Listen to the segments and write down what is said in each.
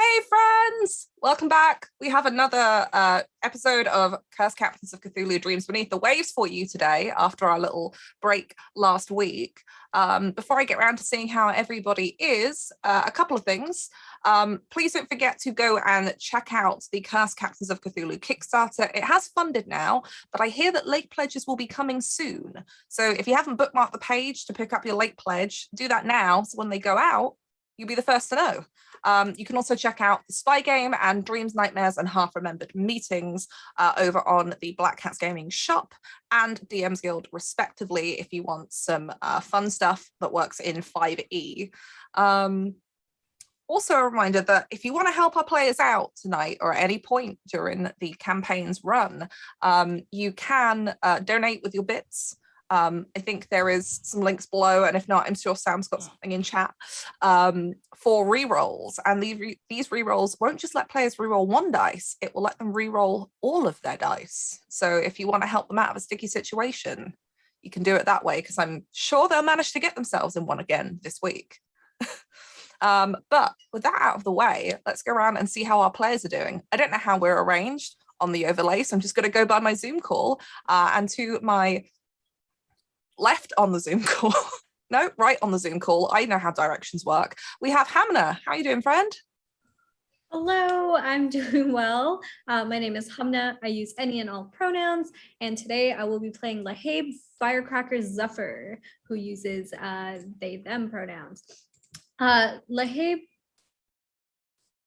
Hey friends, welcome back. We have another episode of Cursed Captains of Cthulhu Dreams Beneath the Waves for you today after our little break last week. Before I get around to seeing how everybody is, a couple of things. Please don't forget to go and check out the Cursed Captains of Cthulhu Kickstarter. It has funded now, but I hear that late pledges will be coming soon. So if you haven't bookmarked the page to pick up your late pledge, do that now, so when they go out, you'll be the first to know. You can also check out the Spy Game and Dreams, Nightmares and Half Remembered Meetings over on the Black Cats Gaming shop and DM's Guild, respectively, if you want some fun stuff that works in 5e. Also a reminder that if you want to help our players out tonight or at any point during the campaign's run, you can donate with your bits. I think there is some links below, and if not, I'm sure Sam's got something in chat for rerolls. And these rerolls won't just let players reroll one dice, it will let them reroll all of their dice. So if you want to help them out of a sticky situation, you can do it that way, because I'm sure they'll manage to get themselves in one again this week. But with that out of the way, let's go around and see how our players are doing. I don't know how we're arranged on the overlay, so I'm just going to go by my Zoom call and to my left on the Zoom call. No, right on the Zoom call. I know how directions work. We have Hamna. How are you doing, friend? Hello, I'm doing well. My name is Hamna. I use any and all pronouns. And today I will be playing Lahab Firecracker Zuffer, who uses they, them pronouns. Lahab,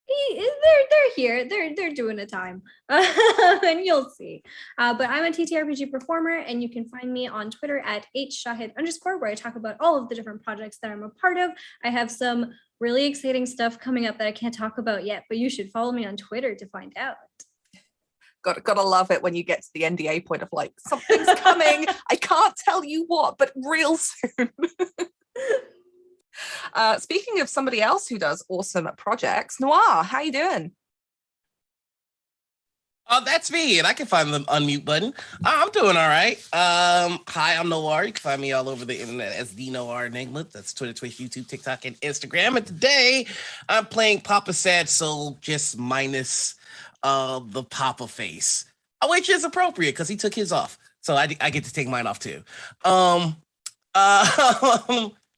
they're here. They're doing a time, and you'll see. But I'm a TTRPG performer, and you can find me on Twitter at @shahid_, where I talk about all of the different projects that I'm a part of. I have some really exciting stuff coming up that I can't talk about yet, but you should follow me on Twitter to find out. Gotta love it when you get to the NDA point of like, something's coming. I can't tell you what, but real soon. Speaking of somebody else who does awesome projects, Noir, how you doing? Oh, that's me, and I can find the unmute button. I'm doing all right. Hi, I'm Noir. You can find me all over the internet as the Noir Enigma. That's Twitter, Twitch, YouTube, TikTok, and Instagram. And today, I'm playing Papa Sad Soul, just minus the Papa face, which is appropriate because he took his off, so I get to take mine off too.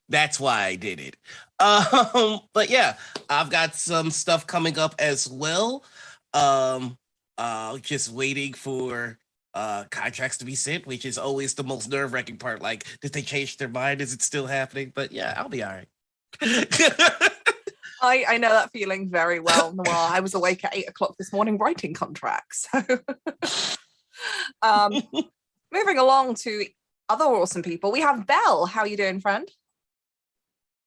That's why I did it. But yeah, I've got some stuff coming up as well. Just waiting for contracts to be sent, which is always the most nerve-wracking part. Like, did they change their mind? Is it still happening? But yeah, I'll be all right. I know that feeling very well, Noir. I was awake at 8 o'clock this morning writing contracts. Moving along to other awesome people, we have Belle. How are you doing, friend?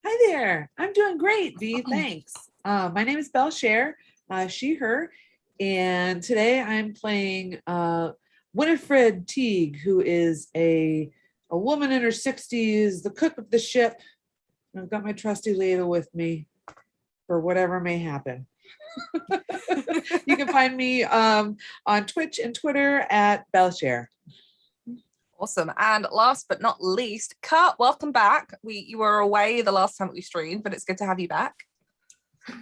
Hi there. I'm doing great, Dee. Thanks. My name is Belle Scher, she, her, and today I'm playing Winifred Teague, who is a woman in her 60s, the cook of the ship. I've got my trusty ladle with me for whatever may happen. You can find me on Twitch and Twitter at Belle Scher. Awesome. And last but not least, Kurt, welcome back. You were away the last time we streamed, but it's good to have you back.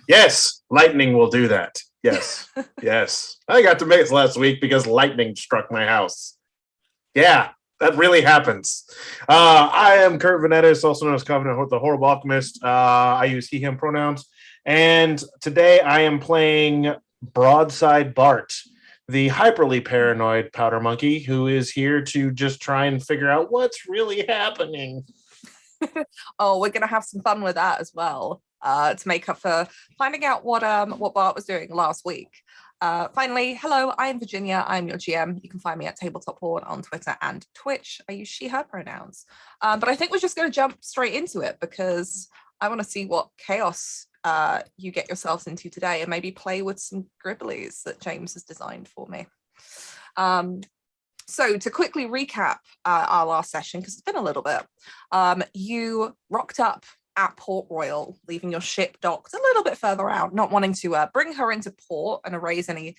Yes, lightning will do that. Yes, yes. I got to miss last week because lightning struck my house. Yeah, that really happens. I am Kurt Venetis, also known as Covenant, the Horrible Alchemist. I use he, him pronouns. And today I am playing Broadside Bart, the hyperly paranoid powder monkey who is here to just try and figure out what's really happening. Oh, we're going to have some fun with that as well, to make up for finding out what Bart was doing last week. Finally, hello, I am Virginia. I'm your GM. You can find me at Tabletop Board on Twitter and Twitch. I use she, her pronouns. But I think we're just going to jump straight into it because I want to see what chaos you get yourselves into today and maybe play with some gribblies that James has designed for me. So to quickly recap our last session, because it's been a little bit, you rocked up at Port Royal, leaving your ship docked a little bit further out, not wanting to bring her into port and arise any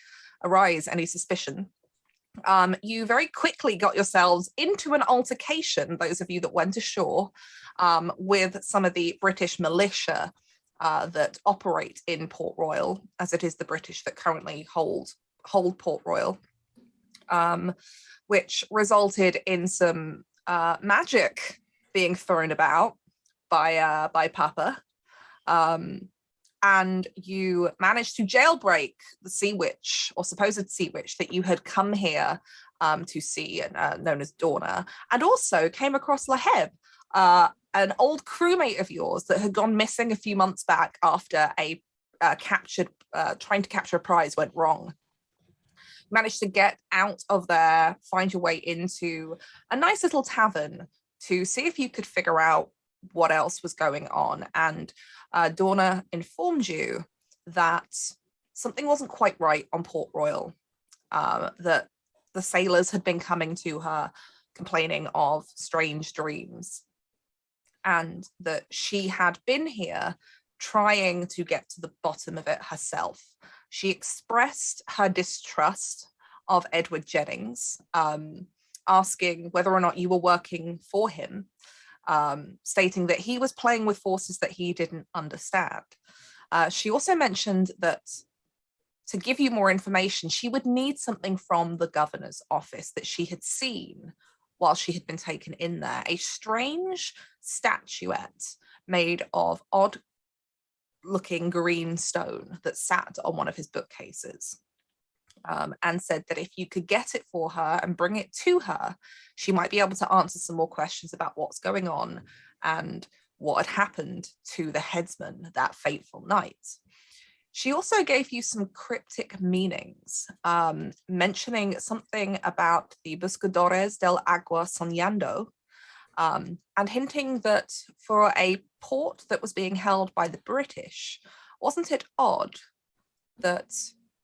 suspicion. You very quickly got yourselves into an altercation, those of you that went ashore, with some of the British militia that operate in Port Royal, as it is the British that currently hold Port Royal, which resulted in some magic being thrown about by Papa. And you managed to jailbreak the sea witch, or supposed sea witch, that you had come here to see, known as Dorna, and also came across Laheb, an old crewmate of yours that had gone missing a few months back after a trying to capture a prize went wrong. Managed to get out of there, find your way into a nice little tavern to see if you could figure out what else was going on. And Dorna informed you that something wasn't quite right on Port Royal, that the sailors had been coming to her complaining of strange dreams, and that she had been here trying to get to the bottom of it herself. She expressed her distrust of Edward Jennings, asking whether or not you were working for him, stating that he was playing with forces that he didn't understand. She also mentioned that to give you more information, she would need something from the governor's office that she had seen while she had been taken in there, a strange statuette made of odd looking green stone that sat on one of his bookcases, and said that if you could get it for her and bring it to her, she might be able to answer some more questions about what's going on and what had happened to the headsman that fateful night. She also gave you some cryptic meanings, mentioning something about the Buscadores del Agua Soñando, and hinting that for a port that was being held by the British, wasn't it odd that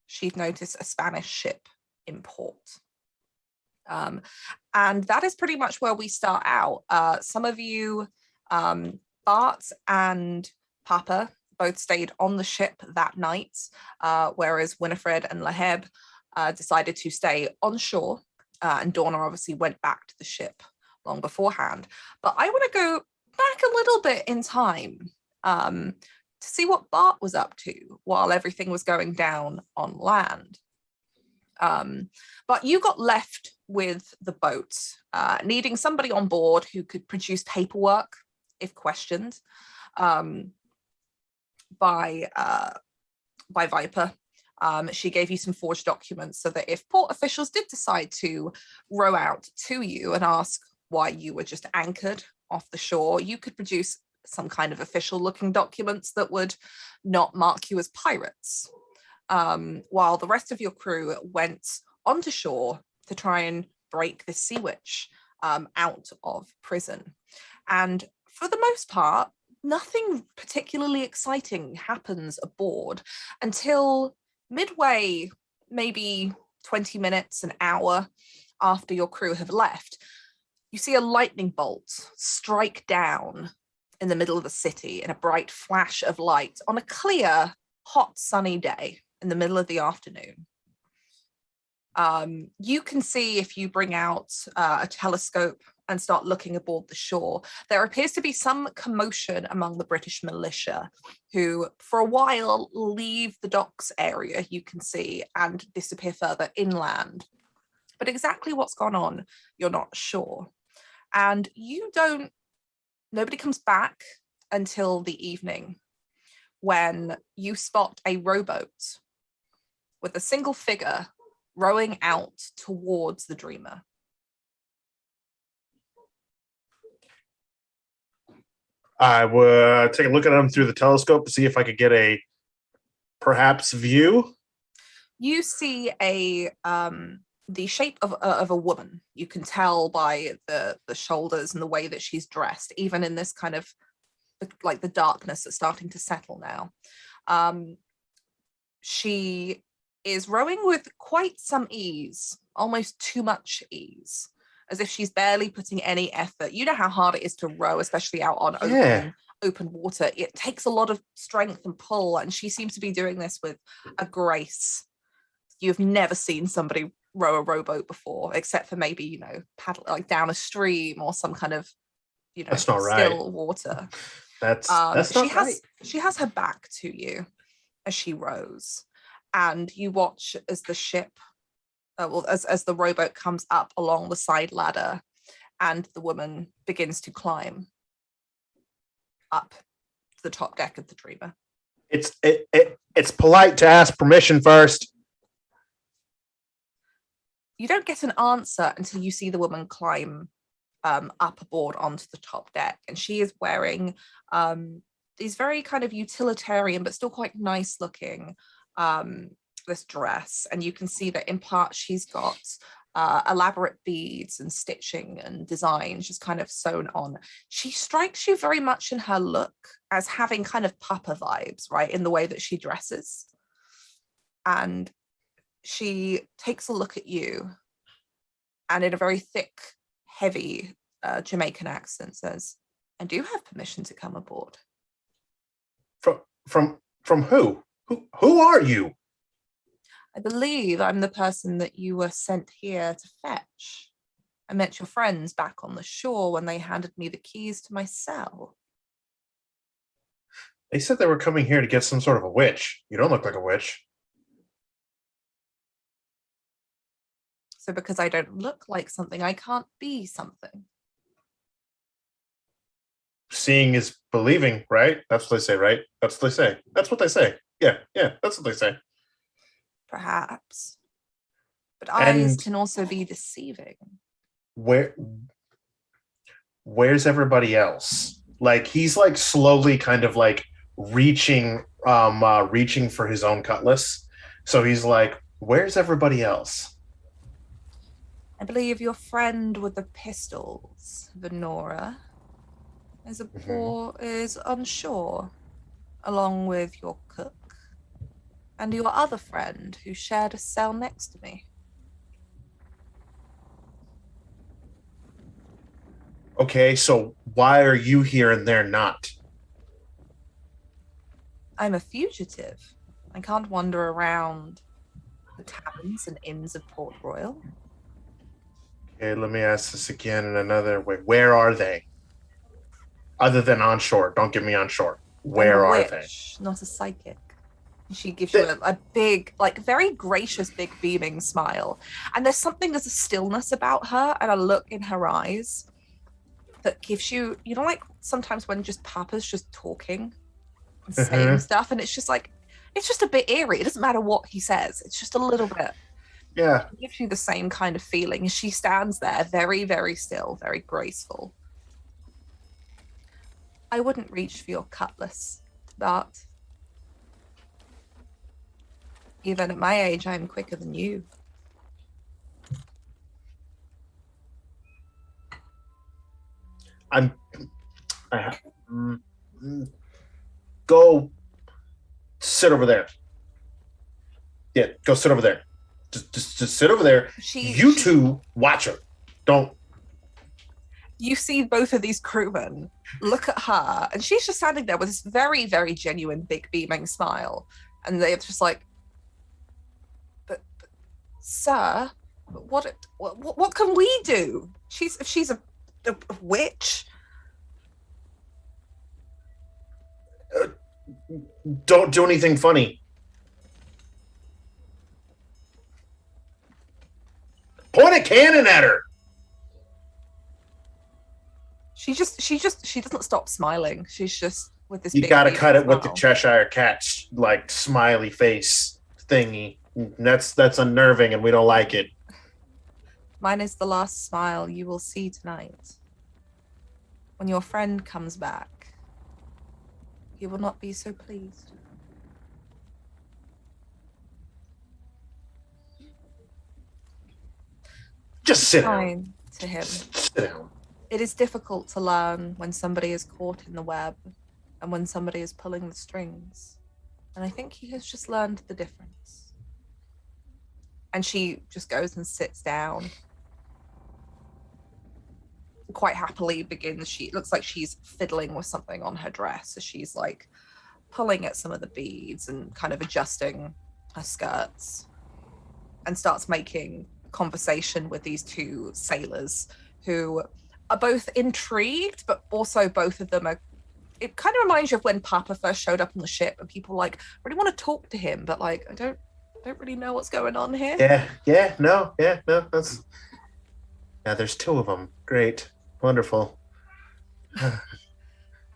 she'd noticed a Spanish ship in port? And that is pretty much where we start out. Some of you, Bart and Papa, both stayed on the ship that night, whereas Winifred and Laheb decided to stay on shore, and Dorna obviously went back to the ship long beforehand. But I want to go back a little bit in time to see what Bart was up to while everything was going down on land. But you got left with the boat, needing somebody on board who could produce paperwork if questioned, by Viper. She gave you some forged documents so that if port officials did decide to row out to you and ask why you were just anchored off the shore, you could produce some kind of official looking documents that would not mark you as pirates, while the rest of your crew went onto shore to try and break this sea witch out of prison. And for the most part, nothing particularly exciting happens aboard until midway, maybe 20 minutes, an hour after your crew have left. You see a lightning bolt strike down in the middle of the city in a bright flash of light on a clear, hot, sunny day in the middle of the afternoon. You can see, if you bring out a telescope and start looking aboard the shore, there appears to be some commotion among the British militia, who for a while leave the docks area, you can see, and disappear further inland. But exactly what's gone on, you're not sure. And nobody comes back until the evening, when you spot a rowboat with a single figure rowing out towards the Dreamer. I would take a look at him through the telescope to see if I could get a perhaps view. You see the shape of a woman. You can tell by the shoulders and the way that she's dressed, even in this kind of like the darkness that's starting to settle now. She is rowing with quite some ease, almost too much ease, as if she's barely putting any effort. You know how hard it is to row, especially out on open water. It takes a lot of strength and pull, and she seems to be doing this with a grace. You've never seen somebody row a rowboat before, except for maybe, paddle like down a stream or some kind of, That's not still right. water. That's not right. She has her back to you as she rows, and you watch as the ship, as the rowboat comes up along the side ladder, and the woman begins to climb up to the top deck of the Dreamer. It's polite to ask permission first. You don't get an answer until you see the woman climb up aboard onto the top deck, and she is wearing these very kind of utilitarian but still quite nice looking this dress, and you can see that in part she's got elaborate beads and stitching and designs just kind of sewn on. She strikes you very much in her look as having kind of Papa vibes, right, in the way that she dresses. And she takes a look at you and in a very thick, heavy Jamaican accent says, "I do have permission to come aboard." From who? Who are you? I believe I'm the person that you were sent here to fetch. I met your friends back on the shore when they handed me the keys to my cell. They said they were coming here to get some sort of a witch. You don't look like a witch. So because I don't look like something, I can't be something. Seeing is believing, right? That's what they say, right? That's what they say. That's what they say. Yeah, that's what they say. Perhaps. But eyes can also be deceiving. Where's everybody else? Like, he's like slowly kind of like reaching for his own cutlass. So he's like, where's everybody else? I believe your friend with the pistols, Venora, is on shore, along with your cook and your other friend who shared a cell next to me. Okay, so why are you here and they're not? I'm a fugitive. I can't wander around the taverns and inns of Port Royal. Okay, let me ask this again in another way. Where are they? Other than on shore. Don't get me on shore. Where are they? Not a psychic. She gives you a big, like, very gracious, big beaming smile. And there's a stillness about her and a look in her eyes that gives you, you know, like sometimes when just Papa's just talking and saying stuff, and it's just like, it's just a bit eerie. It doesn't matter what he says. It's just a little bit. Yeah. It gives you the same kind of feeling. She stands there very, very still, very graceful. I wouldn't reach for your cutlass, but even at my age, I'm quicker than you. Go sit over there. Yeah, go sit over there. Just sit over there. You two watch her. Don't. You see both of these crewmen look at her, and she's just standing there with this very, very genuine, big beaming smile, and they're just like, "But sir, what can we do? She's a witch." Don't do anything funny. Point a cannon at her. She doesn't stop smiling. She's just with this. You gotta cut it with the Cheshire Cat like smiley face thingy. That's unnerving, and we don't like it. Mine is the last smile you will see tonight. When your friend comes back, he will not be so pleased. Just sit down. To him. Sit down. It is difficult to learn when somebody is caught in the web and when somebody is pulling the strings. And I think he has just learned the difference. And she just goes and sits down. Quite happily begins. It looks like she's fiddling with something on her dress. So she's like pulling at some of the beads and kind of adjusting her skirts, and starts making conversation with these two sailors who are both intrigued, but also both of them are it kind of reminds you of when Papa first showed up on the ship, and people like really want to talk to him, but like I don't really know what's going on here. No, that's there's two of them. Great, wonderful.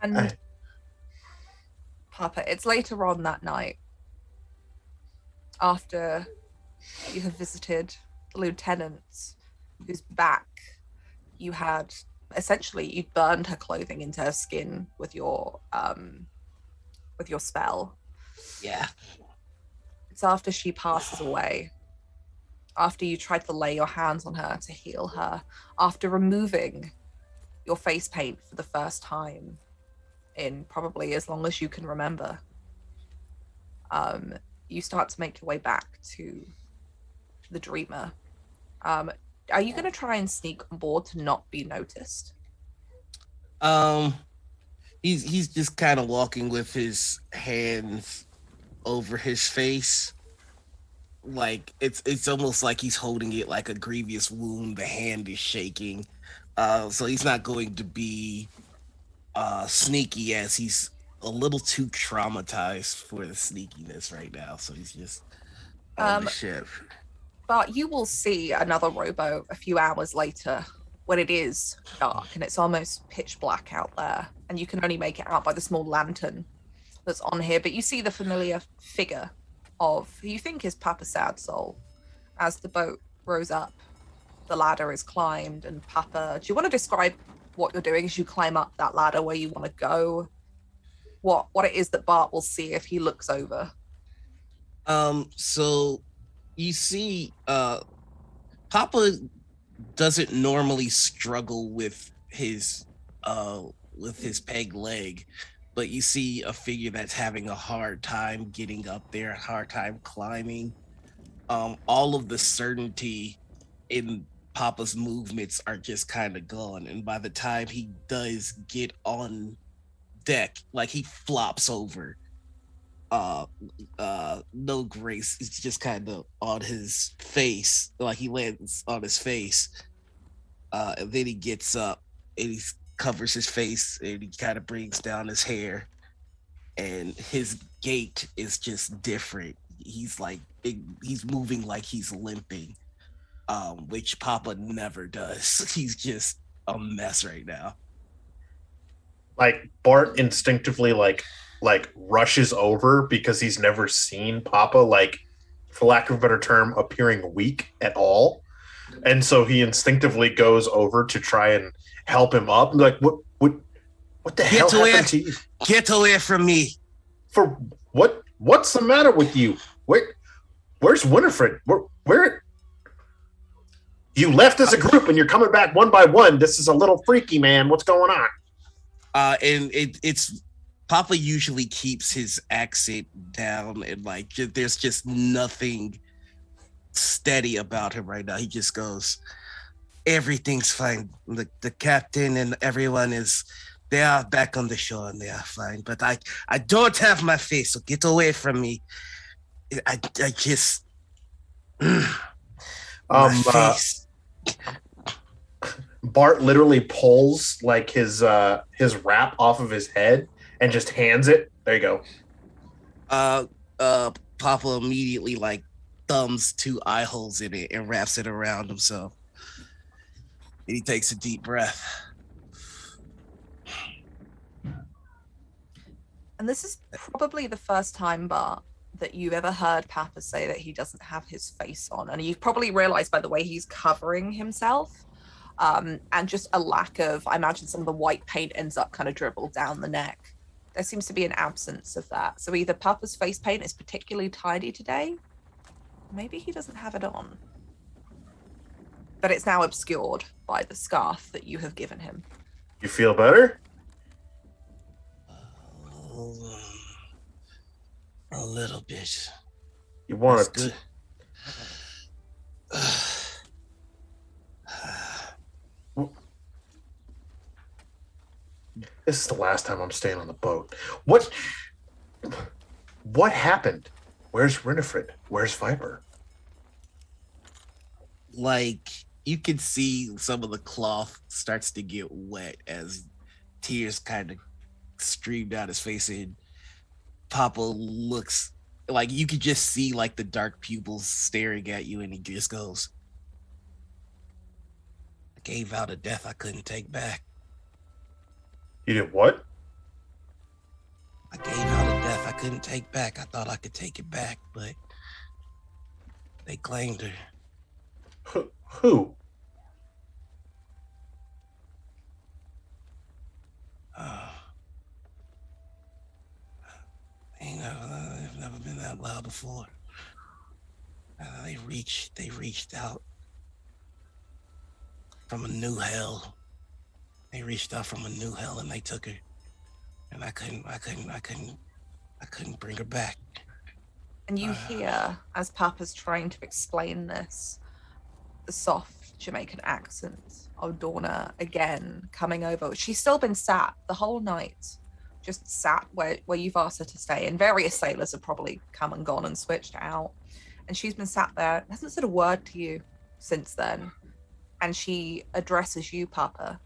And Papa, it's later on that night, after you have visited the lieutenant, whose back you had essentially you burned her clothing into her skin with your spell. Yeah. It's after she passes away, after you tried to lay your hands on her to heal her, after removing your face paint for the first time in probably as long as you can remember. You start to make your way back to the Dreamer. Are you going to try and sneak on board to not be noticed? He's just kind of walking with his hands over his face, like it's almost like he's holding it like a grievous wound. The hand is shaking, so he's not going to be sneaky, as he's a little too traumatized for the sneakiness right now. So he's just on the ship. But you will see another rowboat a few hours later when it is dark and it's almost pitch black out there, and you can only make it out by the small lantern that's on here. But you see the familiar figure of who you think is Papa Sad Soul. As the boat rows up, the ladder is climbed, and Papa, do you want to describe what you're doing as you climb up that ladder, where you want to go? What it is that Bart will see if he looks over? So you see, Papa doesn't normally struggle with his peg leg, but you see a figure that's having a hard time getting up there, a hard time climbing. All of the certainty in Papa's movements are just kind of gone, and by the time he does get on deck, like he flops over. No grace. It's just kind of on his face, like he lands on his face, and then he gets up and he covers his face and he kind of brings down his hair, and his gait is just different. He's like he's moving like he's limping, which Papa never does. He's just a mess right now. Like Bart instinctively like rushes over because he's never seen Papa, like, for lack of a better term, appearing weak at all. And so he instinctively goes over to try and help him up. Like, what the hell happened to you? Get away from me. For what? What's the matter with you? Where's Winifred? Where? You left as a group and you're coming back one by one. This is a little freaky, man. What's going on? And it's Papa usually keeps his accent down, and like there's just nothing steady about him right now. He just goes, everything's fine. The captain and everyone they are back on the shore and they are fine. But I don't have my face, so get away from me. I just my face. Bart literally pulls like his wrap off of his head and just hands it. There you go. Papa immediately like thumbs 2 eye holes in it and wraps it around himself. And he takes a deep breath. And this is probably the first time, Bart, that you've ever heard Papa say that he doesn't have his face on. And you've probably realized by the way he's covering himself, and just a lack of, I imagine some of the white paint ends up kind of dribbled down the neck. There seems to be an absence of that. So either Papa's face paint is particularly tidy today, maybe he doesn't have it on. But it's now obscured by the scarf that you have given him. You feel better? A little bit. You want to? This is the last time I'm staying on the boat. What happened? Where's Winifred? Where's Viper? Like, you can see some of the cloth starts to get wet as tears kind of stream down his face, and Papa looks like you could just see like the dark pupils staring at you, and he just goes, I gave out a death I couldn't take back. You did what? I gave out a death I couldn't take back. I thought I could take it back, but they claimed her. Who? I've never been that loud before. They reached out from a new hell. They reached out from a new hell and they took her. And I couldn't bring her back. And you hear, as Papa's trying to explain this, the soft Jamaican accent of Donna again coming over. She's still been sat the whole night, just sat where you've asked her to stay. And various sailors have probably come and gone and switched out. And she's been sat there, hasn't said a word to you since then. And she addresses you, Papa.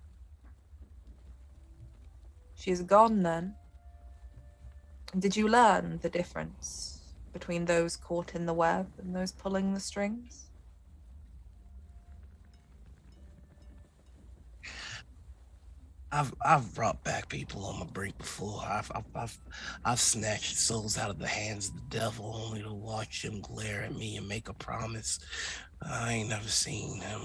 She's gone then. Did you learn the difference between those caught in the web and those pulling the strings? I've brought back people on my brink before. I've snatched souls out of the hands of the devil only to watch him glare at me and make a promise. I ain't never seen him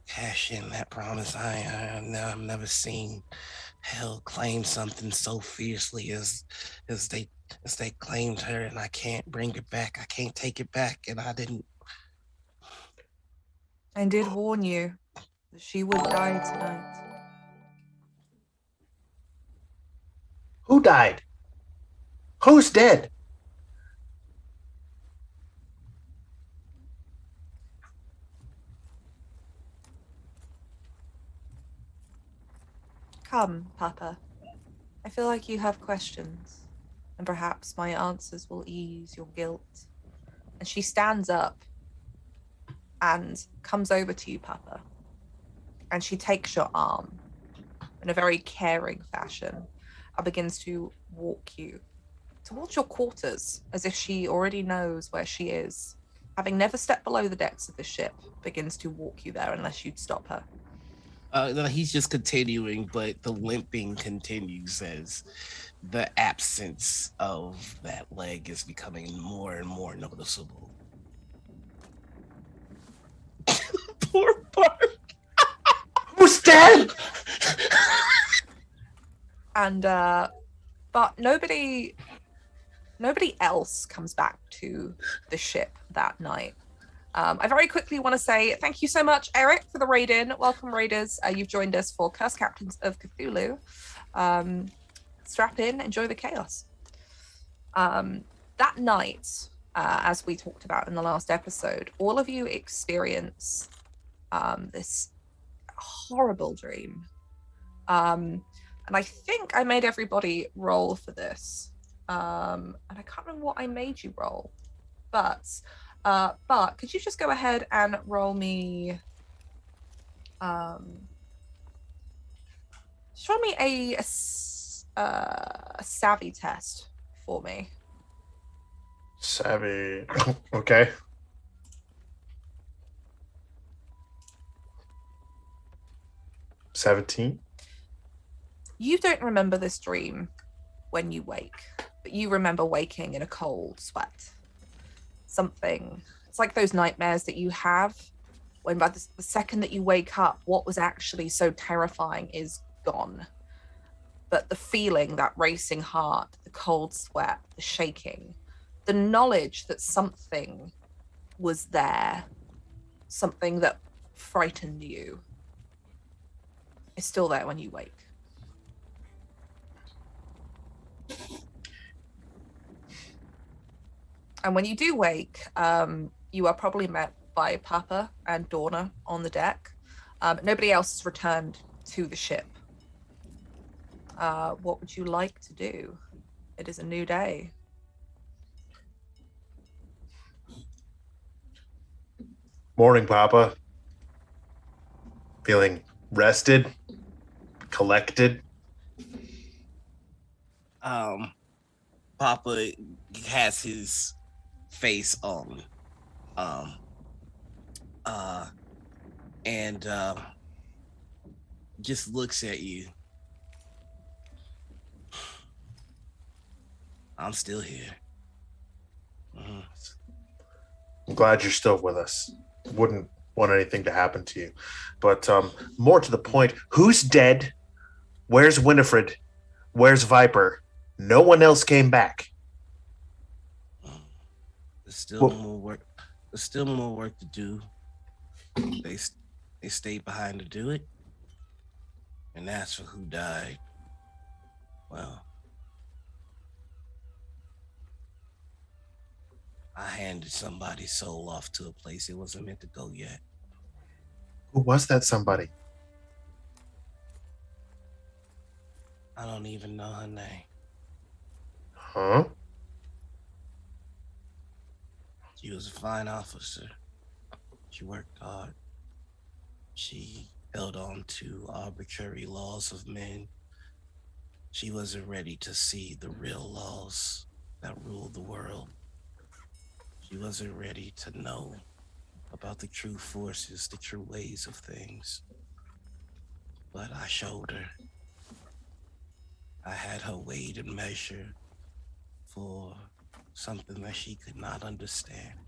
cash in that promise. I've never seen hell claim something so fiercely as they claimed her, and I can't bring it back. I can't take it back, and I didn't. I did warn you that she would die tonight. Who died? Who's dead? Come, Papa. I feel like you have questions, and perhaps my answers will ease your guilt. And she stands up and comes over to you, Papa. And she takes your arm in a very caring fashion and begins to walk you towards your quarters as if she already knows where she is. Having never stepped below the decks of the ship, begins to walk you there unless you'd stop her. No, he's just continuing, but the limping continues as the absence of that leg is becoming more and more noticeable. Poor Bart. Who's dead? And but nobody else comes back to the ship that night. I very quickly want to say thank you so much, Eric, for the raid-in. Welcome, raiders. You've joined us for Curse Captains of Cthulhu. Strap in, enjoy the chaos. That night, as we talked about in the last episode, all of you experience this horrible dream. And I think I made everybody roll for this. And I can't remember what I made you roll. But could you just go ahead and roll me show me a savvy test for me. Savvy. Okay. $17. You don't remember this dream when you wake, but you remember waking in a cold sweat. Something, it's like those nightmares that you have when by the second that you wake up, what was actually so terrifying is gone. But the feeling, that racing heart, the cold sweat, the shaking, the knowledge that something was there, something that frightened you, is still there when you wake. And when you do wake, you are probably met by Papa and Donna on the deck. Nobody else has returned to the ship. What would you like to do? It is a new day. Morning, Papa. Feeling rested, collected. Papa has his face on, and just looks at you. I'm still here. I'm glad you're still with us. Wouldn't want anything to happen to you. But more to the point, who's dead? Where's Winifred? Where's Viper? No one else came back. There's still more work. There's still more work to do. They stayed behind to do it. And as for who died, well, I handed somebody's soul off to a place it wasn't meant to go yet. Who was that somebody? I don't even know her name. Huh? She was a fine officer. She worked hard. She held on to arbitrary laws of men. She wasn't ready to see the real laws that rule the world. She wasn't ready to know about the true forces, the true ways of things. But I showed her. I had her weighed and measured for something that she could not understand.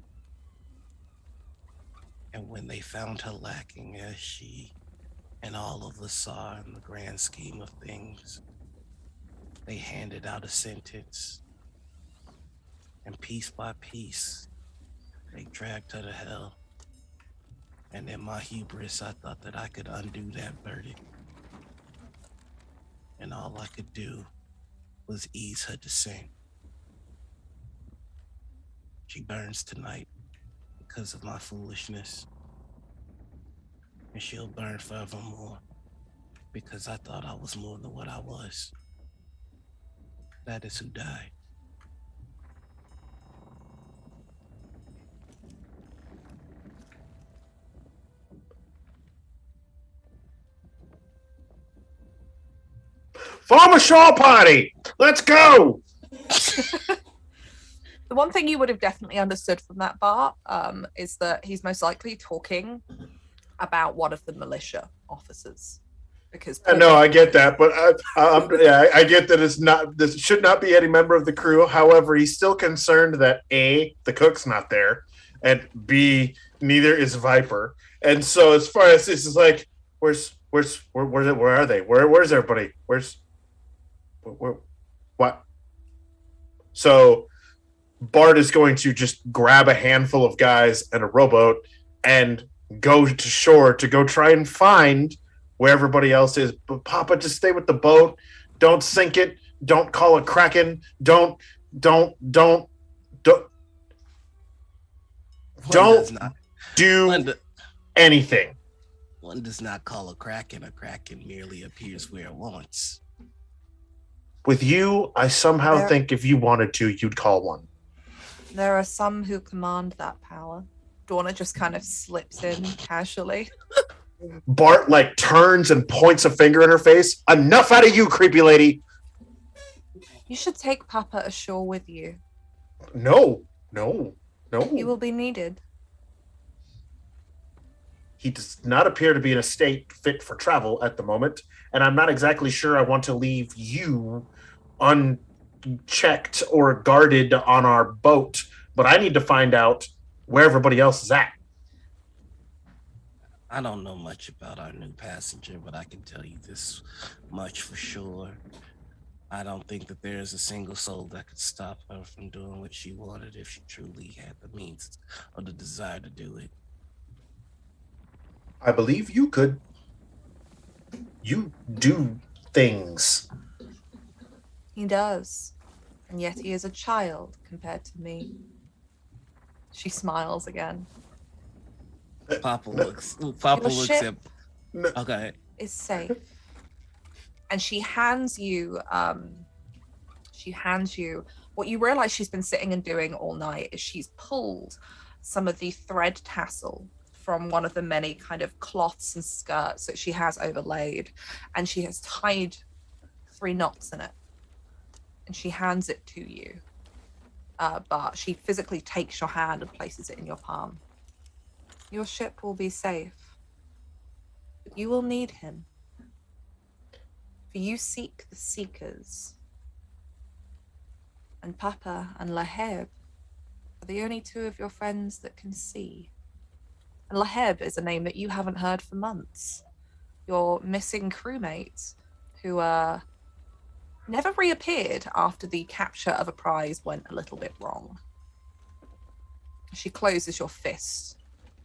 And when they found her lacking, as she and all of us are in the grand scheme of things, they handed out a sentence. And piece by piece, they dragged her to hell. And in my hubris, I thought that I could undo that verdict. And all I could do was ease her descent. She burns tonight because of my foolishness. And she'll burn forevermore because I thought I was more than what I was. That is who died. Form a shawl party! Let's go! The one thing you would have definitely understood from that bar is that he's most likely talking about one of the militia officers. Because No, I get that, but I get that it's not. This should not be any member of the crew. However, he's still concerned that A, the cook's not there, and B, neither is Viper. And so, as far as this is like, where are they? Where's everybody? What? So Bart is going to just grab a handful of guys and a rowboat and go to shore to go try and find where everybody else is. But Papa, just stay with the boat. Don't sink it. Don't call it Kraken. Don't do anything. One does not call a Kraken. A Kraken merely appears where it wants. With you, I somehow think if you wanted to, you'd call one. There are some who command that power. Donna just kind of slips in casually. Bart turns and points a finger in her face. Enough out of you, creepy lady. You should take Papa ashore with you. No. He will be needed. He does not appear to be in a state fit for travel at the moment, and I'm not exactly sure I want to leave you unchecked or guarded on our boat, but I need to find out where everybody else is at. I don't know much about our new passenger, but I can tell you this much for sure. I don't think that there is a single soul that could stop her from doing what she wanted if she truly had the means or the desire to do it. I believe you could. You do things. He does. And yet he is a child compared to me. She smiles again. Papa looks at... Okay. Is safe. And she hands you what you realize she's been sitting and doing all night is she's pulled some of the thread tassel from one of the many kind of cloths and skirts that she has overlaid, and she has tied 3 knots in it. and she hands it to you. But she physically takes your hand and places it in your palm. Your ship will be safe, but you will need him. For you seek the seekers. And Papa and Laheb are the only two of your friends that can see. And Laheb is a name that you haven't heard for months. Your missing crewmate, who never reappeared after the capture of a prize went a little bit wrong. She closes your fist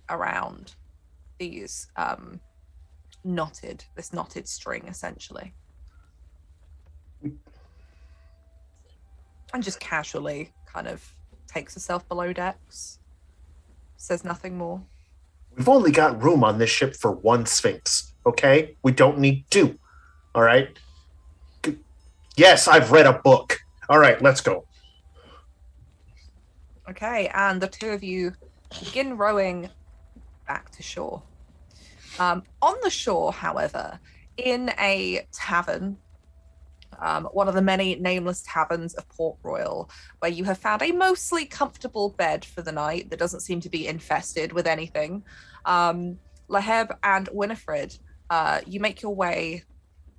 around these knotted string, essentially. And just casually kind of takes herself below decks. Says nothing more. We've only got room on this ship for one Sphinx, okay? We don't need two, all right? Yes, I've read a book. All right, let's go. Okay, and the two of you begin rowing back to shore. On the shore, however, in a tavern, one of the many nameless taverns of Port Royal, where you have found a mostly comfortable bed for the night that doesn't seem to be infested with anything. Laheb and Winifred, you make your way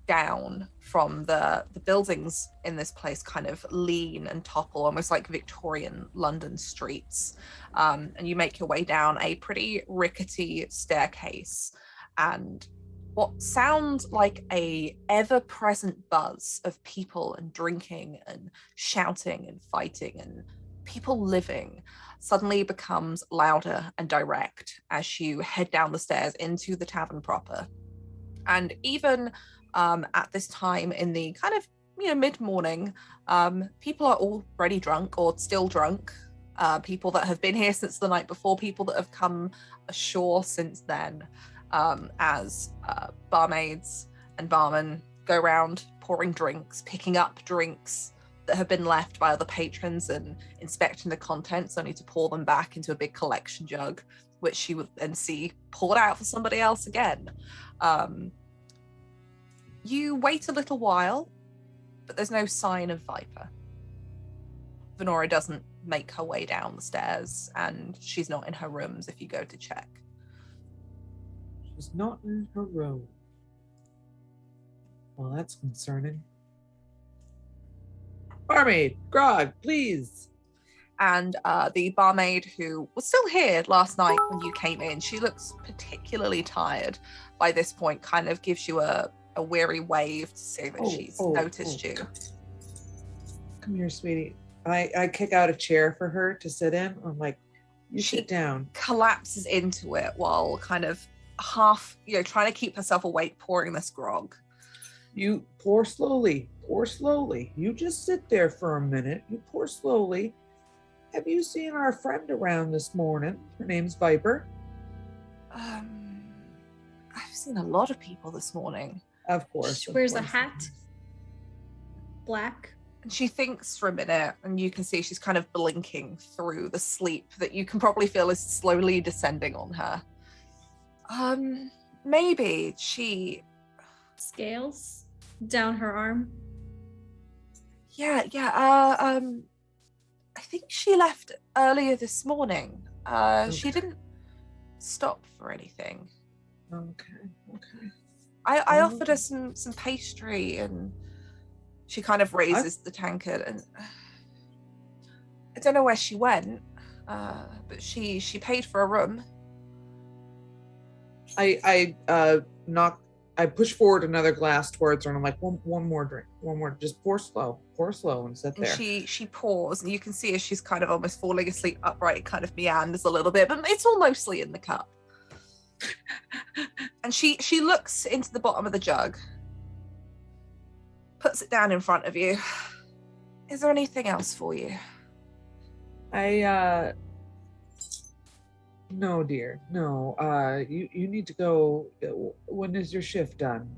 down from the buildings in this place kind of lean and topple, almost like Victorian London streets. And you make your way down a pretty rickety staircase, and what sounds like a ever-present buzz of people and drinking and shouting and fighting and people living suddenly becomes louder and direct as you head down the stairs into the tavern proper. And even at this time in the kind of mid-morning, people are already drunk or still drunk. People that have been here since the night before, people that have come ashore since then. As barmaids and barmen go around pouring drinks, picking up drinks that have been left by other patrons and inspecting the contents, only to pour them back into a big collection jug, which she would then see poured out for somebody else again. You wait a little while, but there's no sign of Viper. Venora doesn't make her way down the stairs, and she's not in her rooms if you go to check. She's not in her room. Well, that's concerning. Barmaid, grog, please. And the barmaid who was still here last night when you came in, she looks particularly tired by this point, kind of gives you a weary wave to say that she's noticed you. Come here, sweetie. I kick out a chair for her to sit in. I'm like, you sit down. Collapses into it while kind of half, trying to keep herself awake, pouring this grog. You pour slowly. You just sit there for a minute. You pour slowly. Have you seen our friend around this morning? Her name's Viper. I've seen a lot of people this morning. Of course. She wears a hat. Black. And she thinks for a minute, and you can see she's kind of blinking through the sleep that you can probably feel is slowly descending on her. Maybe she... Scales down her arm. Yeah. I think she left earlier this morning. Okay. She didn't stop for anything. Okay. I offered her some pastry, and she kind of raises the tankard, and I don't know where she went, but she paid for a room. I push forward another glass towards her, and I'm like, one more drink, just pour slow and sit there. And she pours, and you can see as she's kind of almost falling asleep upright, it kind of meanders a little bit, but it's all mostly in the cup. And she looks into the bottom of the jug, puts it down in front of you. Is there anything else for you? No, dear. No. You need to go. When is your shift done?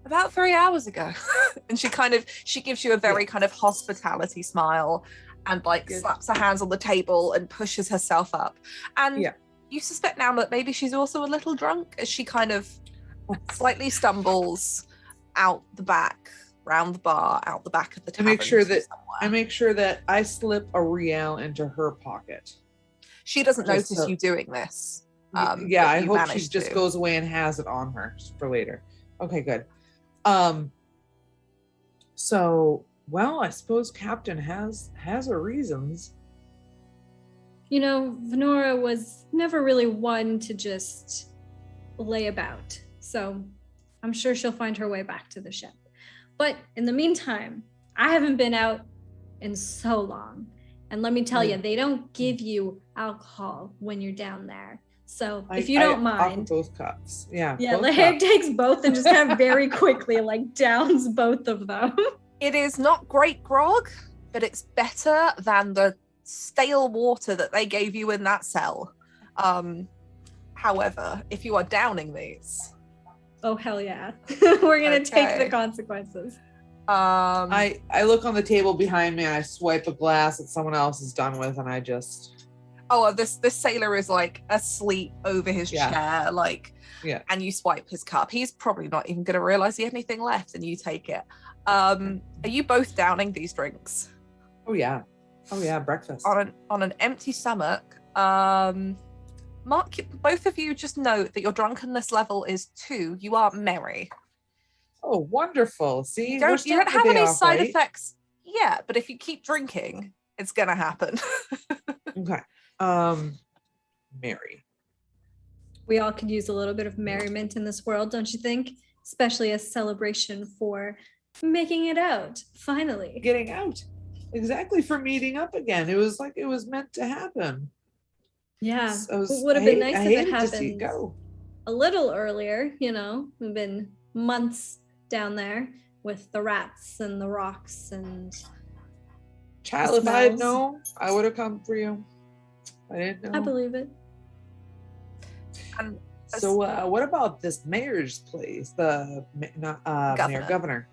About 3 hours ago. And she gives you a very kind of hospitality smile and slaps her hands on the table and pushes herself up. And you suspect now that maybe she's also a little drunk as she kind of slightly stumbles out the back round the bar, out the back of the I tavern. make sure that somewhere. I slip a real into her pocket. She doesn't Just notice so- you doing this. Yeah, but I you hope she managed just to. goes away and has it on her for later. Okay, good. So, well, I suppose Captain has her reasons. You know, Venora was never really one to just lay about. So I'm sure she'll find her way back to the ship. But in the meantime, I haven't been out in so long. And let me tell you, they don't give you alcohol when you're down there. So if you don't I offer mind. both cups. Yeah. Yeah, both Lahir cups. takes both and just kind of very quickly like downs both of them. It is not great grog, but it's better than the stale water that they gave you in that cell. However, if you are downing these, Oh hell yeah. We're gonna take the Okay. consequences. I look on the table behind me and I swipe a glass that someone else is done with, and I just this sailor is like asleep over his chair, like, Yeah. and you swipe his cup. He's probably not even going to realize he had anything left, and you take it. Are you both downing these drinks oh yeah, breakfast. on an empty stomach? Mark, both of you just note that your drunkenness level is 2. You are merry. Oh, wonderful. See, You we're don't starting have the day any off side right. effects yet, but if you keep drinking, it's gonna happen. Okay. Mary. We all could use a little bit of merriment in this world, don't you think? Especially a celebration for making it out, finally. Getting out. Exactly, for meeting up again. It was like it was meant to happen. Yeah, So it would have been nice I if it hated to see it happened go. a little earlier, you know. We've been months down there with the rats and the rocks and Child, if I had smells. known, I would have come for you. I didn't know. I believe it. And So what about this mayor's place? The governor.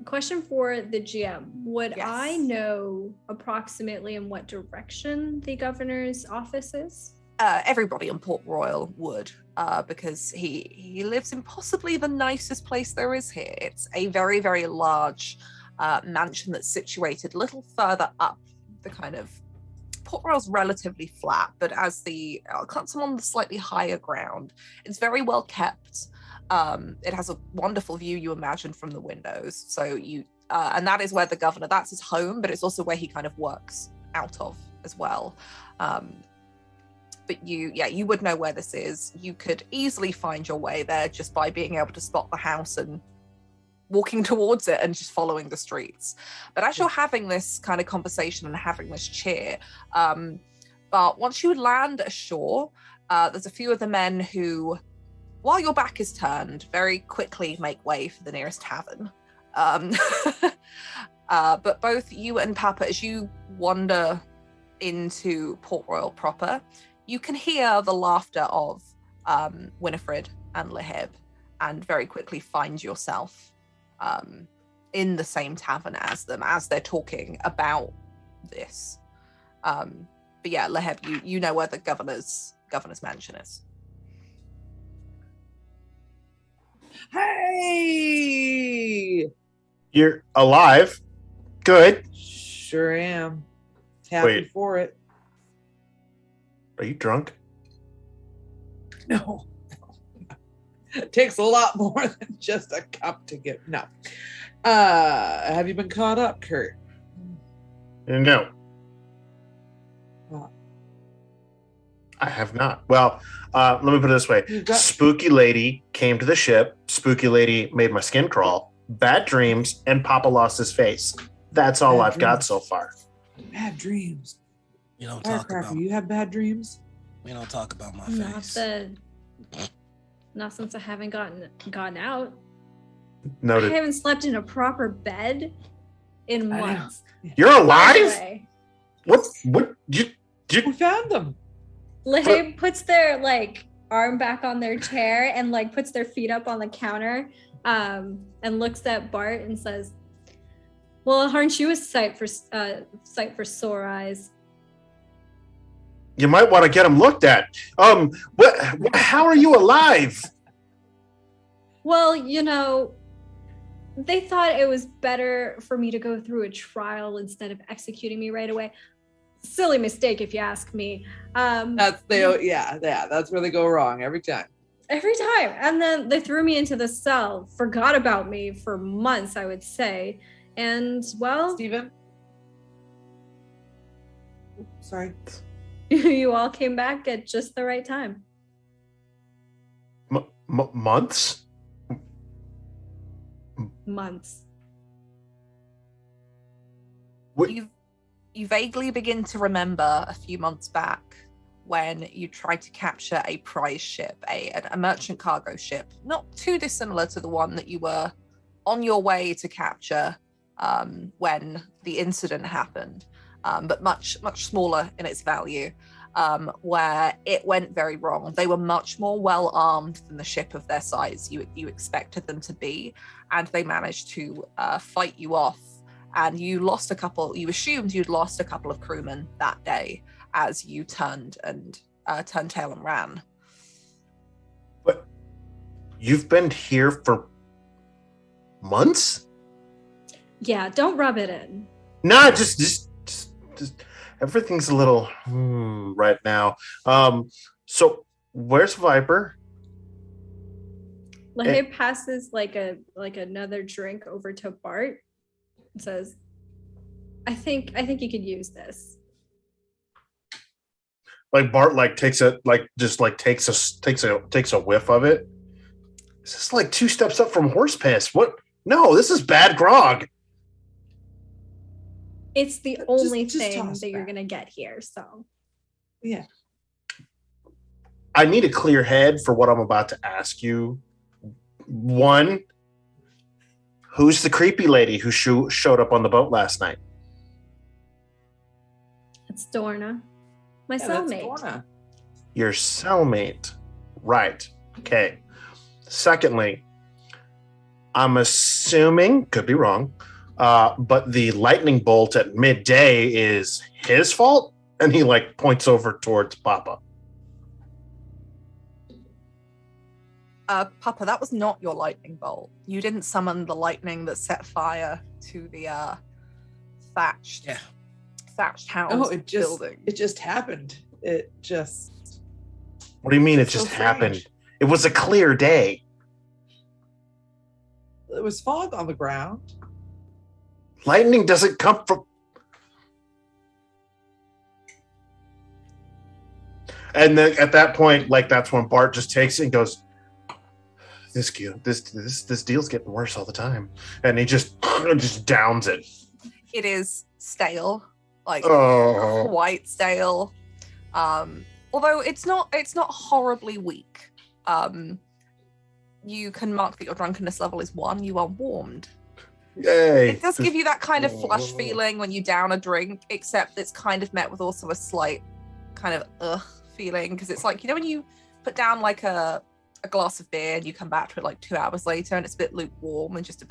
Question for the GM. Would Yes. I know approximately in what direction the governor's office is? Everybody in Port Royal would, because he lives in possibly the nicest place there is here. It's a very, very large mansion that's situated a little further up the kind of Port Royal's relatively flat, but as the comes on the slightly higher ground, it's very well kept. It has a wonderful view, you imagine, from the windows. So you, and that is where the governor, that's his home, but it's also where he kind of works out of as well. But you would know where this is. You could easily find your way there just by being able to spot the house and walking towards it and just following the streets. But as you're having this kind of conversation and having this cheer, but once you land ashore, there's a few of the men who, while your back is turned, very quickly make way for the nearest tavern. But both you and Papa, as you wander into Port Royal proper, you can hear the laughter of Winifred and Lahib, and very quickly find yourself in the same tavern as them as they're talking about this. But yeah, Lahib, you know where the governor's mansion is. Hey, You're alive. Good. sure am. Happy Wait. for it. Are you drunk? No. It takes a lot more than just a cup to get. No. Have you been caught up, Kurt? No. Well, I have not. Well, let me put it this way. you got Spooky lady came to the ship. Spooky lady made my skin crawl. Bad dreams, and Papa lost his face. That's all Bad I've got dreams. so far. bad dreams. We don't talk Firecracker, about. you have bad dreams? We don't talk about my Not face. not since I haven't gotten out. I Noted. haven't slept in a proper bed in I know. months. You're alive? Anyway, What? You? We found them. Lahib puts their like arm back on their chair and like puts their feet up on the counter, and looks at Bart and says, "Well, aren't you a sight for sore eyes?" You might want to get him looked at. What? How are you alive? Well, they thought it was better for me to go through a trial instead of executing me right away. Silly mistake, if you ask me. That's where they go wrong every time. Every time. And then they threw me into the cell, forgot about me for months, I would say. And, well... Steven? Sorry. You all came back at just the right time. Months? Months. What? You vaguely begin to remember a few months back when you tried to capture a prize ship, a merchant cargo ship, not too dissimilar to the one that you were on your way to capture when the incident happened, but much smaller in its value, where it went very wrong. They were much more well armed than the ship of their size you expected them to be, and they managed to fight you off. And you assumed you'd lost a couple of crewmen that day as you turned tail and ran. But you've been here for months? Yeah, don't rub it in. Nah, just everything's a little right now. So where's Viper? Lahey passes like another drink over to Bart and says, I think you could use this. Like Bart takes a whiff of it. This is like 2 steps up from horse piss. What? No, this is bad grog. It's the only Just thing toss that you're back. gonna get here, so. Yeah. I need a clear head for what I'm about to ask you. 1, who's the creepy lady who showed up on the boat last night? It's Dorna. My Yeah, that's cellmate. Dorna. Your cellmate. Right. Okay. Secondly, I'm assuming, could be wrong, but the lightning bolt at midday is his fault? And he points over towards Papa. Papa, that was not your lightning bolt. You didn't summon the lightning that set fire to the thatched house building. It just happened. It just. What do you mean it It's so just happened? strange. It was a clear day. There was fog on the ground. Lightning doesn't come from... And then at that point, that's when Bart just takes it and goes, this deal's getting worse all the time. And he just downs it. It is stale, Oh. quite stale. Although it's not horribly weak. You can mark that your drunkenness level is 1. You are warmed. Yay. It does give you that kind of flush feeling when you down a drink, except it's kind of met with also a slight kind of feeling, because it's like, when you put down a glass of beer and you come back to it 2 hours later and it's a bit lukewarm and just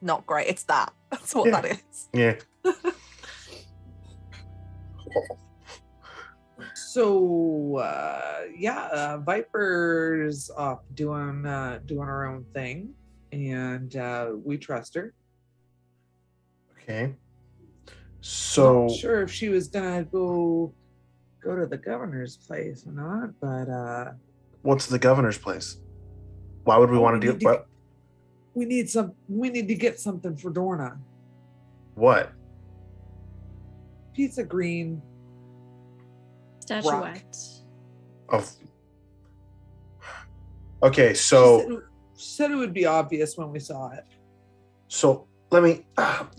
not great. It's that. That's what that is. Yeah. So Viper's off doing her own thing, and we trust her. Okay. So Not sure if she was gonna go to the governor's place or not, but what's the governor's place? Why would we want to do it? we need to get something for Dorna. What? Pizza green. Statuette. Of... Okay, so She said it would be obvious when we saw it. So let me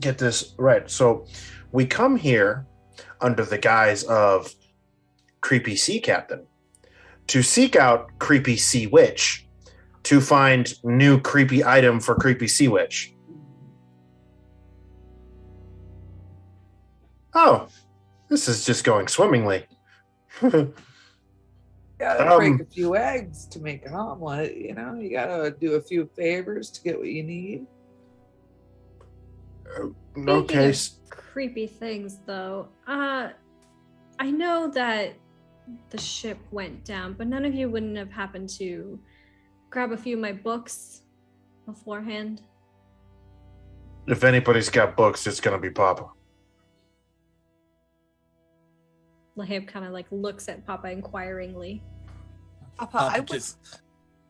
get this right. So we come here under the guise of creepy sea captain to seek out creepy sea witch to find new creepy item for creepy sea witch. Oh, this is just going swimmingly. Gotta break a few eggs to make an omelet, you gotta do a few favors to get what you need. Okay. Speaking of creepy things, though, I know that the ship went down, but none of you wouldn't have happened to grab a few of my books beforehand. If anybody's got books, it's gonna be Papa. Lahab kind of like looks at Papa inquiringly. Papa, Papa I would, just.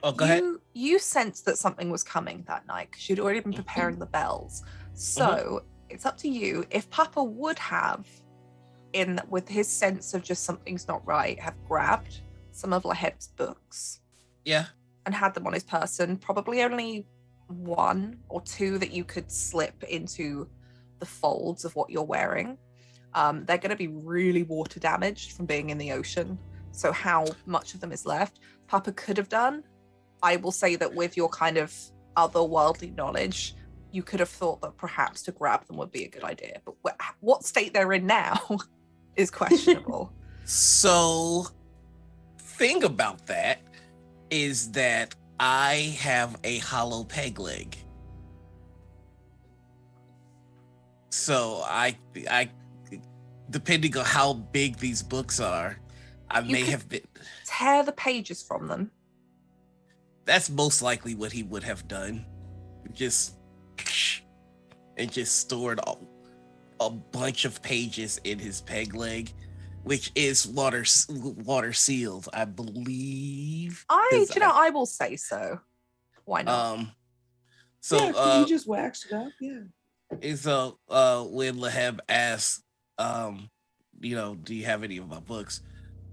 Oh, go ahead. you sensed that something was coming that night because you'd already been preparing the bells. So it's up to you. If Papa would have, with his sense of just something's not right, have grabbed some of Lahab's books. Yeah. And had them on his person, probably only 1 or 2 that you could slip into the folds of what you're wearing. They're going to be really water damaged from being in the ocean. So how much of them is left? Papa could have done. I will say that with your kind of otherworldly knowledge, you could have thought that perhaps to grab them would be a good idea. But what state they're in now is questionable. So, thing about that is that I have a hollow peg leg. So I depending on how big these books are, I may have been tear the pages from them. That's most likely what he would have done. Just stored a bunch of pages in his peg leg, which is water sealed, I believe. I will say so. Why not? So you just waxed it up, yeah. So when Lahab asks, do you have any of my books?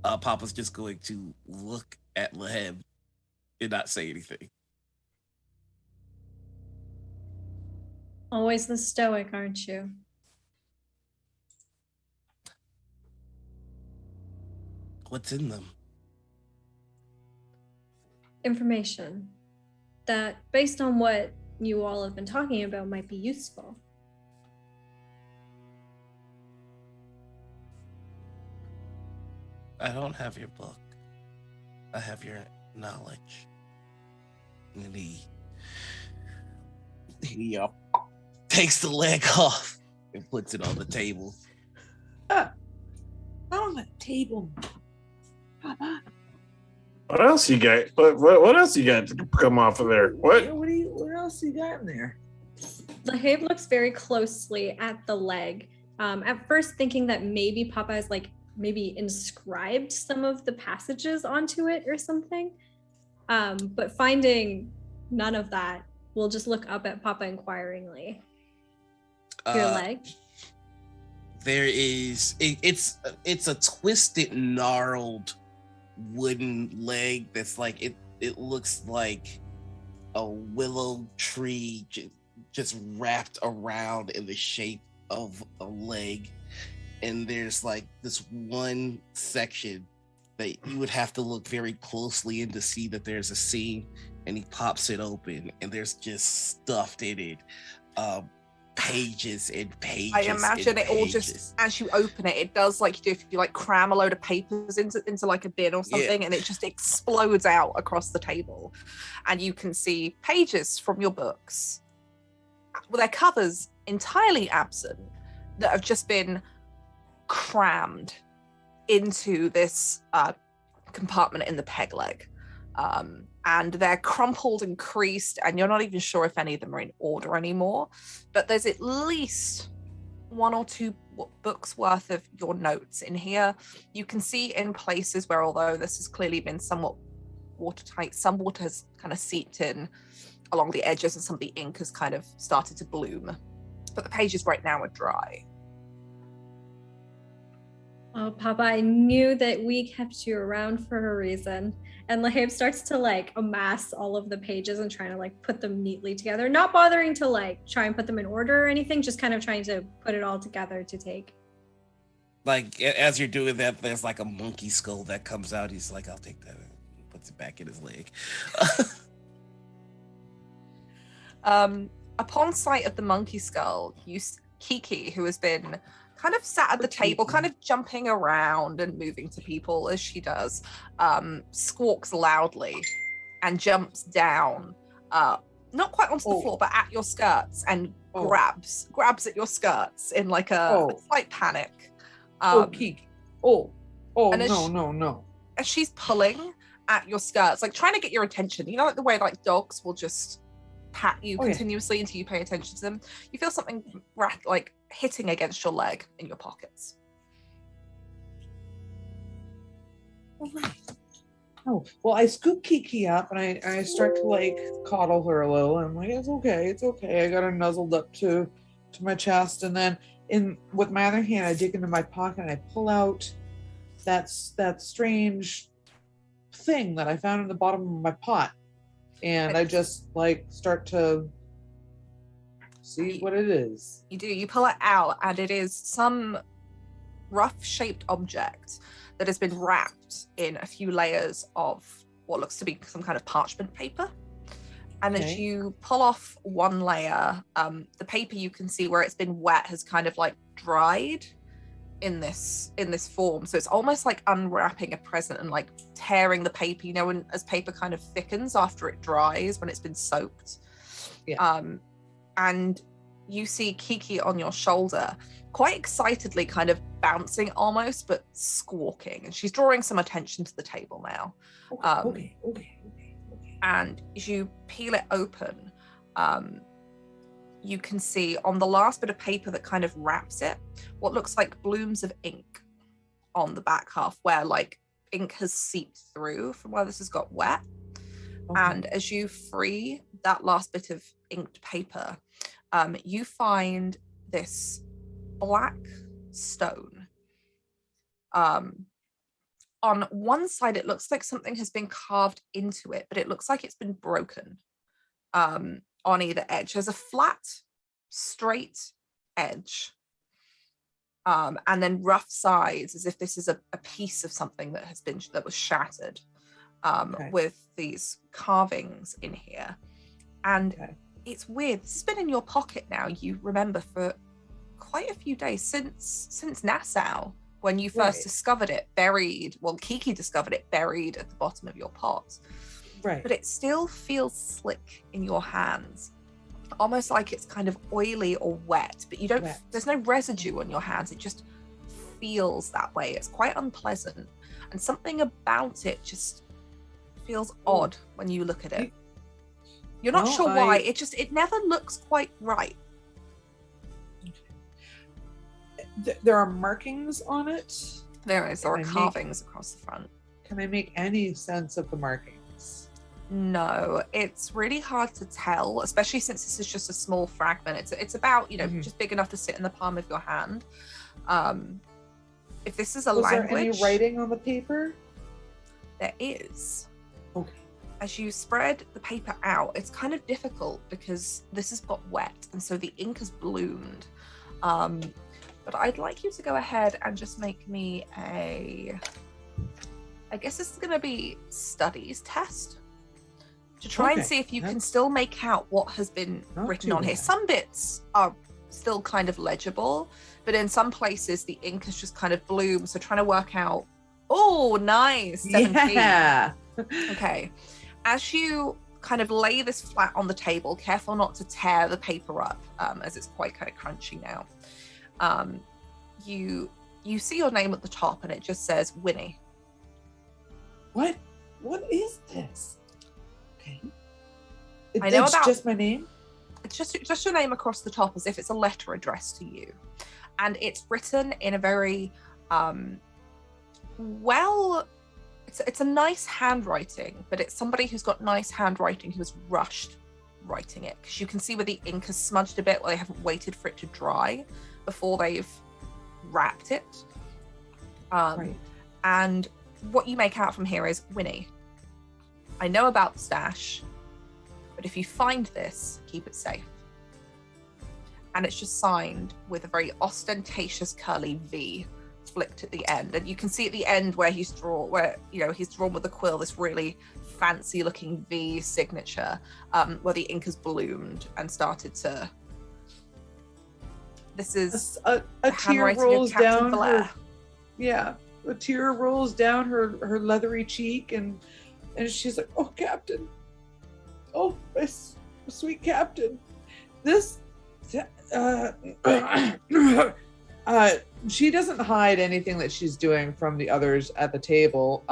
Papa's just going to look at Lahab and not say anything. Always the stoic, aren't you? What's in them? Information that, based on what you all have been talking about, might be useful. I don't have your book. I have your knowledge. And he takes the leg off and puts it on the table. Not on the table. Papa. What else you got? What else you got to come off of there? What? What else you got in there? Lahab looks very closely at the leg. At first thinking that maybe Papa has maybe inscribed some of the passages onto it or something. But finding none of that, we'll just look up at Papa inquiringly. Your leg? There is it's a twisted, gnarled wooden leg that's like it looks like a willow tree just wrapped around in the shape of a leg. And there's like this one section that you would have to look very closely in to see that there's a seam, and he pops it open and there's just stuffed in it pages and pages. I imagine it all just, as you open it, it does like you do if you like cram a load of papers into like a bin or something, and it just explodes out across the table. And you can see pages from your books with their covers entirely absent that have just been crammed into this compartment in the peg leg. And they're crumpled and creased, and you're not even sure if any of them are in order anymore. But there's at least 1 or 2 books worth of your notes in here. You can see in places where, although this has clearly been somewhat watertight, some water has kind of seeped in along the edges, and some of the ink has kind of started to bloom. But the pages right now are dry. Oh, Papa, I knew that we kept you around for a reason. And Lahab starts to amass all of the pages and trying to put them neatly together, not bothering to try and put them in order or anything, just kind of trying to put it all together to take. As you're doing that, there's a monkey skull that comes out. He's like, I'll take that. He puts it back in his leg. Upon sight of the monkey skull, Kiki, who has been kind of sat at the table, kind of jumping around and moving to people as she does, squawks loudly and jumps down, not quite onto the floor, but at your skirts, and grabs at your skirts in a slight panic. Kiki. No. As she's pulling, at your skirts, like trying to get your attention. You know, like the way like dogs will just pat you continuously until you pay attention to them. You feel something like hitting against your leg in your pockets. All right. Oh, well, I scoop Kiki up and I start to like coddle her a little. And I'm like, it's okay. I got her nuzzled up to my chest, and then with my other hand, I dig into my pocket and I pull out that strange thing that I found in the bottom of my pot, and I just like start to see what it is. You pull it out, and it is some rough shaped object that has been wrapped in a few layers of what looks to be some kind of parchment paper. And as you pull off one layer, the paper, you can see where it's been wet has kind of like dried in this form. So it's almost like unwrapping a present and like tearing the paper, you know, when as paper kind of thickens after it dries when it's been soaked. And you see Kiki on your shoulder, quite excitedly kind of bouncing almost, but squawking. And she's drawing some attention to the table now. Okay. And as you peel it open, you can see on the last bit of paper that kind of wraps it, what looks like blooms of ink on the back half, where like ink has seeped through from where this has got wet. And as you free that last bit of inked paper, you find this black stone. On one side, it looks like something has been carved into it, but it looks like it's been broken on either edge. There's a flat, straight edge, and then rough sides, as if this is a piece of something that was shattered, with these carvings in here. And it's weird. This has been in your pocket now, you remember, for quite a few days, since Nassau, when you first discovered it buried. Well, Kiki discovered it buried at the bottom of your pot. But it still feels slick in your hands, almost like it's kind of oily or wet, but you don't, there's no residue on your hands. It just feels that way. It's quite unpleasant. And something about it just feels odd when you look at it. You're not sure why. It never looks quite right. There are markings on it. There are carvings across the front. Can I make any sense of the markings? No, it's really hard to tell, especially since this is just a small fragment. It's about, just big enough to sit in the palm of your hand. If this is a language... Was there any writing on the paper? There is. Okay. As you spread the paper out, it's kind of difficult because this has got wet, and so the ink has bloomed. But I'd like you to go ahead and just make me I guess this is going to be studies test, to try and see if you can still make out what has been written on here. Some bits are still kind of legible, but in some places the ink has just kind of bloomed. So trying to work out, nice, 17. Yeah. Okay. As you kind of lay this flat on the table, careful not to tear the paper up, as it's quite kind of crunchy now. You see your name at the top, and it just says Winnie. What is this? Okay. I know it's just my name? It's just your name across the top, as if it's a letter addressed to you. And it's written in a very it's a nice handwriting, but it's somebody who's got nice handwriting who's rushed writing it, because you can see where the ink has smudged a bit, where they haven't waited for it to dry before they've wrapped it. And what you make out from here is, Winnie, I know about the stash, but if you find this, keep it safe. And it's just signed with a very ostentatious curly V flicked at the end. And you can see at the end where he's drawn with a quill this really fancy looking V signature, where the ink has bloomed and started to... This is a tear rolls down her, a tear rolls down her leathery cheek, and she's like, "Oh, Captain, oh, my sweet Captain, this." She doesn't hide anything that she's doing from the others at the table,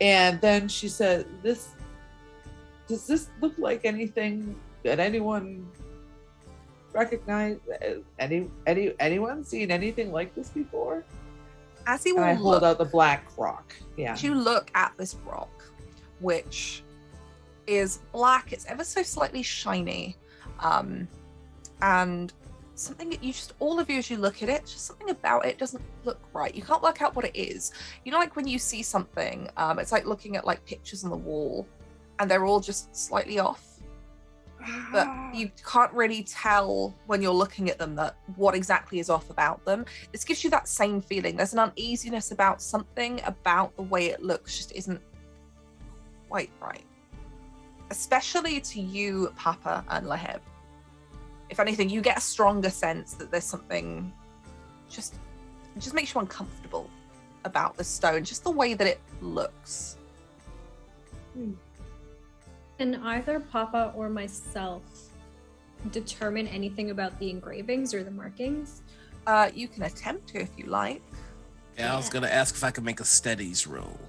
And then she said, does this look like anything that anyone recognize? Anyone seen anything like this before? As you And I all hold look, out the black rock. Yeah. as you look at this rock, which is black, it's ever so slightly shiny, and something that all of you, as you look at it, just something about it doesn't look right. You can't work out what it is. You know, like when you see something, it's like looking at like pictures on the wall, and they're all just slightly off. But you can't really tell when you're looking at them that what exactly is off about them. This gives you that same feeling. There's an uneasiness about something about the way it looks just isn't quite right. Especially to you, Papa and Laheb. If anything, you get a stronger sense that there's something just makes you uncomfortable about the stone, just the way that it looks. Can either Papa or myself determine anything about the engravings or the markings? You can attempt to if you like. Yeah, I was gonna ask if I could make a studies roll.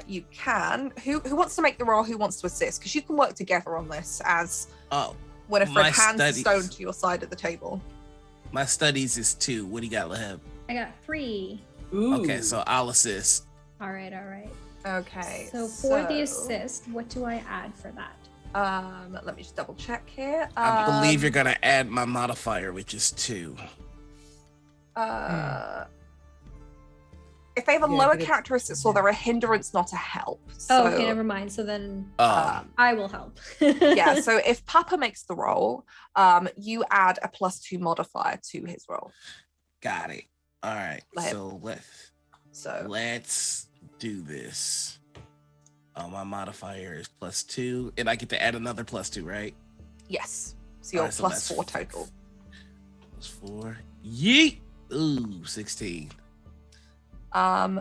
You can. Who wants to make the roll? Who wants to assist? Because you can work together on this as Winifred hands the stone to your side of the table. My studies is 2. What do you got, Laheb? I got 3. Ooh. Okay, so I'll assist. All right. Okay. So for the assist, what do I add for that? Let me just double check here. I believe you're gonna add my modifier, which is 2. If they have a lower characteristics or they're a hindrance, not a help. So, Okay, never mind. So then I will help. yeah, so if Papa makes the roll, you add a +2 modifier to his roll. Got it. All right. Laheb. So let's do this. My modifier is +2, and I get to add another +2, right? Yes. So you're +4 total. +4. Yeet. Ooh, 16.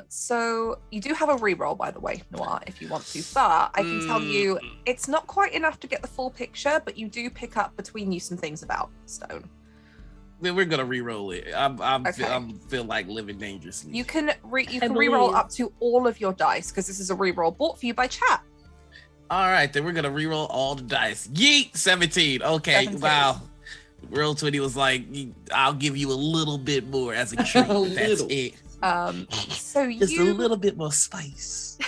So you do have a reroll, by the way, Noir, if you want to, but I can tell you it's not quite enough to get the full picture, but you do pick up between you some things about stone. Then we're gonna re-roll it. I feel like living dangerously. You can re-roll up to all of your dice because this is a re-roll bought for you by chat. All right, then we're gonna re-roll all the dice. Yeet, 17. Okay, 17. Wow. Roll 20 was like, I'll give you a little bit more as a treat. That's it. So just a little bit more spice.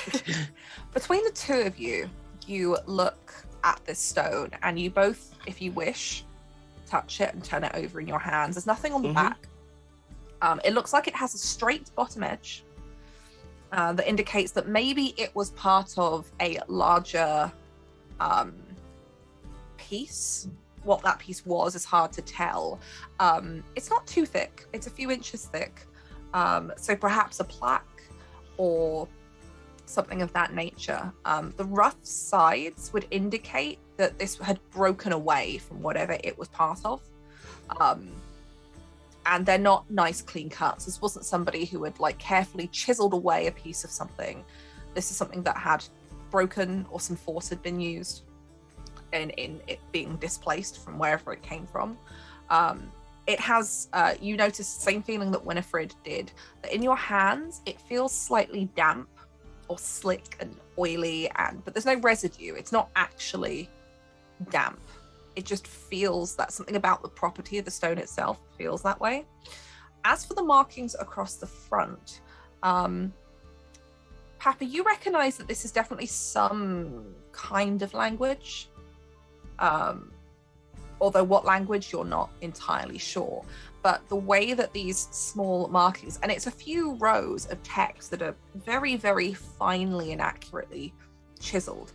Between the two of you, you look at this stone and you both, if you wish, touch it and turn it over in your hands. There's nothing on the back. It looks like it has a straight bottom edge that indicates that maybe it was part of a larger piece. What that piece was is hard to tell. It's not too thick. It's a few inches thick. So perhaps a plaque or something of that nature. The rough sides would indicate that this had broken away from whatever it was part of. And they're not nice, clean cuts. This wasn't somebody who had like carefully chiseled away a piece of something. This is something that had broken or some force had been used in it being displaced from wherever it came from. It has, you notice the same feeling that Winifred did, that in your hands, it feels slightly damp or slick and oily, but there's no residue. It's not actually damp. It just feels that something about the property of the stone itself feels that way. As for the markings across the front, Papa, you recognize that this is definitely some kind of language. Although what language you're not entirely sure, but the way that these small markings, and it's a few rows of text that are very, very finely and accurately chiseled.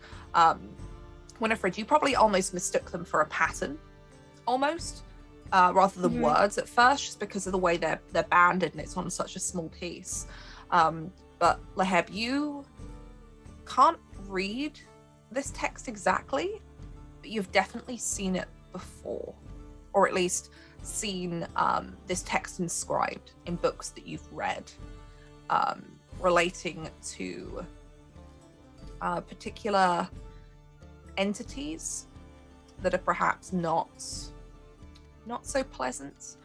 Winifred, you probably almost mistook them for a pattern, almost, rather than words at first, just because of the way they're banded and it's on such a small piece. But Laheb, you can't read this text exactly, but you've definitely seen it before, or at least seen this text inscribed in books that you've read relating to particular entities that are perhaps not so pleasant.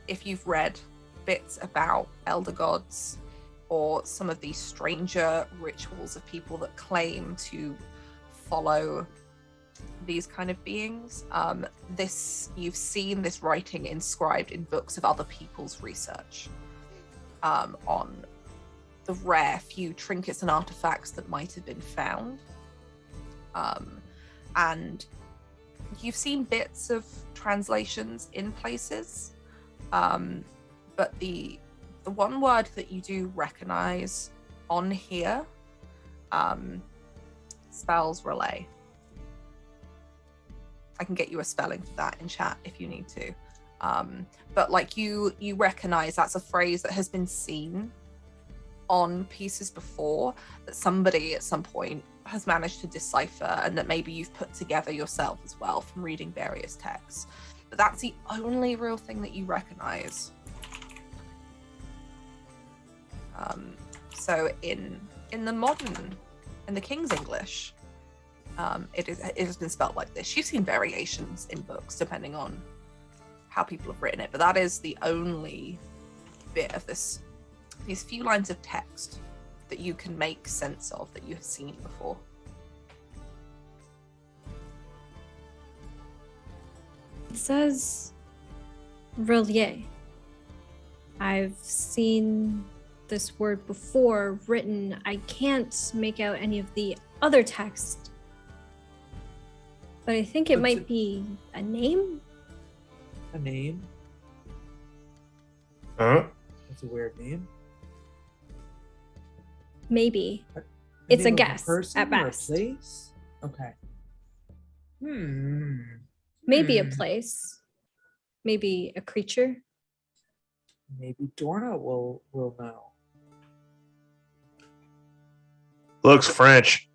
If you've read bits about elder gods or some of these stranger rituals of people that claim to follow these kind of beings. You've seen this writing inscribed in books of other people's research on the rare few trinkets and artifacts that might have been found. And you've seen bits of translations in places, but the one word that you do recognize on here spells relay. I can get you a spelling for that in chat if you need to. But like you recognize that's a phrase that has been seen on pieces before, that somebody at some point has managed to decipher, and that maybe you've put together yourself as well from reading various texts. But that's the only real thing that you recognize. So in the King's English, it has been spelled like this. You've seen variations in books depending on how people have written it, but that is the only bit of these few lines of text that you can make sense of, that you have seen before. It says relier. I've seen this word before written. I can't make out any of the other text, but I think it might be a name. A name? Huh? That's a weird name. Maybe. Name It's a of guess person at or a best. place? Okay. Maybe a place. Maybe a creature. Maybe Dorna will know. Looks French.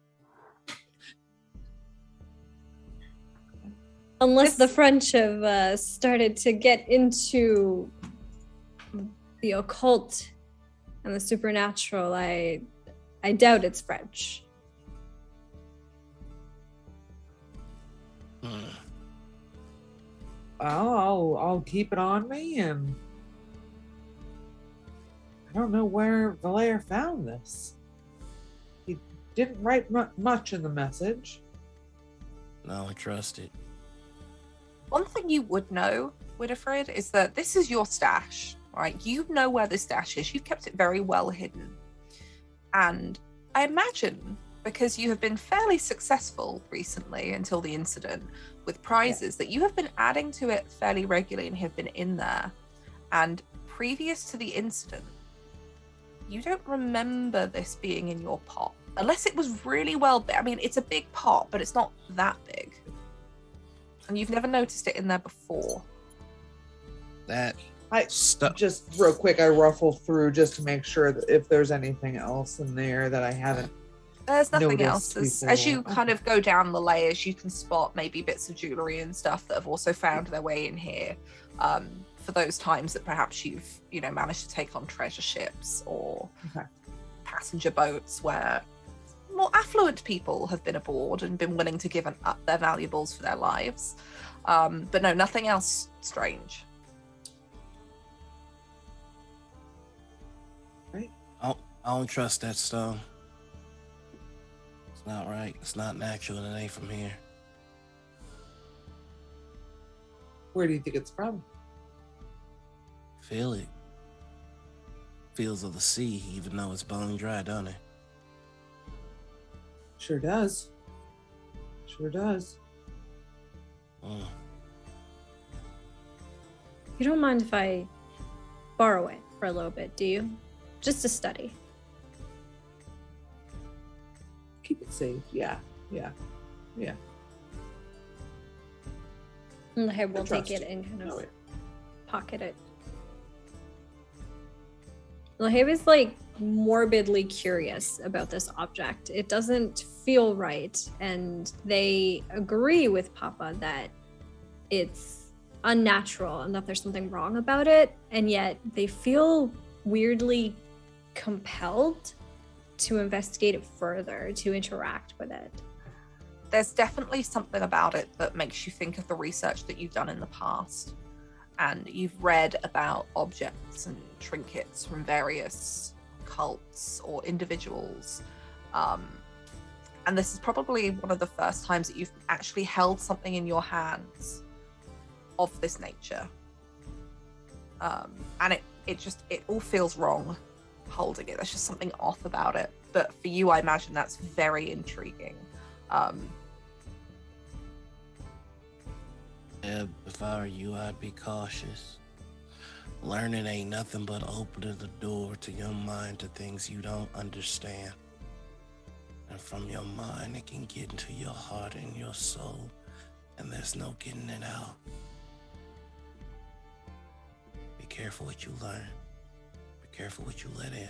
Unless the French have started to get into the occult and the supernatural, I doubt it's French. I'll keep it on me, and I don't know where Valere found this. He didn't write much in the message. No, I trust it. One thing you would know, Winifred, is that this is your stash, right? You know where this stash is. You've kept it very well hidden. And I imagine, because you have been fairly successful recently until the incident with prizes, that you have been adding to it fairly regularly and have been in there. And previous to the incident, you don't remember this being in your pot. Unless it was really well, I mean, it's a big pot, but it's not that big. And you've never noticed it in there before. That stuff. Just real quick, I ruffle through just to make sure that if there's anything else in there that I haven't. There's nothing noticed else. before. As you kind of go down the layers, you can spot maybe bits of jewelry and stuff that have also found their way in here. For those times that perhaps you've, managed to take on treasure ships or passenger boats where more affluent people have been aboard and been willing to give up their valuables for their lives. But no, nothing else strange. Right. I don't trust that stone. It's not right. It's not natural, and it ain't from here. Where do you think it's from? Feel it. Feels of the sea, even though it's bone dry, don't it? Sure does. Sure does. Mm. You don't mind if I borrow it for a little bit, do you? Just to study. Keep it safe. Yeah. And the head will trust take it you. and kind No, of it- pocket it. Lahab is like morbidly curious about this object. It doesn't feel right, and they agree with Papa that it's unnatural and that there's something wrong about it, and yet they feel weirdly compelled to investigate it further, to interact with it. There's definitely something about it that makes you think of the research that you've done in the past. And you've read about objects and trinkets from various cults or individuals. And this is probably one of the first times that you've actually held something in your hands of this nature. And it all feels wrong holding it. There's just something off about it. But for you, I imagine that's very intriguing. If I were you, I'd be cautious. Learning ain't nothing but opening the door to your mind to things you don't understand. And from your mind, it can get into your heart and your soul, and there's no getting it out. Be careful what you learn. Be careful what you let in.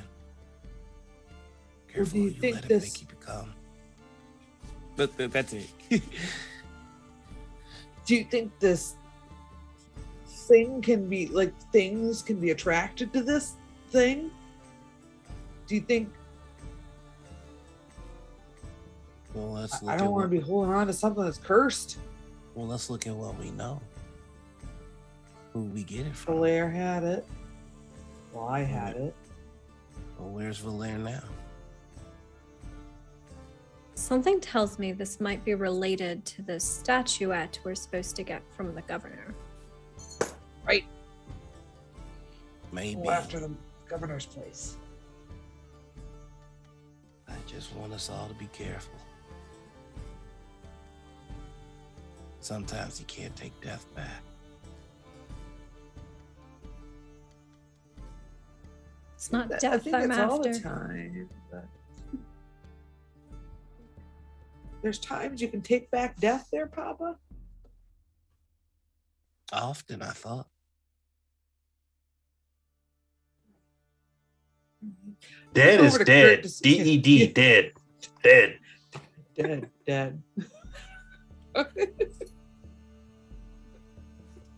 Be careful what you let it make you become. But that's it. Do you think this thing can be, like, things can be attracted to this thing? Do you think? Well, let's look I don't at want to be holding on to something that's cursed. Well, let's look at what we know. Who we get it from. Valaire had it. Well, I had it. Well, where's Valaire now? Something tells me this might be related to the statuette we're supposed to get from the governor. Right. Maybe. Go after the governor's place. I just want us all to be careful. Sometimes you can't take death back. It's not I death think I'm that's all after. the time. But there's times you can take back death there, Papa. Often, I thought. Dead is Over to dead. Kurt to- D-E-D, dead. Dead. Dead.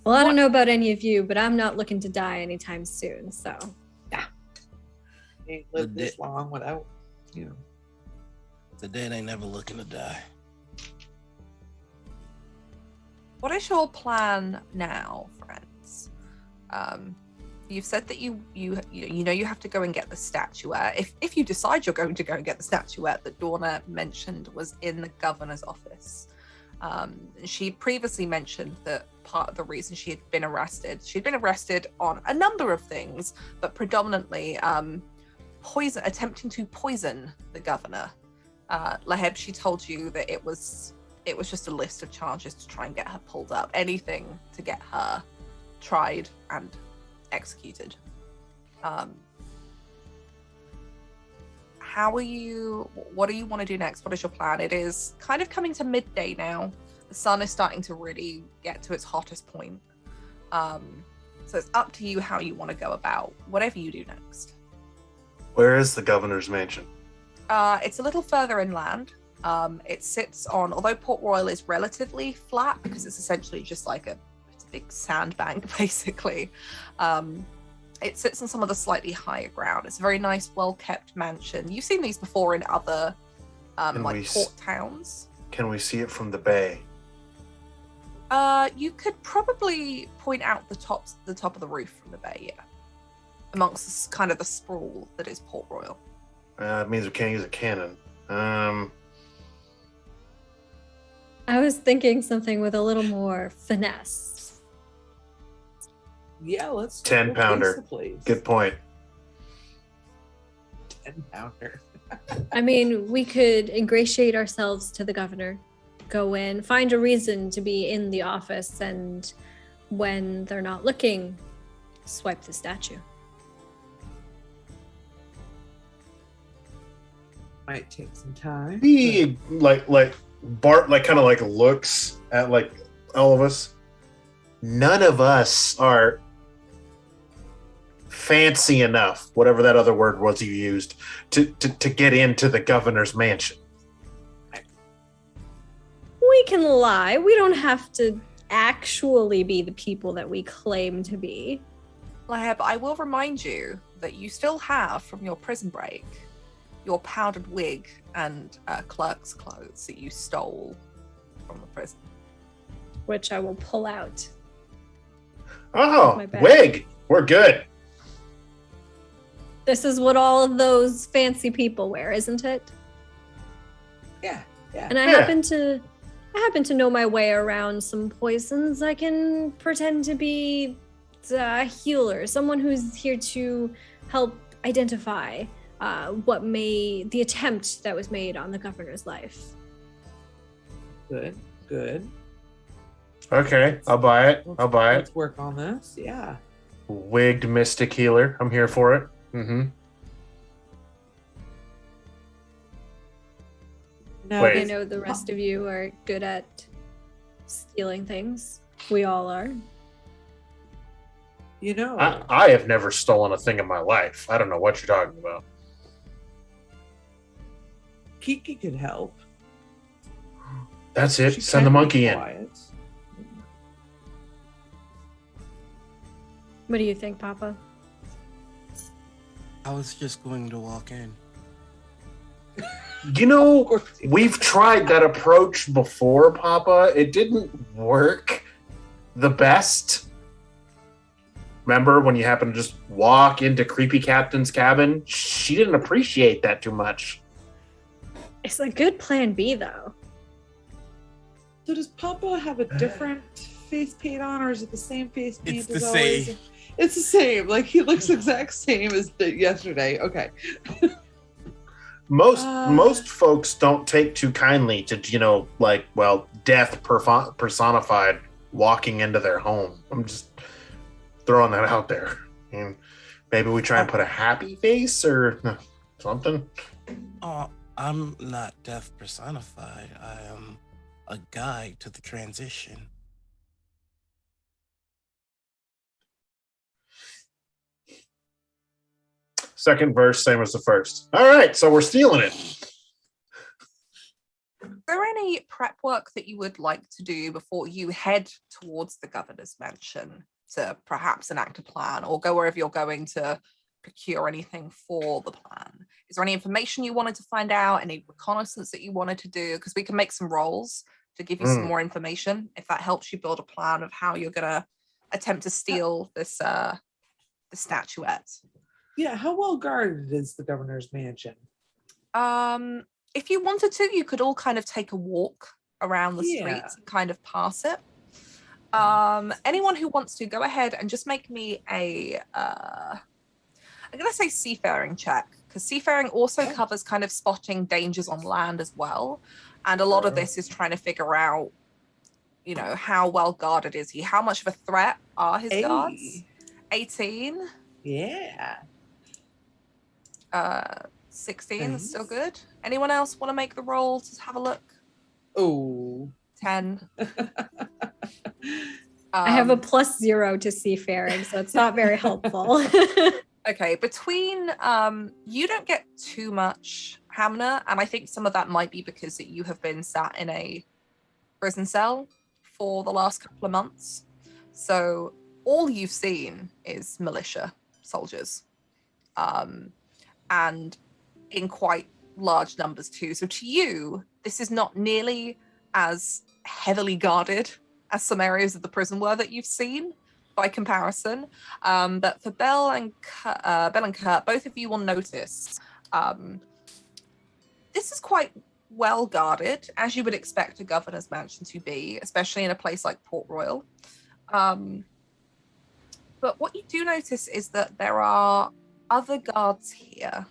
Well, I don't know about any of you, but I'm not looking to die anytime soon, so. Ain't lived this long without, The dead ain't never looking to die. What is your plan now, friends? You've said that you know you have to go and get the statuette. If you decide you're going to go and get the statuette that Dorna mentioned was in the governor's office. She previously mentioned that part of the reason she'd been arrested on a number of things, but predominantly attempting to poison the governor. Laheb, she told you that it was just a list of charges to try and get her pulled up, anything to get her tried and executed. What do you want to do next? What is your plan? It is kind of coming to midday now. The sun is starting to really get to its hottest point. So it's up to you how you want to go about whatever you do next. Where is the governor's mansion? It's a little further inland. It sits on, although Port Royal is relatively flat because it's essentially just like it's a big sandbank, basically. It sits on some of the slightly higher ground. It's a very nice, well-kept mansion. You've seen these before in other port towns. Can we see it from the bay? You could probably point out the top of the roof from the bay, yeah. Amongst kind of the sprawl that is Port Royal. It means we can't use a cannon. I was thinking something with a little more finesse. Yeah, let's 10-pounder. Good point. 10-pounder. I mean, we could ingratiate ourselves to the governor, go in, find a reason to be in the office, and when they're not looking, swipe the statue. Might take some time. He like Bart kind of looks at all of us. None of us are fancy enough, whatever that other word was you used, to get into the governor's mansion. We can lie. We don't have to actually be the people that we claim to be. Laheb, I will remind you that you still have from your prison break your powdered wig and clerk's clothes that you stole from the prison. Which I will pull out. Oh, My bag. wig! We're good. This is what all of those fancy people wear, isn't it? Yeah. And I Yeah. happen to know my way around some poisons. I can pretend to be a healer, someone who's here to help identify the attempt that was made on the governor's life. Good. Okay, I'll buy it. Let's work on this. Yeah. Wigged mystic healer. I'm here for it. Mm-hmm. Now, Wait. I know the rest of you are good at stealing things. We all are. You know, I have never stolen a thing in my life. I don't know what you're talking about. Kiki could help. That's it. She Send the can be monkey in. quiet. What do you think, Papa? I was just going to walk in. You know, we've tried that approach before, Papa. It didn't work the best. Remember when you happened to just walk into Creepy Captain's cabin? She didn't appreciate that too much. It's a good plan B, though. So does Papa have a different face paint on, or is it the same face paint It's the as always? same. It's the same. Like he looks exact same as yesterday. Okay. Most folks don't take too kindly to, death personified walking into their home. I'm just throwing that out there. I mean, maybe we try and put a happy face or something. Oh, I'm not death personified. I am a guide to the transition. Second verse, same as the first. All right, so we're stealing it. Is there any prep work that you would like to do before you head towards the governor's mansion to perhaps enact a plan or go wherever you're going to procure anything for the plan? Is there any information you wanted to find out, any reconnaissance that you wanted to do? Because we can make some rolls to give you some more information if that helps you build a plan of how you're going to attempt to steal this the statuette. Yeah, how well guarded is the governor's mansion? If you wanted to, you could all kind of take a walk around the streets and kind of pass it. Anyone who wants to, go ahead and just make me a I'm gonna say seafaring check, because seafaring also covers kind of spotting dangers on land as well. And a lot of this is trying to figure out, how well guarded is he? How much of a threat are his guards? 18. Yeah. 16 Nice. is still good. Anyone else want to make the roll to have a look? Oh. 10. I have a +0 to seafaring, so it's not very helpful. Okay, between you don't get too much Hamner, and I think some of that might be because you have been sat in a prison cell for the last couple of months. So all you've seen is militia soldiers. And in quite large numbers too. So to you, this is not nearly as heavily guarded as some areas of the prison were that you've seen by comparison. But for Belle and Kurt, both of you will notice this is quite well guarded, as you would expect a governor's mansion to be, especially in a place like Port Royal. But what you do notice is that there are other guards here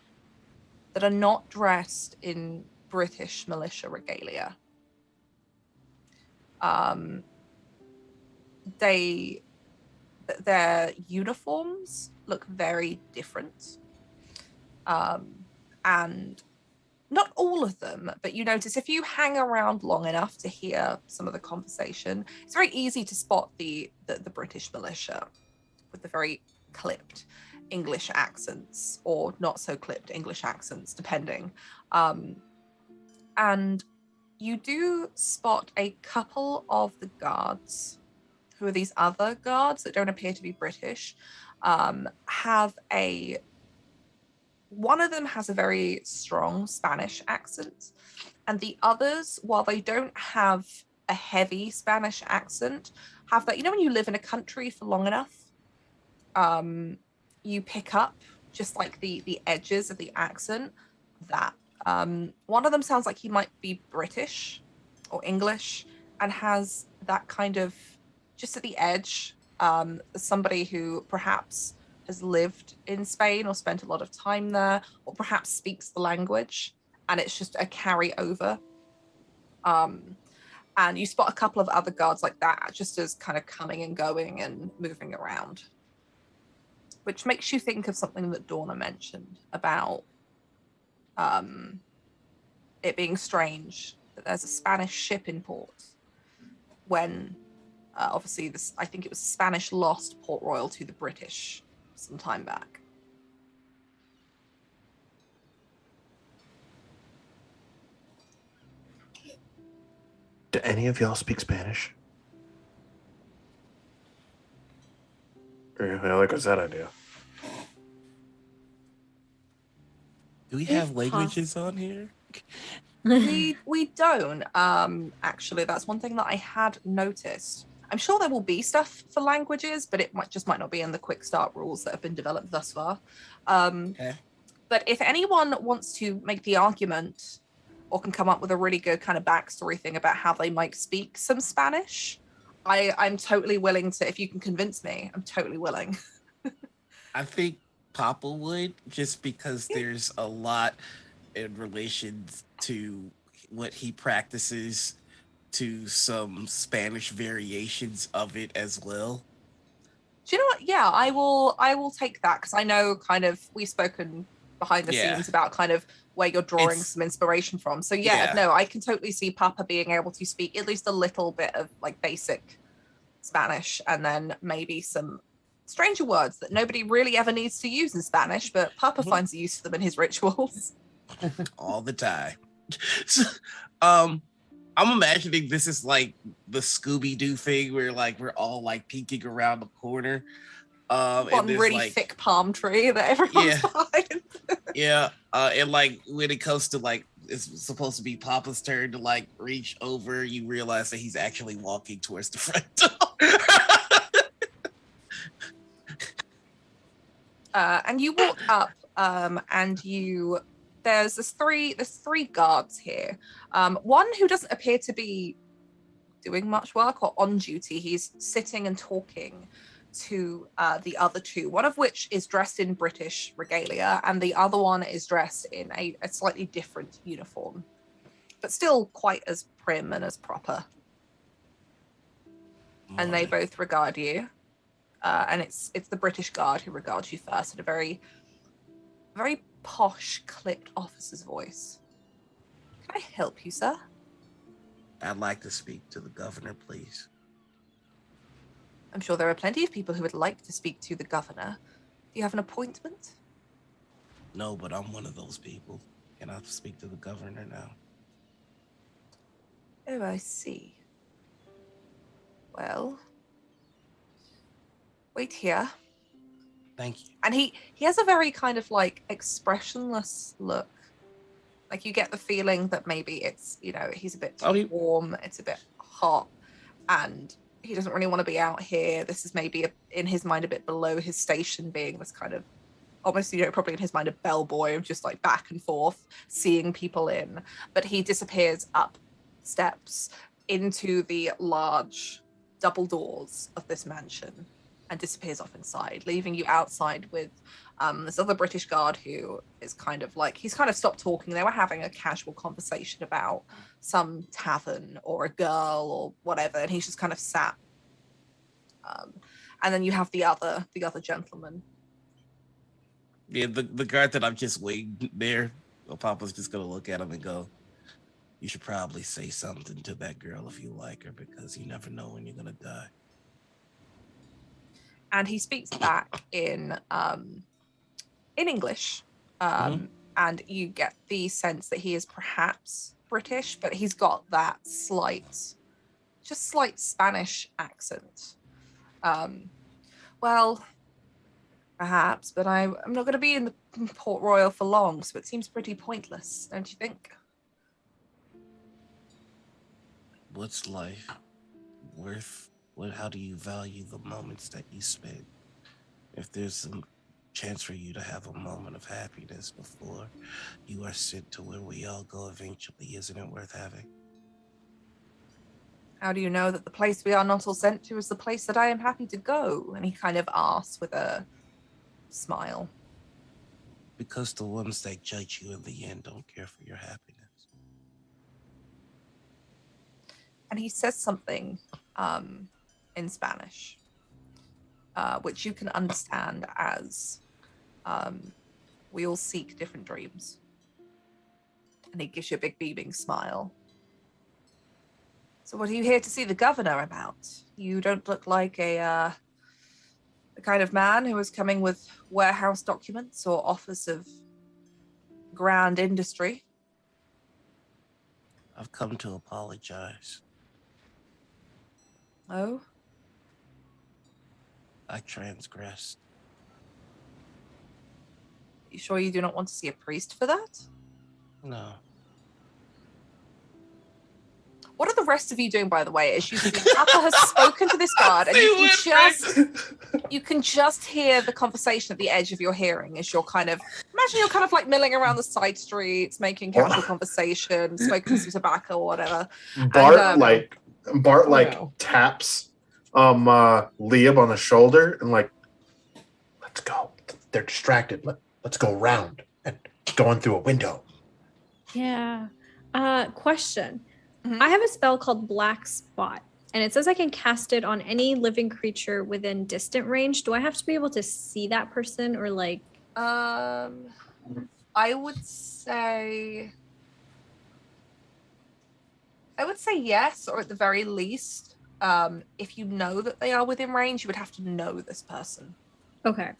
that are not dressed in British militia regalia. Their uniforms look very different. And not all of them, but you notice if you hang around long enough to hear some of the conversation, it's very easy to spot the British militia with the very clipped English accents or not so clipped English accents, depending. And you do spot a couple of the guards, who are these other guards that don't appear to be British, one of them has a very strong Spanish accent, and the others, while they don't have a heavy Spanish accent, have that, when you live in a country for long enough, you pick up just like the edges of the accent. That one of them sounds like he might be British or English, and has that kind of just at the edge. Somebody who perhaps has lived in Spain or spent a lot of time there, or perhaps speaks the language, and it's just a carry over. And you spot a couple of other guards like that, just as kind of coming and going and moving around, which makes you think of something that Dorna mentioned about it being strange that there's a Spanish ship in port when obviously this, I think it was Spanish lost Port Royal to the British some time back. Do any of y'all speak Spanish? I like that idea. Do we If have languages on here? We don't actually. That's one thing that I had noticed. I'm sure there will be stuff for languages, but it might not be in the quick start rules that have been developed thus far. Okay. But if anyone wants to make the argument or can come up with a really good kind of backstory thing about how they might speak some Spanish, I'm totally willing to, if you can convince me, I'm totally willing. I think Papa would, just because there's a lot in relation to what he practices to some Spanish variations of it as well. Do you know what? Yeah, I will take that, because I know kind of we've spoken behind the scenes about kind of where you're drawing some inspiration from. So yeah, no, I can totally see Papa being able to speak at least a little bit of like basic Spanish, and then maybe some stranger words that nobody really ever needs to use in Spanish, but Papa finds a use for them in his rituals. All the time. So, I'm imagining this is like the Scooby-Doo thing where like we're all like peeking around the corner. One really like, thick palm tree that everyone's behind. And like when it comes to like it's supposed to be Papa's turn to like reach over, you realize that he's actually walking towards the front door. And you walk up, and there's three guards here. One who doesn't appear to be doing much work or on duty. He's sitting and talking to the other two, one of which is dressed in British regalia, and the other one is dressed in a slightly different uniform, but still quite as prim and as proper. And they both regard you. And it's the British guard who regards you first in a very, very posh, clipped officer's voice. Can I help you, sir? I'd like to speak to the governor, please. I'm sure there are plenty of people who would like to speak to the governor. Do you have an appointment? No, but I'm one of those people. Can I speak to the governor now? Oh, I see. Well, wait here. Thank you. And he has a very kind of like expressionless look. Like you get the feeling that maybe it's, he's a bit too warm, it's a bit hot, and he doesn't really want to be out here. This is maybe in his mind a bit below his station, being this kind of almost, probably in his mind a bellboy of just like back and forth, seeing people in. But he disappears up steps into the large double doors of this mansion and disappears off inside, leaving you outside with this other British guard who is kind of like, he's kind of stopped talking. They were having a casual conversation about some tavern or a girl or whatever, and he's just kind of sat. And then you have the other gentleman. Yeah, the guard that I'm just waiting there, Papa's just gonna look at him and go, "You should probably say something to that girl if you like her, because you never know when you're gonna die." And he speaks back in English, and you get the sense that he is perhaps British, but he's got that slight Spanish accent. Well, perhaps, but I'm not going to be in the Port Royal for long, so it seems pretty pointless, don't you think? What's life worth? How do you value the moments that you spend? If there's some chance for you to have a moment of happiness before you are sent to where we all go eventually. Isn't it worth having? How do you know that the place we are not all sent to is the place that I am happy to go? And he kind of asks with a smile. Because the ones that judge you in the end don't care for your happiness. And he says something in Spanish, which you can understand as we all seek different dreams. And he gives you a big beaming smile. So what are you here to see the governor about? You don't look like the kind of man who is coming with warehouse documents or offers of grand industry. I've come to apologize. Oh? I transgressed. You sure you do not want to see a priest for that? No. What are the rest of you doing, by the way, as you see Papa has spoken to this guard, and you can just hear the conversation at the edge of your hearing as you're kind of, imagine you're kind of like milling around the side streets, making casual conversation, smoking some tobacco or whatever. Bart taps Liam on the shoulder and like, let's go. They're distracted. Let's go around and go in through a window. Yeah. Question. Mm-hmm. I have a spell called Black Spot, and it says I can cast it on any living creature within distant range. Do I have to be able to see that person, or like? I would say yes, or at the very least, if you know that they are within range, you would have to know this person. Okay.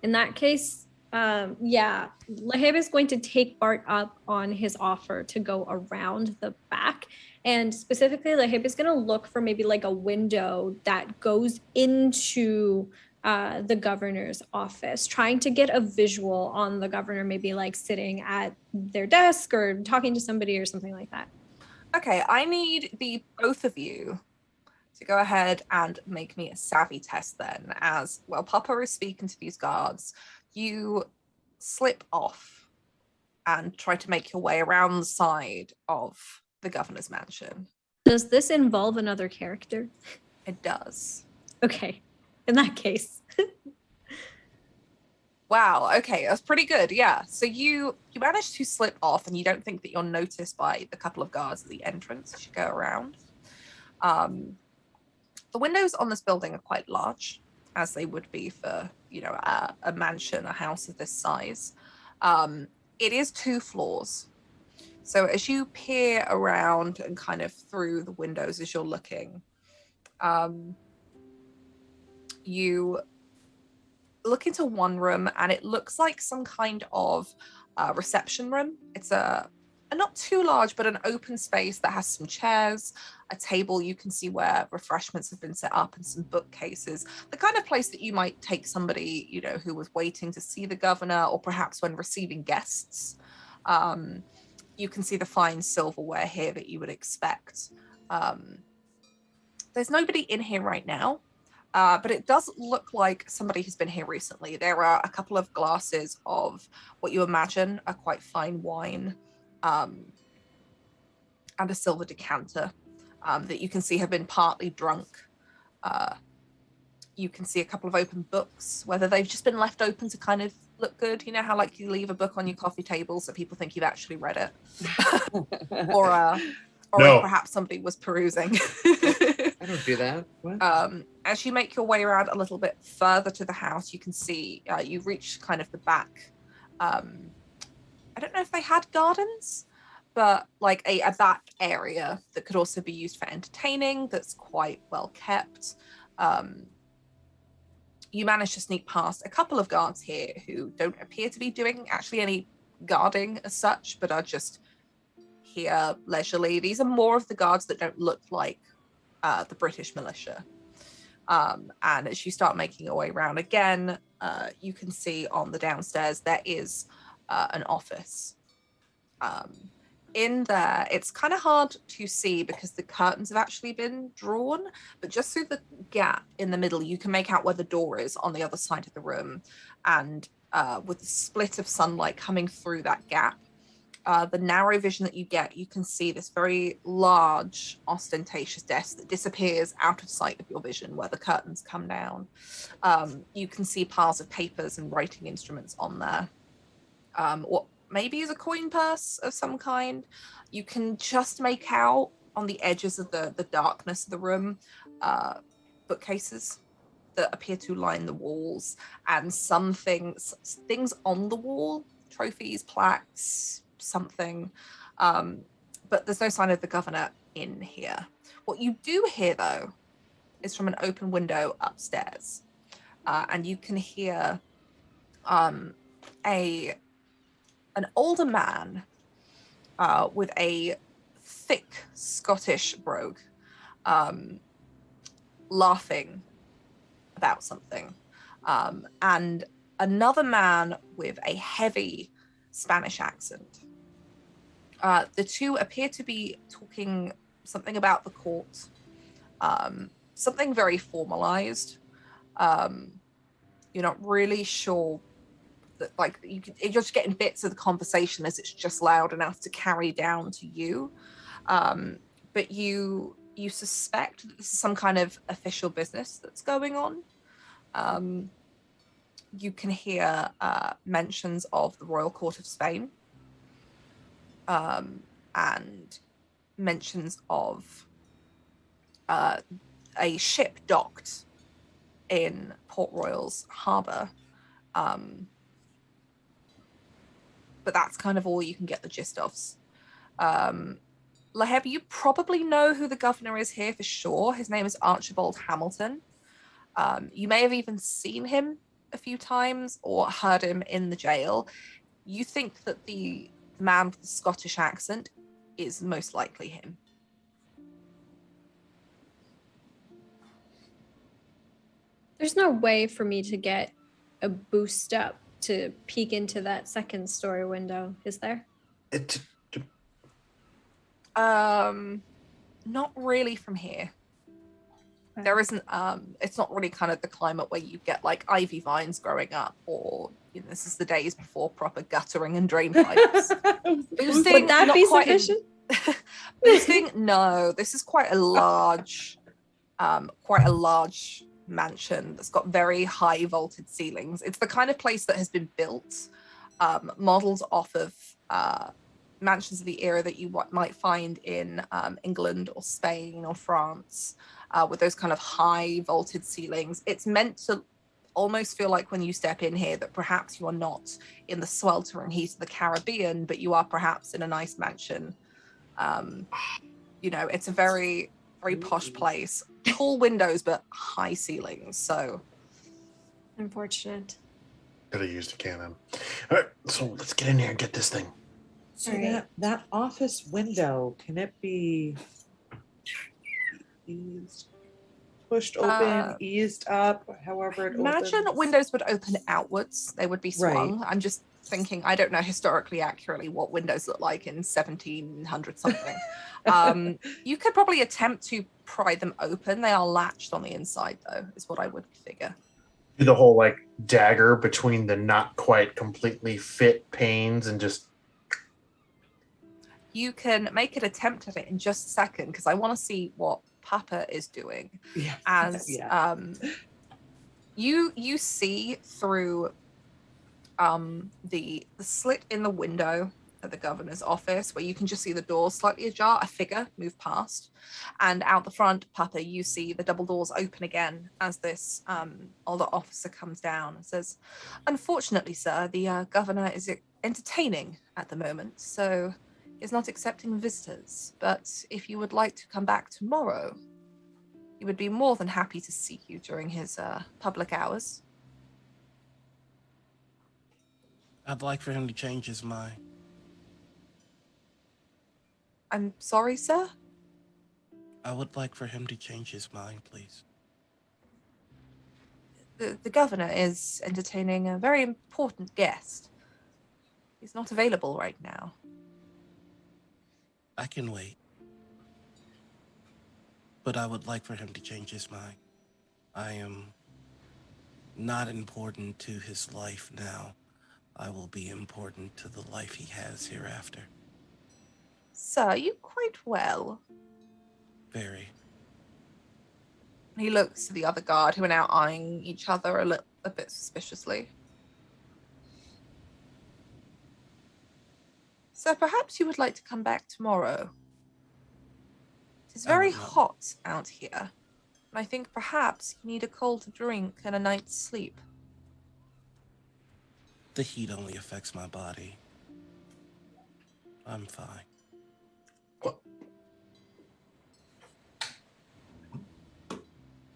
In that case, yeah, Laheb is going to take Bart up on his offer to go around the back. And specifically, Laheb is going to look for maybe like a window that goes into the governor's office, trying to get a visual on the governor, maybe like sitting at their desk or talking to somebody or something like that. Okay, I need the both of you to go ahead and make me a savvy test then. As well, Papa is speaking to these guards. You slip off and try to make your way around the side of the governor's mansion. Does this involve another character? It does. Okay, in that case. Wow, okay, that's pretty good, yeah. So you manage to slip off and you don't think that you're noticed by the couple of guards at the entrance as you go around. The windows on this building are quite large, as they would be for, a mansion, a house of this size. It is 2 floors. So as you peer around and kind of through the windows as you're looking, you look into one room and it looks like some kind of reception room. It's a not too large, but an open space that has some chairs, a table you can see where refreshments have been set up, and some bookcases. The kind of place that you might take somebody, who was waiting to see the governor, or perhaps when receiving guests. You can see the fine silverware here that you would expect. There's nobody in here right now, but it does look like somebody has been here recently. There are a couple of glasses of what you imagine are quite fine wine, and a silver decanter that you can see have been partly drunk. You can see a couple of open books, whether they've just been left open to kind of look good. You know how like you leave a book on your coffee table so people think you've actually read it, or No. perhaps somebody was perusing. I don't do that. What? As you make your way around a little bit further to the house, you can see you've reached kind of the back. I don't know if they had gardens, but like a back area that could also be used for entertaining, that's quite well kept. You manage to sneak past a couple of guards here who don't appear to be doing actually any guarding as such, but are just here leisurely. These are more of the guards that don't look like the British militia. And as you start making your way around again, you can see on the downstairs there is an office. in there, it's kind of hard to see because the curtains have actually been drawn, but just through the gap in the middle, you can make out where the door is on the other side of the room. And with the split of sunlight coming through that gap, the narrow vision that you get, you can see this very large, ostentatious desk that disappears out of sight of your vision where the curtains come down. You can see piles of papers and writing instruments on there. What maybe is a coin purse of some kind. You can just make out on the edges of the darkness of the room, bookcases that appear to line the walls, and some things on the wall, trophies, plaques, something. But there's no sign of the governor in here. What you do hear, though, is from an open window upstairs, and you can hear an older man with a thick Scottish brogue, laughing about something, and another man with a heavy Spanish accent. The two appear to be talking something about the court, something very formalized. You're not really sure that, like, you're just getting bits of the conversation as it's just loud enough to carry down to you. But you suspect that this is some kind of official business that's going on. You can hear mentions of the Royal Court of Spain, and mentions of a ship docked in Port Royal's harbour. But that's kind of all you can get the gist of. Laheb, you probably know who the governor is here for sure. His name is Archibald Hamilton. You may have even seen him a few times or heard him in the jail. You think that the man with the Scottish accent is most likely him. There's no way for me to get a boost up to peek into that second story window, is there? Not really from here. There isn't, it's not really kind of the climate where you get like ivy vines growing up, or, you know, this is the days before proper guttering and drain pipes. Boosting, would that not be quite sufficient? Boosting, no, this is quite a large mansion that's got very high vaulted ceilings. It's the kind of place that has been built, modeled off of mansions of the era that you might find in England or Spain or France, with those kind of high vaulted ceilings. It's meant to almost feel like when you step in here that perhaps you are not in the sweltering heat of the Caribbean, but you are perhaps in a nice mansion. You know, it's a very, very posh place. Tall windows, but high ceilings. So Unfortunate. Could have used a cannon. All right, so let's get in here and get this thing. So Right. that office window, can it be pushed open, eased up, however it imagine opens? windows would open outwards. They would be swung. Right. I'm just thinking, I don't know historically accurately what windows look like in 1700 something. You could probably attempt to pry them open. They are latched on the inside, though, is what I would figure. Do the whole like dagger between the not quite completely fit panes and just. You can make an attempt at it in just a second, because I want to see what Papa is doing. Yeah. As Yeah. you see through the slit in the window of the governor's office, where you can just see the door slightly ajar, a figure move past, and out the front, Papa, you see the double doors open again as this older officer comes down and says, "Unfortunately, sir, the governor is entertaining at the moment, so is not accepting visitors. But if you would like to come back tomorrow, he would be more than happy to see you during his public hours." I'd like for him to change his mind. I'm sorry, sir? I would like for him to change his mind, please. The governor is entertaining a very important guest. He's not available right now. I can wait. But I would like for him to change his mind. I am not important to his life now. I will be important to the life he has hereafter. Sir, you quite well. Very. He looks to the other guard who are now eyeing each other a bit suspiciously. So perhaps you would like to come back tomorrow. It is very hot out here, and I think perhaps you need a cold drink and a night's sleep. The heat only affects my body. I'm fine.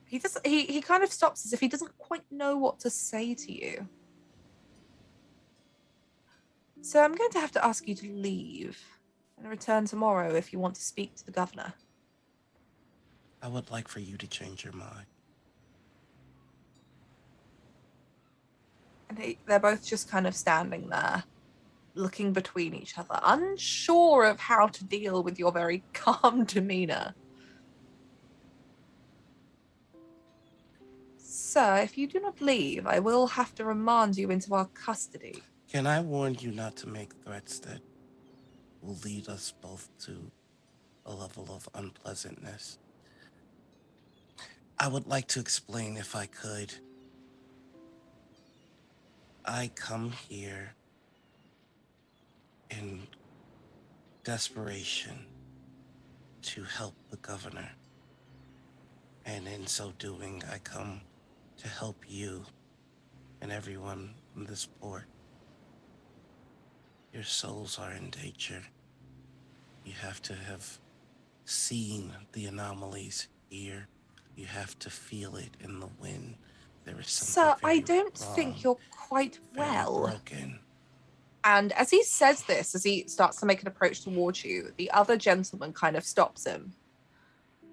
He kind of stops as if he doesn't quite know what to say to you. So I'm going to have to ask you to leave and return tomorrow if you want to speak to the governor. I would like for you to change your mind. And they're both just kind of standing there, looking between each other, unsure of how to deal with your very calm demeanor. Sir, if you do not leave, I will have to remand you into our custody. Can I warn you not to make threats that will lead us both to a level of unpleasantness? I would like to explain if I could. I come here in desperation to help the governor. And in so doing, I come to help you and everyone in this port. Your souls are in danger. You have to have seen the anomalies here. You have to feel it in the wind. There is something Sir, I don't wrong, think you're quite very well. broken. And as he says this, as he starts to make an approach towards you, the other gentleman kind of stops him.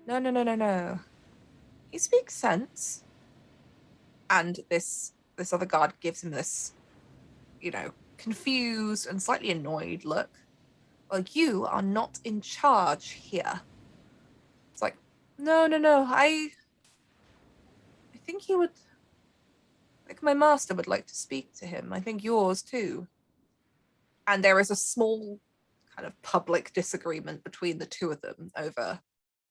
No. He speaks sense. And this other guard gives him this, confused and slightly annoyed look. Well, you are not in charge here. It's like, no. I think he would, like, my master would like to speak to him. I think yours too. And there is a small kind of public disagreement between the two of them over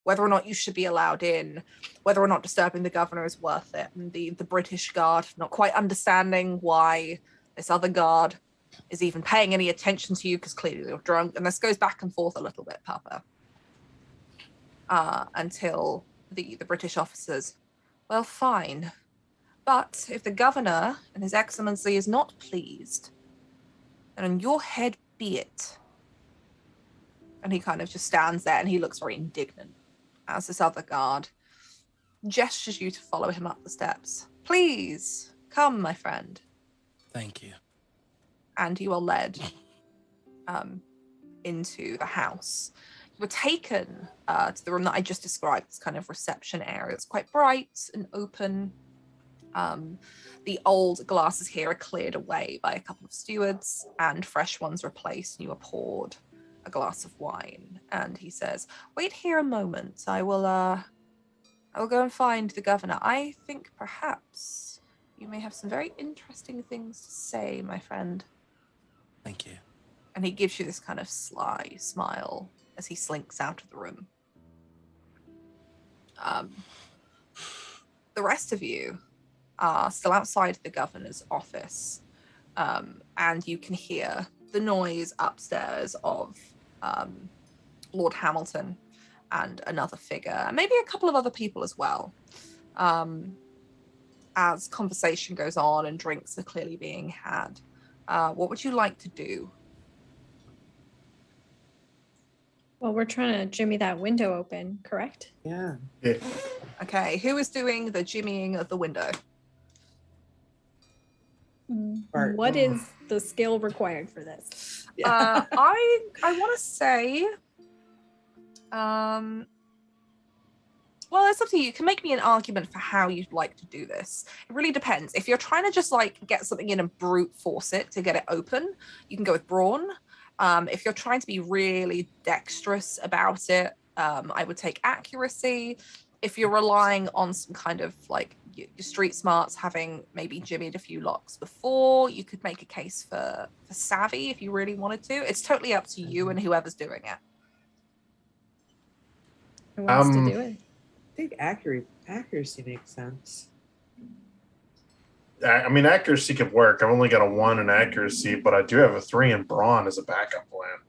whether or not you should be allowed in, whether or not disturbing the governor is worth it. And the British guard not quite understanding why this other guard is even paying any attention to you because clearly you're drunk. And this goes back and forth a little bit, Papa. Until the British officers, well, fine. But if the governor and his excellency is not pleased, then on your head be it. And he kind of just stands there and he looks very indignant as this other guard gestures you to follow him up the steps. Please, come, my friend. Thank you. And you are led into the house. You were taken to the room that I just described, this kind of reception area. It's quite bright and open. The old glasses here are cleared away by a couple of stewards and fresh ones replaced, and you are poured a glass of wine. And he says, wait here a moment. I will go and find the governor. I think perhaps you may have some very interesting things to say, my friend. Thank you. And he gives you this kind of sly smile as he slinks out of the room. The rest of you are still outside the governor's office, and you can hear the noise upstairs of Lord Hamilton and another figure, maybe a couple of other people as well, as conversation goes on and drinks are clearly being had. What would you like to do? Well, we're trying to jimmy that window open, correct? Yeah. Okay, who is doing the jimmying of the window? Bart. What is the skill required for this? Yeah. I want to say, well, it's up to you. You can make me an argument for how you'd like to do this. It really depends. If you're trying to just like get something in and brute force it to get it open, you can go with brawn. If you're trying to be really dexterous about it, I would take accuracy. If you're relying on some kind of like your street smarts, having maybe jimmied a few locks before, you could make a case for savvy if you really wanted to. It's totally up to you and whoever's doing it. Who wants to do it? I think accuracy makes sense. I mean, accuracy could work. I've only got a 1 in accuracy, but I do have a 3 in brawn as a backup plan.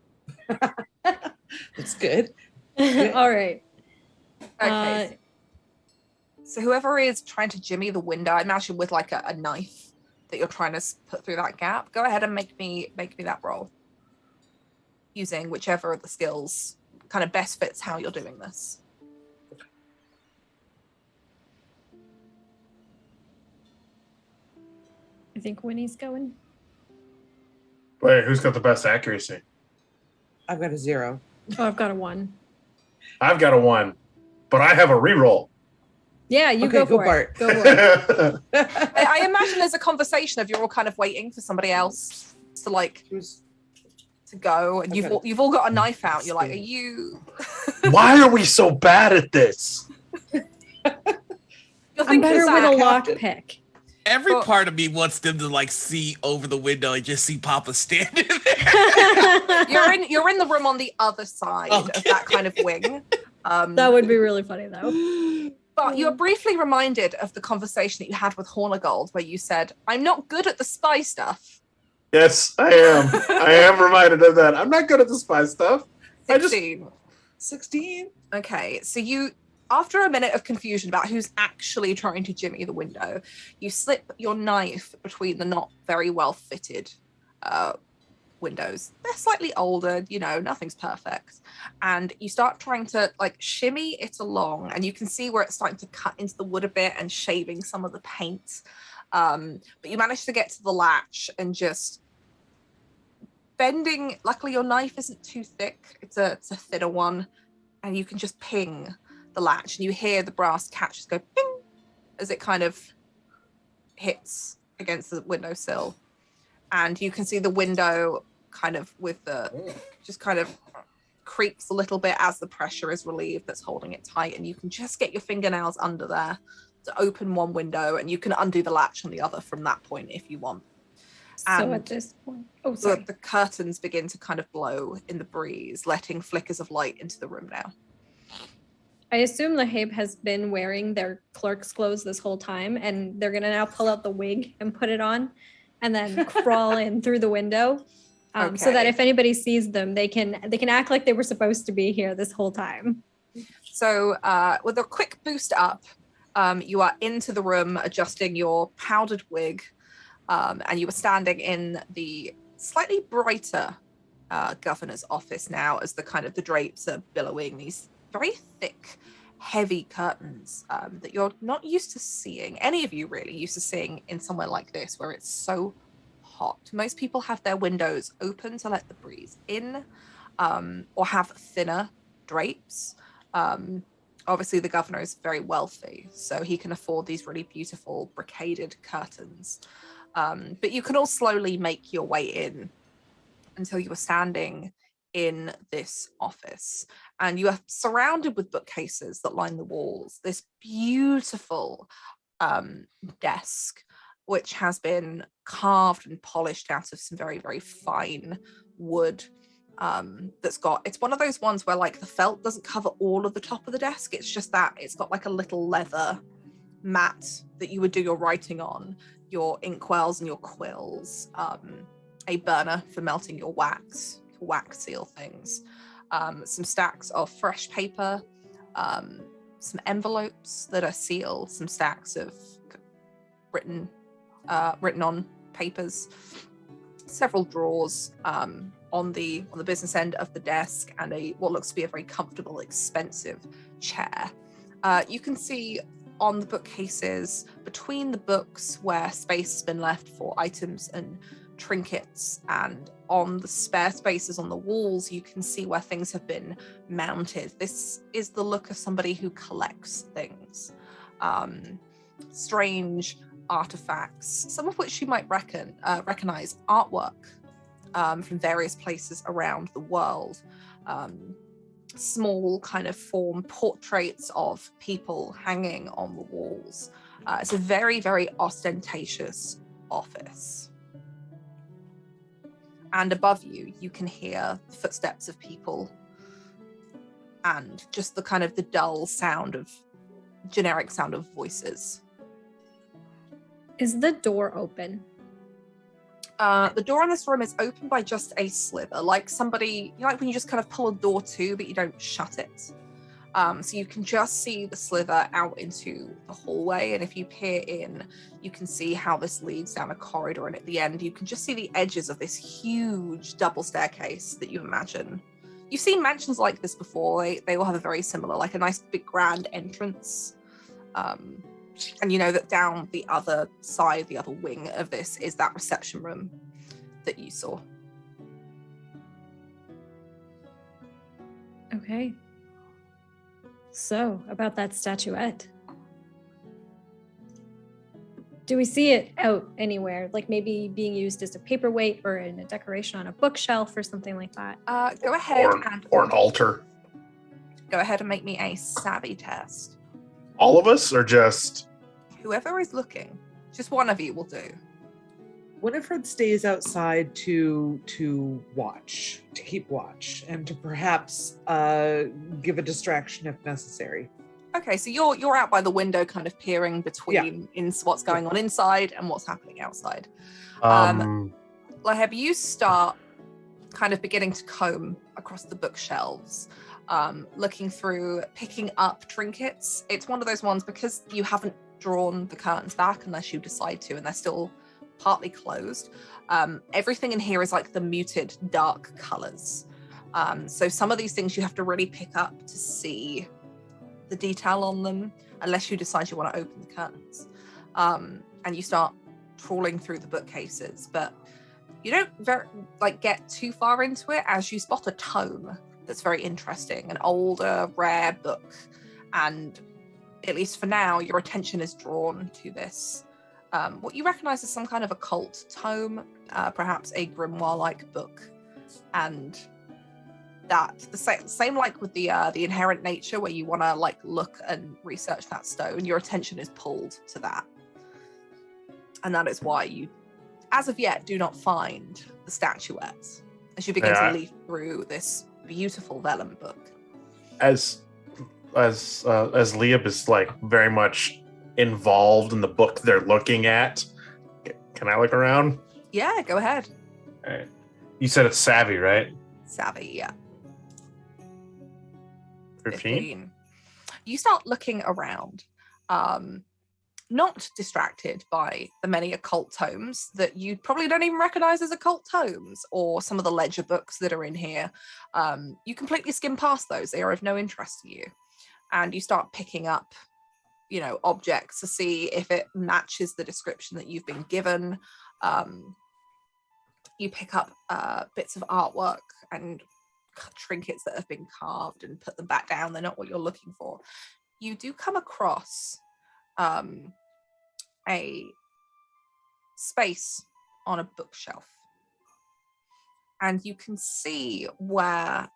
That's good. All right. Okay. So whoever is trying to jimmy the window, I imagine with like a knife that you're trying to put through that gap, go ahead and make me that roll. Using whichever of the skills kind of best fits how you're doing this. I think Winnie's going. Wait, who's got the best accuracy? I've got a 0. Oh, I've got a 1. I've got a 1, but I have a reroll. Yeah, you Okay, go for Bart. it. Go for it. I imagine there's a conversation of you're all kind of waiting for somebody else to like to go, and you've all got a knife out. You're like, are you? Why are we so bad at this? I'm better with a lockpick. Every Well- part of me wants them to like see over the window and just see Papa standing there. You're in the room on the other side of that kind of wing. That would be really funny, though. But you're briefly reminded of the conversation that you had with Hornigold, where you said, "I'm not good at the spy stuff." Yes, I am. I am reminded of that. I'm not good at the spy stuff. 16. Okay, so you, after a minute of confusion about who's actually trying to jimmy the window, you slip your knife between the not very well fitted windows. They're slightly older, nothing's perfect. And you start trying to like shimmy it along, and you can see where it's starting to cut into the wood a bit and shaving some of the paint. But you manage to get to the latch and just bending. Luckily, your knife isn't too thick. It's a thinner one, and you can just ping the latch, and you hear the brass catches go ping as it kind of hits against the windowsill. And you can see the window kind of just kind of creaks a little bit as the pressure is relieved that's holding it tight. And you can just get your fingernails under there to open one window, and you can undo the latch on the other from that point if you want. So at this point, the curtains begin to kind of blow in the breeze, letting flickers of light into the room now. I assume the Habe has been wearing their clerk's clothes this whole time, and they're gonna now pull out the wig and put it on, and then crawl in through the window, so that if anybody sees them, they can act like they were supposed to be here this whole time. So with a quick boost up, you are into the room, adjusting your powdered wig, and you are standing in the slightly brighter governor's office now, as the drapes are billowing these very thick, heavy curtains that you're not used to seeing. Any of you really used to seeing in somewhere like this, where it's so hot. Most people have their windows open to let the breeze in, or have thinner drapes. Obviously, the governor is very wealthy, so he can afford these really beautiful brocaded curtains. But you can all slowly make your way in until you are standing in this office, and you are surrounded with bookcases that line the walls. This beautiful desk, which has been carved and polished out of some very, very fine wood. It's one of those ones where like the felt doesn't cover all of the top of the desk. It's just that it's got like a little leather mat that you would do your writing on, your inkwells and your quills, a burner for melting your wax seal things, some stacks of fresh paper, some envelopes that are sealed, some stacks of written on papers, several drawers on the business end of the desk, and what looks to be a very comfortable, expensive chair. You can see on the bookcases, between the books, where space has been left for items and trinkets, and on the spare spaces on the walls, you can see where things have been mounted. This is the look of somebody who collects things. Strange artifacts, some of which you might recognize, artwork from various places around the world. Small kind of form portraits of people hanging on the walls. It's a very, very ostentatious office. And above you, you can hear the footsteps of people and just the kind of the dull sound of, generic sound of voices. Is the door open? The door in this room is open by just a sliver, like somebody, you know, like when you just kind of pull a door to, but you don't shut it. So you can just see the sliver out into the hallway, and if you peer in, you can see how this leads down a corridor, and at the end, you can just see the edges of this huge double staircase that you imagine. You've seen mansions like this before. They all have a very similar, like a nice big grand entrance. And you know that down the other side, the other wing of this is that reception room that you saw. Okay. So, about that statuette. Do we see it out anywhere? Like maybe being used as a paperweight or in a decoration on a bookshelf or something like that? Go ahead Or an altar. Go ahead and make me a savvy test. All of us, or just... Whoever is looking, just one of you will do. Winifred stays outside to watch, to keep watch, and to perhaps give a distraction if necessary. Okay, so you're out by the window, kind of peering between in what's going on inside and what's happening outside. Laheb, you start kind of beginning to comb across the bookshelves, looking through, picking up trinkets. It's one of those ones, because you haven't drawn the curtains back unless you decide to, and they're still partly closed. Everything in here is like the muted dark colors. So some of these things you have to really pick up to see the detail on them, unless you decide you want to open the curtains. And you start trawling through the bookcases, but you don't get too far into it as you spot a tome that's very interesting, an older, rare book. And at least for now, your attention is drawn to this. What you recognize as some kind of occult tome, perhaps a grimoire-like book. And that, the same like with the inherent nature, where you want to like look and research that stone, your attention is pulled to that. And that is why you, as of yet, do not find the statuette as you begin to leaf through this beautiful vellum book. As Liab is like very much involved in the book they're looking at, can I look around? Yeah, go ahead. All right. You said it's savvy, right? Savvy, yeah. 15? You start looking around, not distracted by the many occult tomes that you probably don't even recognize as occult tomes, or some of the ledger books that are in here. You completely skim past those. They are of no interest to you. And you start picking up, you know, objects to see if it matches the description that you've been given. You pick up bits of artwork and trinkets that have been carved and put them back down. They're not what you're looking for. You do come across a space on a bookshelf, and you can see where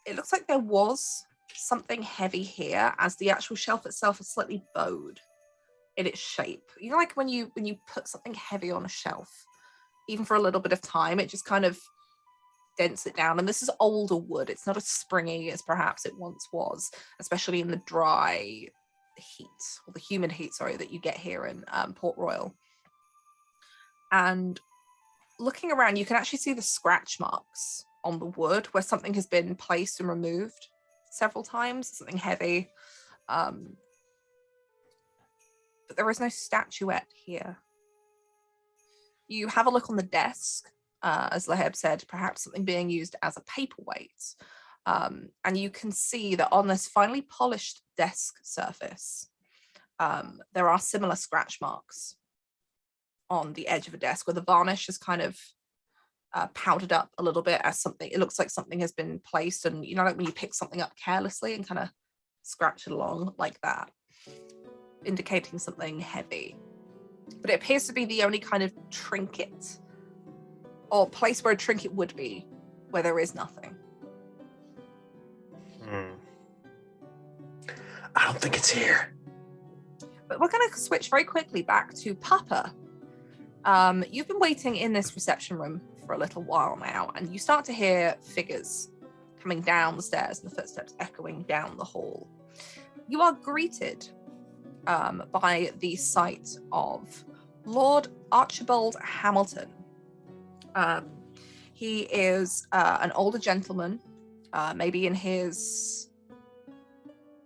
it looks like there was something heavy here, as the actual shelf itself is slightly bowed in its shape. You know, like when you put something heavy on a shelf, even for a little bit of time, it just kind of dents it down. And this is older wood. It's not as springy as perhaps it once was, especially in the dry heat, or the humid heat, sorry, that you get here in Port Royal. And looking around, you can actually see the scratch marks on the wood where something has been placed and removed several times, something heavy. But there is no statuette here. You have a look on the desk, as Laheb said, perhaps something being used as a paperweight. And you can see that on this finely polished desk surface, there are similar scratch marks on the edge of a desk where the varnish is kind of powdered up a little bit, as something, it looks like something has been placed, and you know, like when you pick something up carelessly and kind of scratch it along like that, indicating something heavy. But it appears to be the only kind of trinket or place where a trinket would be, where there is nothing. I don't think it's here. But we're going to switch very quickly back to Papa. You've been waiting in this reception room for a little while now, and you start to hear figures coming down the stairs and the footsteps echoing down the hall. You are greeted by the sight of Lord Archibald Hamilton. He is an older gentleman, maybe in his,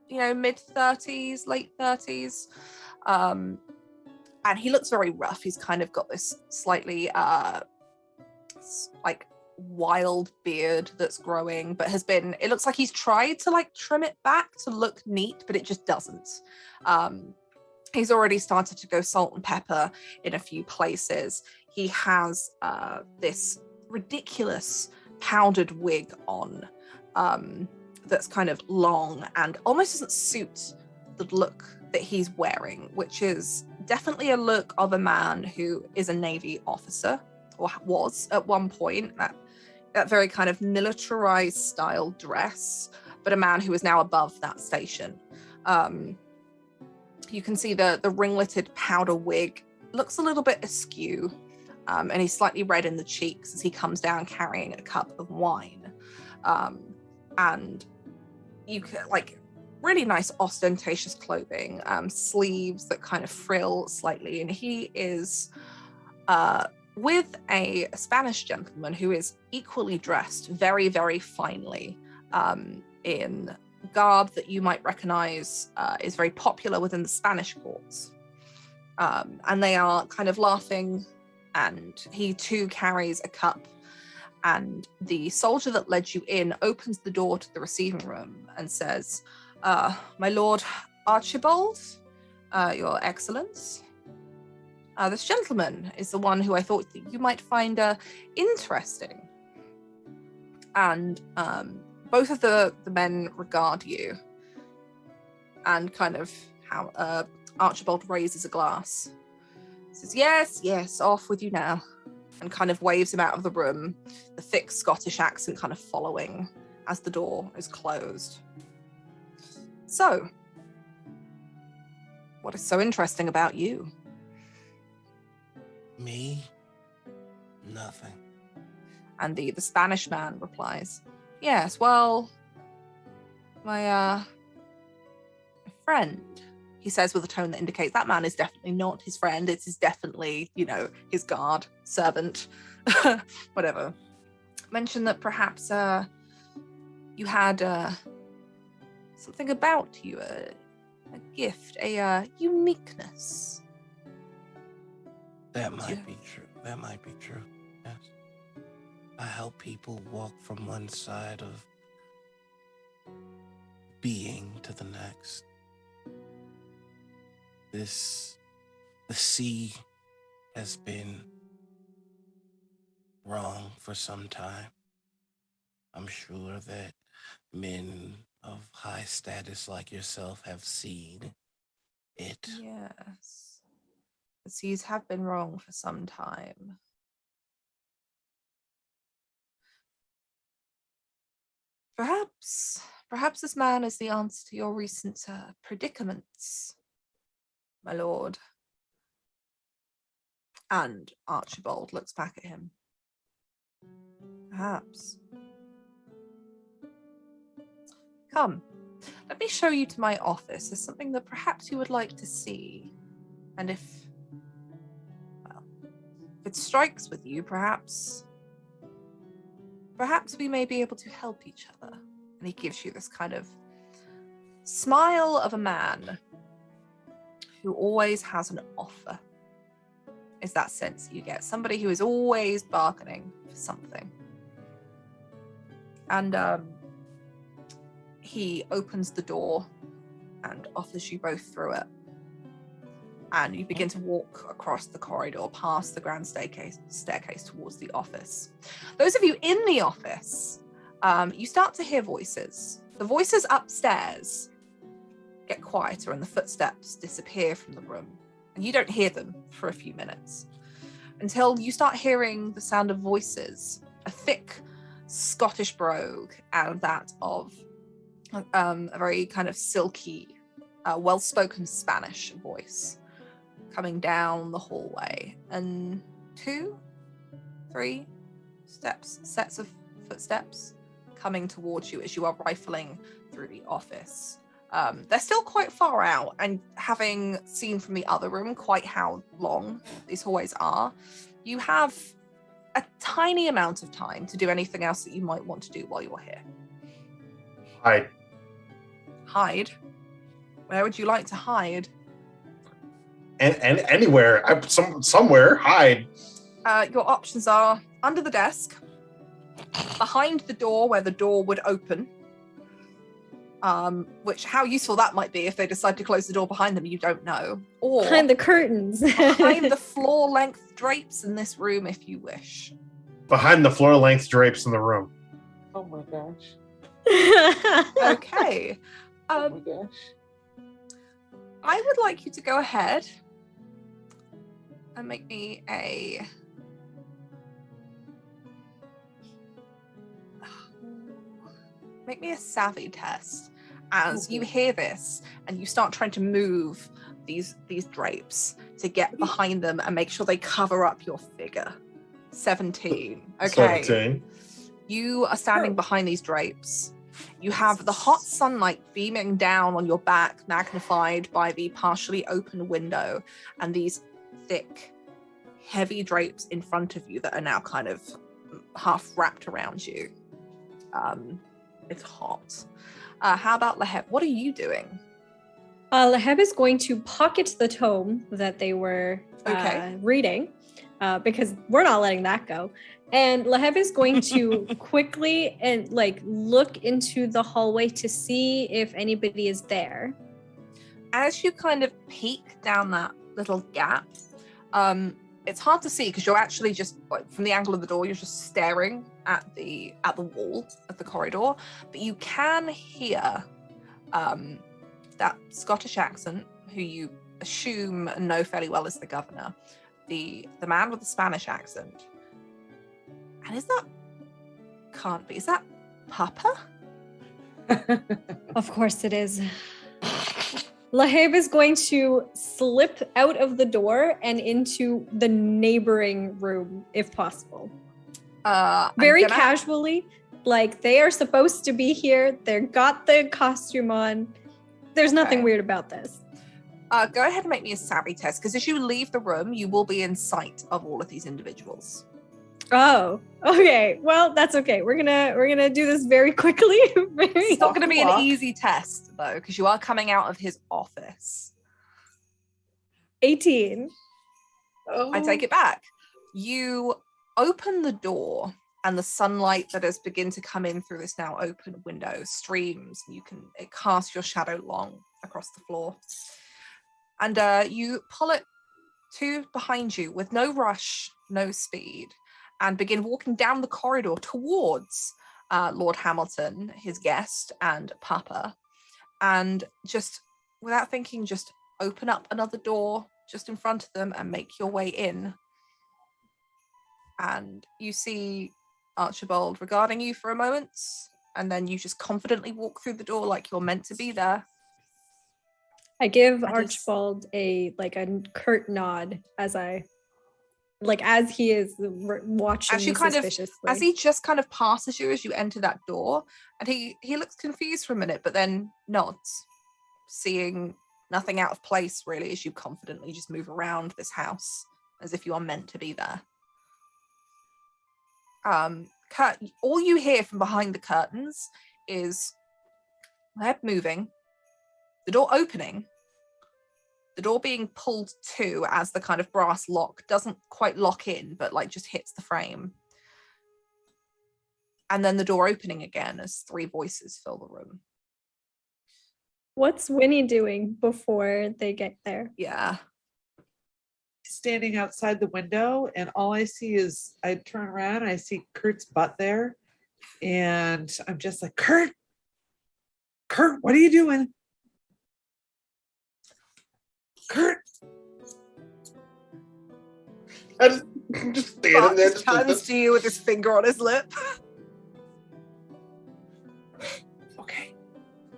mid-30s, late 30s. And he looks very rough. He's kind of got this slightly wild beard that's growing, but it looks like he's tried to trim it back to look neat, but it just doesn't. He's already started to go salt and pepper in a few places. He has this ridiculous powdered wig on that's kind of long and almost doesn't suit the look that he's wearing, which is definitely a look of a man who is a Navy officer, or was at one point, that very kind of militarized style dress, but a man who is now above that station. You can see the ringleted powder wig looks a little bit askew, and he's slightly red in the cheeks as he comes down carrying a cup of wine. And you can, really nice ostentatious clothing, sleeves that kind of frill slightly, and he is with a Spanish gentleman who is equally dressed very, very finely in garb that you might recognize is very popular within the Spanish courts. And they are kind of laughing, and he too carries a cup, and the soldier that led you in opens the door to the receiving room and says, my Lord Archibald, Your Excellence, this gentleman is the one who I thought that you might find interesting. And both of the men regard you, and kind of how Archibald raises a glass. Says, yes, off with you now, and kind of waves him out of the room, the thick Scottish accent kind of following as the door is closed. So, what is so interesting about you? Me? Nothing. And the Spanish man replies, yes, well, my friend, he says with a tone that indicates that man is definitely not his friend. It is definitely, his guard, servant, whatever. Mentioned that perhaps you had something about you, a gift, a uniqueness. That might be true. That might be true. Yes. I help people walk from one side of being to the next. The sea has been wrong for some time. I'm sure that men of high status like yourself have seen it. Yes. The seas have been wrong for some time. Perhaps this man is the answer to your recent predicaments, my lord. And Archibald looks back at him. Perhaps. Come, let me show you to my office. There's something that perhaps you would like to see. And if it strikes with you, perhaps we may be able to help each other. And he gives you this kind of smile of a man who always has an offer. Is that sense you get? Somebody who is always bargaining for something. And he opens the door and offers you both through it. And you begin to walk across the corridor, past the grand staircase towards the office. Those of you in the office, you start to hear voices. The voices upstairs get quieter and the footsteps disappear from the room. And you don't hear them for a few minutes. until you start hearing the sound of voices, a thick Scottish brogue and that of a very kind of silky, well-spoken Spanish voice coming down the hallway, and 2, 3 sets of footsteps coming towards you as you are rifling through the office. They're still quite far out, and having seen from the other room quite how long these hallways are, you have a tiny amount of time to do anything else that you might want to do while you're here. Hide? Where would you like to hide? And anywhere, somewhere, hide. Your options are under the desk, behind the door where the door would open, which how useful that might be if they decide to close the door behind them, you don't know. Or behind the curtains. behind the floor-length drapes in this room if you wish. Behind the floor-length drapes in the room. Oh my gosh. Okay. Oh my gosh. I would like you to go ahead and make me a savvy test as you hear this and you start trying to move these drapes to get behind them and make sure they cover up your figure. 17. Okay. 17. You are standing behind these drapes. You have the hot sunlight beaming down on your back, magnified by the partially open window, and these thick, heavy drapes in front of you that are now kind of half wrapped around you. It's hot. How about Laheb? What are you doing? Laheb is going to pocket the tome that they were reading, because we're not letting that go. And Laheb is going to quickly and look into the hallway to see if anybody is there. As you kind of peek down that little gap, it's hard to see because you're actually just from the angle of the door, you're just staring at the wall of the corridor, but you can hear that Scottish accent, who you assume and know fairly well is the governor, the man with the Spanish accent. And is that Papa? Of course it is. Laheb is going to slip out of the door and into the neighboring room, if possible. Very casually, like they are supposed to be here. They've got the costume on. There's nothing weird about this. Go ahead and make me a savvy test, because as you leave the room, you will be in sight of all of these individuals. Oh, okay. Well, that's okay. We're gonna do this very quickly. It's not gonna be an easy test though, because you are coming out of his office. 18. Oh. I take it back. You open the door, and the sunlight that has begun to come in through this now open window streams. It casts your shadow long across the floor, and you pull it to behind you with no rush, no speed, and begin walking down the corridor towards Lord Hamilton, his guest, and Papa. And just without thinking, just open up another door just in front of them and make your way in. And you see Archibald regarding you for a moment, and then you just confidently walk through the door like you're meant to be there. I give Archibald a curt nod as he is watching me suspiciously. As he just kind of passes you as you enter that door, and he looks confused for a minute, but then nods, seeing nothing out of place really as you confidently just move around this house as if you are meant to be there. All you hear from behind the curtains is web moving, the door opening, the door being pulled to as the kind of brass lock doesn't quite lock in, but just hits the frame. And then the door opening again as 3 voices fill the room. What's Winnie doing before they get there? Yeah. Standing outside the window, and all I see is I turn around and I see Kurt's butt there, and I'm just like, Kurt, what are you doing? Kurt, I just standing Bart there. just turns to you with his finger on his lip. Okay.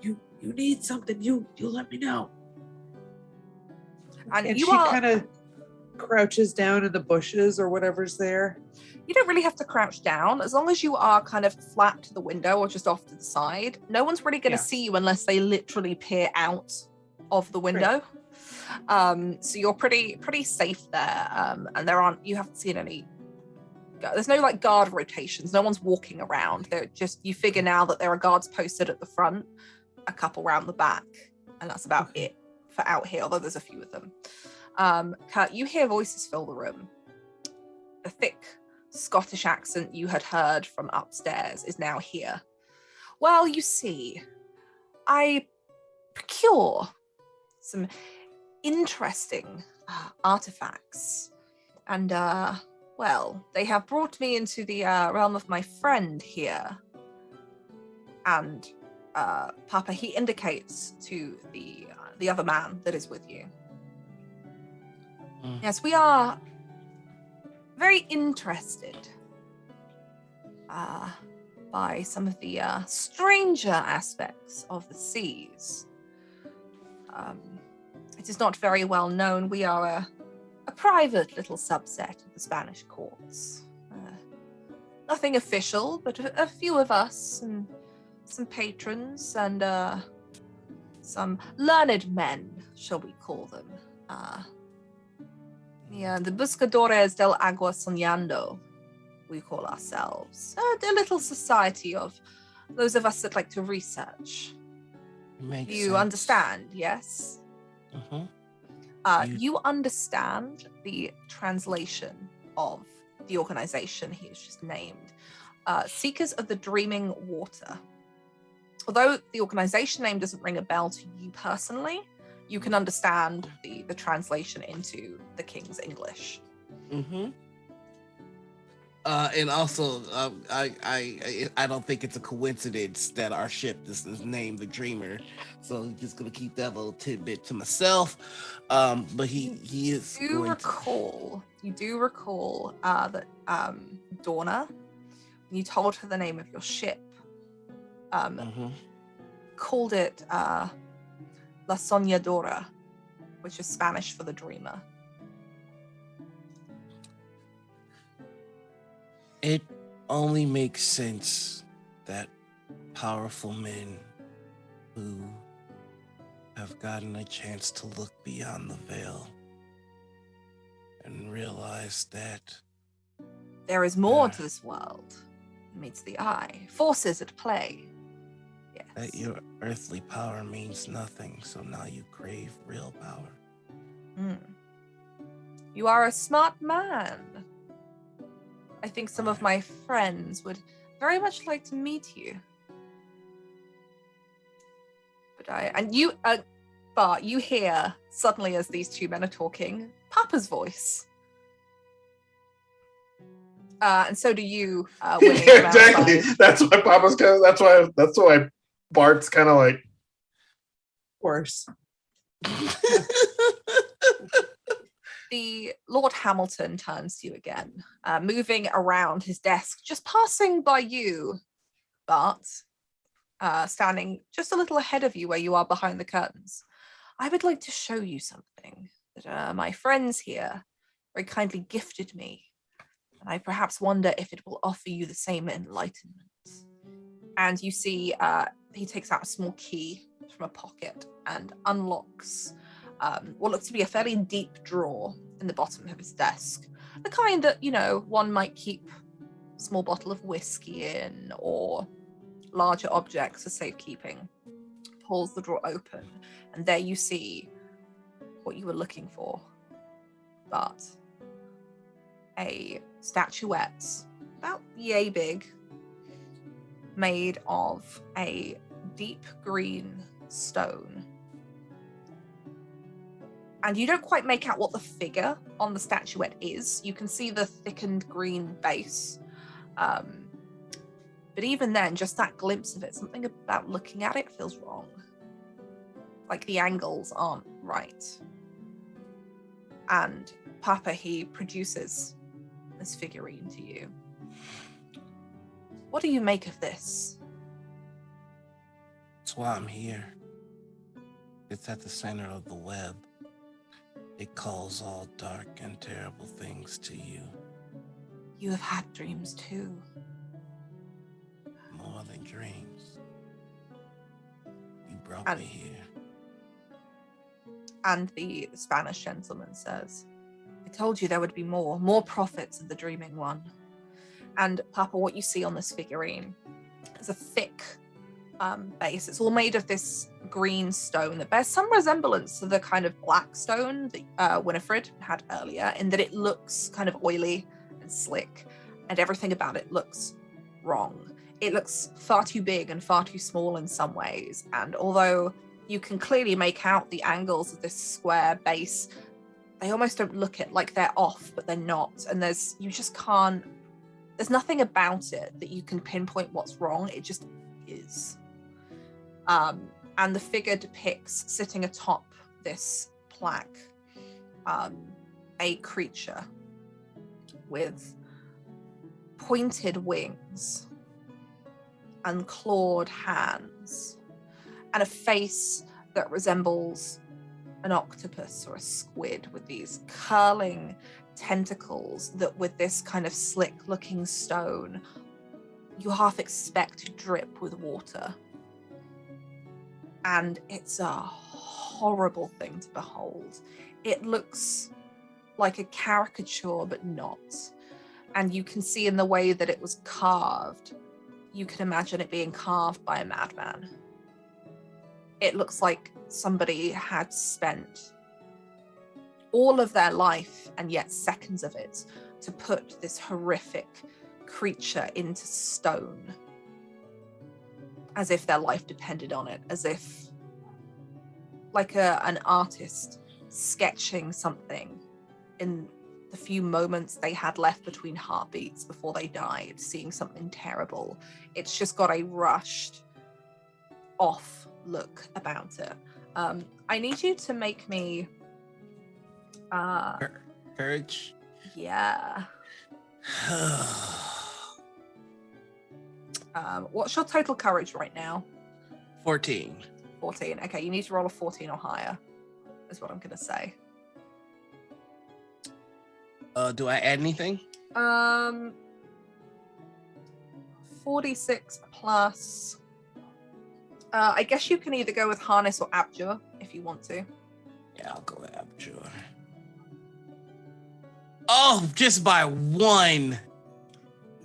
You need something. You let me know. And And you she are... kind of crouches down in the bushes or whatever's there. You don't really have to crouch down. As long as you are kind of flat to the window or just off to the side, no one's really going to see you unless they literally peer out of the window. So you're pretty safe there. And you haven't seen any, there's no like guard rotations. No one's walking around. They're just, you figure now that there are guards posted at the front, a couple round the back, and that's about it for out here, although there's a few of them. Kurt, you hear voices fill the room. The thick Scottish accent you had heard from upstairs is now here. Well, you see, I procure some interesting artifacts, and well, they have brought me into the realm of my friend here. And Papa, he indicates to the other man that is with you. Yes, we are very interested by some of the stranger aspects of the seas. It is not very well known. We are a private little subset of the Spanish courts. Nothing official, but a few of us and some patrons and some learned men, shall we call them. The Buscadores del Agua Soñando, we call ourselves. A little society of those of us that like to research. Makes You sense. understand, yes? Mm-hmm. You understand the translation of the organization he has just named. Seekers of the Dreaming Water. Although the organization name doesn't ring a bell to you personally, you can understand the translation into the King's English. Mm-hmm. And also, I don't think it's a coincidence that our ship is named the Dreamer. So I'm just gonna keep that little tidbit to myself. But he is. You do recall that Dorna, when you told her the name of your ship, called it La Soñadora, which is Spanish for the dreamer. It only makes sense that powerful men who have gotten a chance to look beyond the veil and realize that there is more to this world than meets the eye. Forces at play. Yes. that your earthly power means nothing, so now you crave real power. You are a smart man. I think some of my friends would very much like to meet you. But Bart, you hear suddenly as these two men are talking, Papa's voice. And so do you, Winnie. Yeah, exactly. That's why Papa's kind of, that's why Bart's kind of like, Of course. The Lord Hamilton turns to you again, moving around his desk, just passing by you, Bart, standing just a little ahead of you where you are behind the curtains. I would like to show you something that my friends here very kindly gifted me, and I perhaps wonder if it will offer you the same enlightenment. And you see he takes out a small key from a pocket and unlocks what looks to be a fairly deep drawer in the bottom of his desk. The kind that, one might keep a small bottle of whiskey in or larger objects for safekeeping. Pulls the drawer open, and there you see what you were looking for. But a statuette, about yay big, made of a deep green stone. And you don't quite make out what the figure on the statuette is. You can see the thickened green base. But even then, just that glimpse of it, something about looking at it feels wrong. Like the angles aren't right. And Papa, he produces this figurine to you. What do you make of this? That's why I'm here. It's at the center of the web. It calls all dark and terrible things to you. You have had dreams too. More than dreams. You brought me here. And the Spanish gentleman says, I told you there would be more prophets of the Dreaming One. And Papa, what you see on this figurine is a thick base. It's all made of this green stone that bears some resemblance to the kind of black stone that Winifred had earlier, in that it looks kind of oily and slick, and everything about it looks wrong. It looks far too big and far too small in some ways, and although you can clearly make out the angles of this square base, they almost don't look it like they're off, but they're not. And there's nothing about it that you can pinpoint what's wrong. It just is. And the figure depicts, sitting atop this plaque, a creature with pointed wings and clawed hands and a face that resembles an octopus or a squid with these curling tentacles that, with this kind of slick looking stone, you half expect to drip with water. And it's a horrible thing to behold. It looks like a caricature, but not. And you can see in the way that it was carved, you can imagine it being carved by a madman. It looks like somebody had spent all of their life, and yet seconds of it, to put this horrific creature into stone, as if their life depended on it, as if like an artist sketching something in the few moments they had left between heartbeats before they died, seeing something terrible. It's just got a rushed off look about it. I need you to make me Courage. Yeah. What's your total courage right now? 14. 14. Okay, you need to roll a 14 or higher, is what I'm gonna say. Do I add anything? 46 plus. I guess you can either go with harness or abjure if you want to. Yeah, I'll go with abjure. Oh, just by one.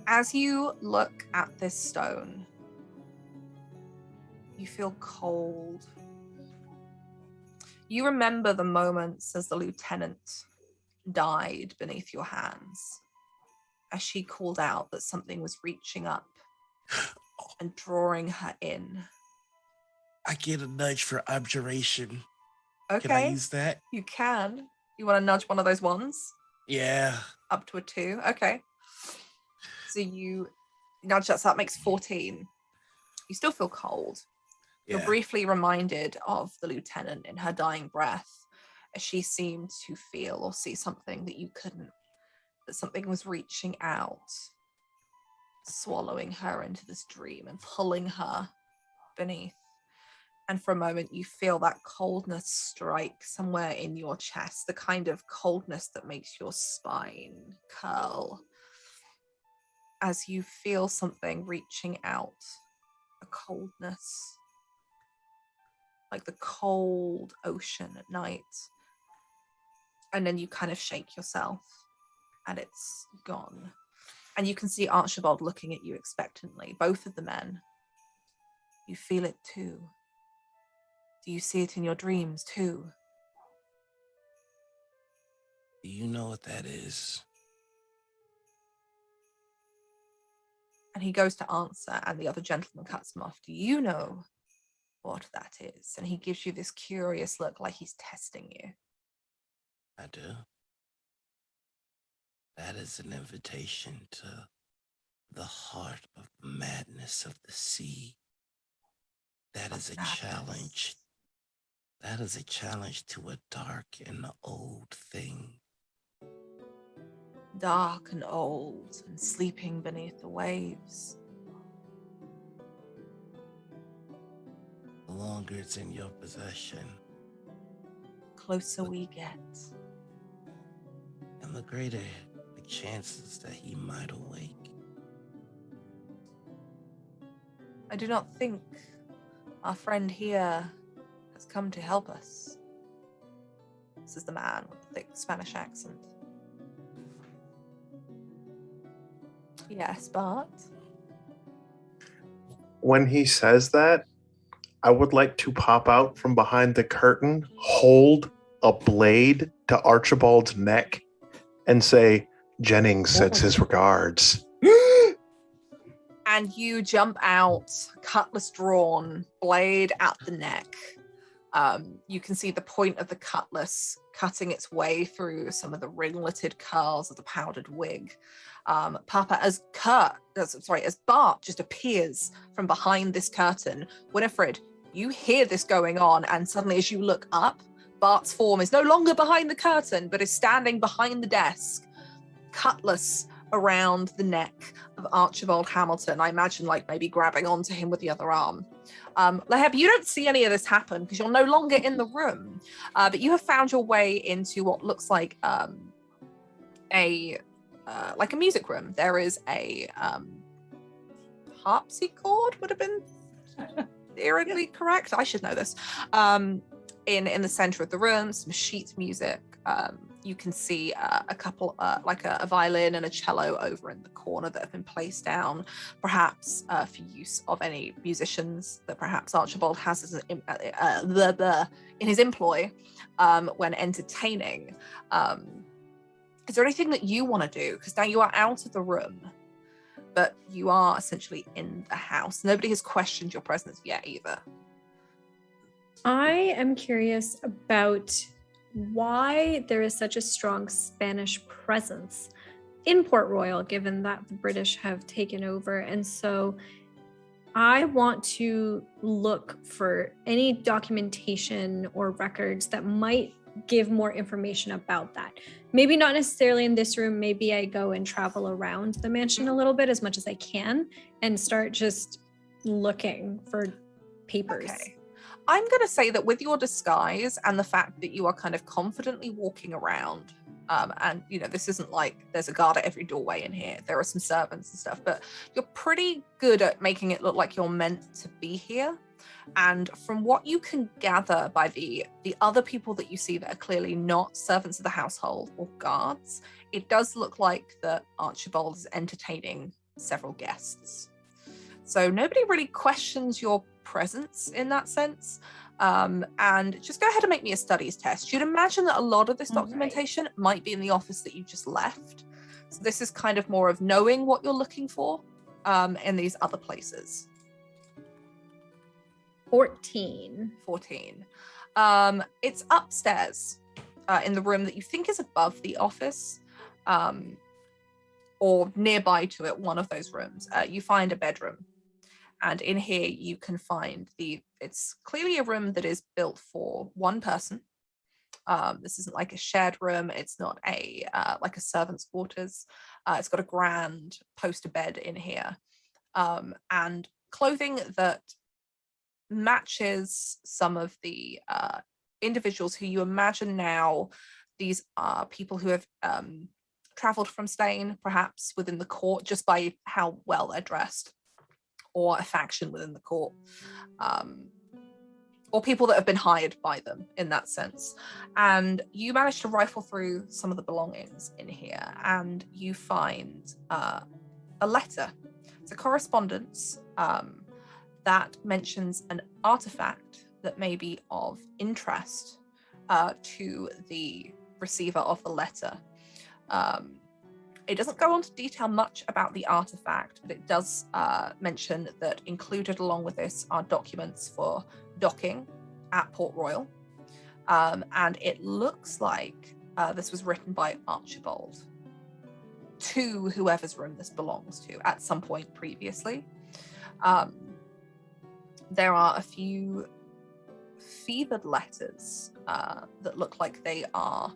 As you look at this stone, you feel cold. You remember the moments as the lieutenant died beneath your hands, as she called out that something was reaching up and drawing her in. I get a nudge for abjuration. Okay. Can I use that? You can. You want to nudge one of those ones? Yeah. Up to a 2. Okay. So you nudge that, so that makes 14. You still feel cold. Yeah. You're briefly reminded of the lieutenant in her dying breath, as she seemed to feel or see something that you couldn't, that something was reaching out, swallowing her into this dream and pulling her beneath. And for a moment, you feel that coldness strike somewhere in your chest, the kind of coldness that makes your spine curl, as you feel something reaching out, a coldness, like the cold ocean at night. And then you kind of shake yourself, and it's gone. And you can see Archibald looking at you expectantly, both of the men. You feel it too. Do you see it in your dreams too? Do you know what that is? And he goes to answer, and the other gentleman cuts him off. Do you know what that is? And he gives you this curious look, like he's testing you. I do. That is an invitation to the heart of the madness of the sea. That is a challenge. That is a challenge to a dark and old thing. dark and old and sleeping beneath the waves. The longer it's in your possession, Closer we get. and the greater the chances that he might awake. I do not think our friend here has come to help us. This is the man with the thick Spanish accent. Yes, Bart? When he says that, I would like to pop out from behind the curtain, hold a blade to Archibald's neck, and say, Jennings sends his regards. And you jump out, cutlass drawn, blade at the neck. You can see the point of the cutlass cutting its way through some of the ringleted curls of the powdered wig. Papa, as Bart just appears from behind this curtain, Winifred, you hear this going on, and suddenly as you look up, Bart's form is no longer behind the curtain, but is standing behind the desk, cutlass around the neck of Archibald Hamilton. I imagine like maybe grabbing onto him with the other arm. Laheb, you don't see any of this happen because you're no longer in the room, but you have found your way into what looks like a music room. There is a harpsichord, would have been theoretically correct. I should know this. In the center of the room, some sheet music. You can see a couple, like a violin and a cello over in the corner that have been placed down, perhaps for use of any musicians that perhaps Archibald has as in his employ when entertaining. Is there anything that you want to do? Because now you are out of the room, but you are essentially in the house. Nobody has questioned your presence yet either. I am curious about why there is such a strong Spanish presence in Port Royal, given that the British have taken over. And so I want to look for any documentation or records that might give more information about that. Maybe not necessarily in this room. Maybe I go and travel around the mansion a little bit as much as I can and start just looking for papers. Okay. I'm going to say that with your disguise and the fact that you are kind of confidently walking around, and this isn't like there's a guard at every doorway in here. There are some servants and stuff, but you're pretty good at making it look like you're meant to be here. And from what you can gather by the other people that you see that are clearly not servants of the household or guards, it does look like that Archibald is entertaining several guests. So nobody really questions your presence in that sense. And just go ahead and make me a studies test. You'd imagine that a lot of this documentation might be in the office that you just left. So this is kind of more of knowing what you're looking for in these other places. 14. It's upstairs in the room that you think is above the office, or nearby to it, one of those rooms. You find a bedroom. And in here, you can find it's clearly a room that is built for one person. This isn't like a shared room. It's not like a servant's quarters. It's got a grand poster bed in here. And clothing that matches some of the individuals who you imagine now, these are people who have traveled from Spain, perhaps within the court, just by how well they're dressed. Or a faction within the court, or people that have been hired by them in that sense. And you manage to rifle through some of the belongings in here, and you find a letter. It's a correspondence that mentions an artifact that may be of interest to the receiver of the letter. It doesn't go on to detail much about the artifact, but it does mention that included along with this are documents for docking at Port Royal. And it looks like this was written by Archibald to whoever's room this belongs to at some point previously. There are a few fevered letters that look like they are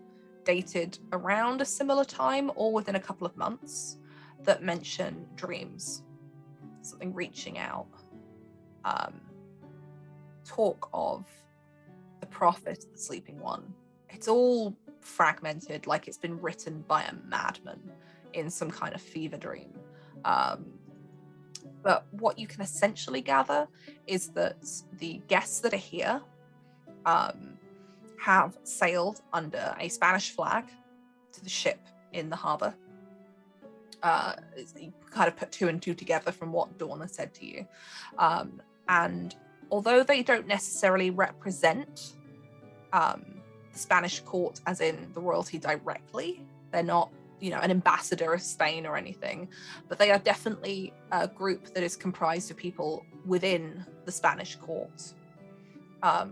dated around a similar time or within a couple of months that mention dreams, something reaching out, talk of the prophet, the sleeping one. It's all fragmented, like it's been written by a madman in some kind of fever dream. But what you can essentially gather is that the guests that are here have sailed under a Spanish flag to the ship in the harbor. You kind of put two and two together from what Dorna said to you. And although they don't necessarily represent the Spanish court as in the royalty directly, they're not, an ambassador of Spain or anything, but they are definitely a group that is comprised of people within the Spanish court,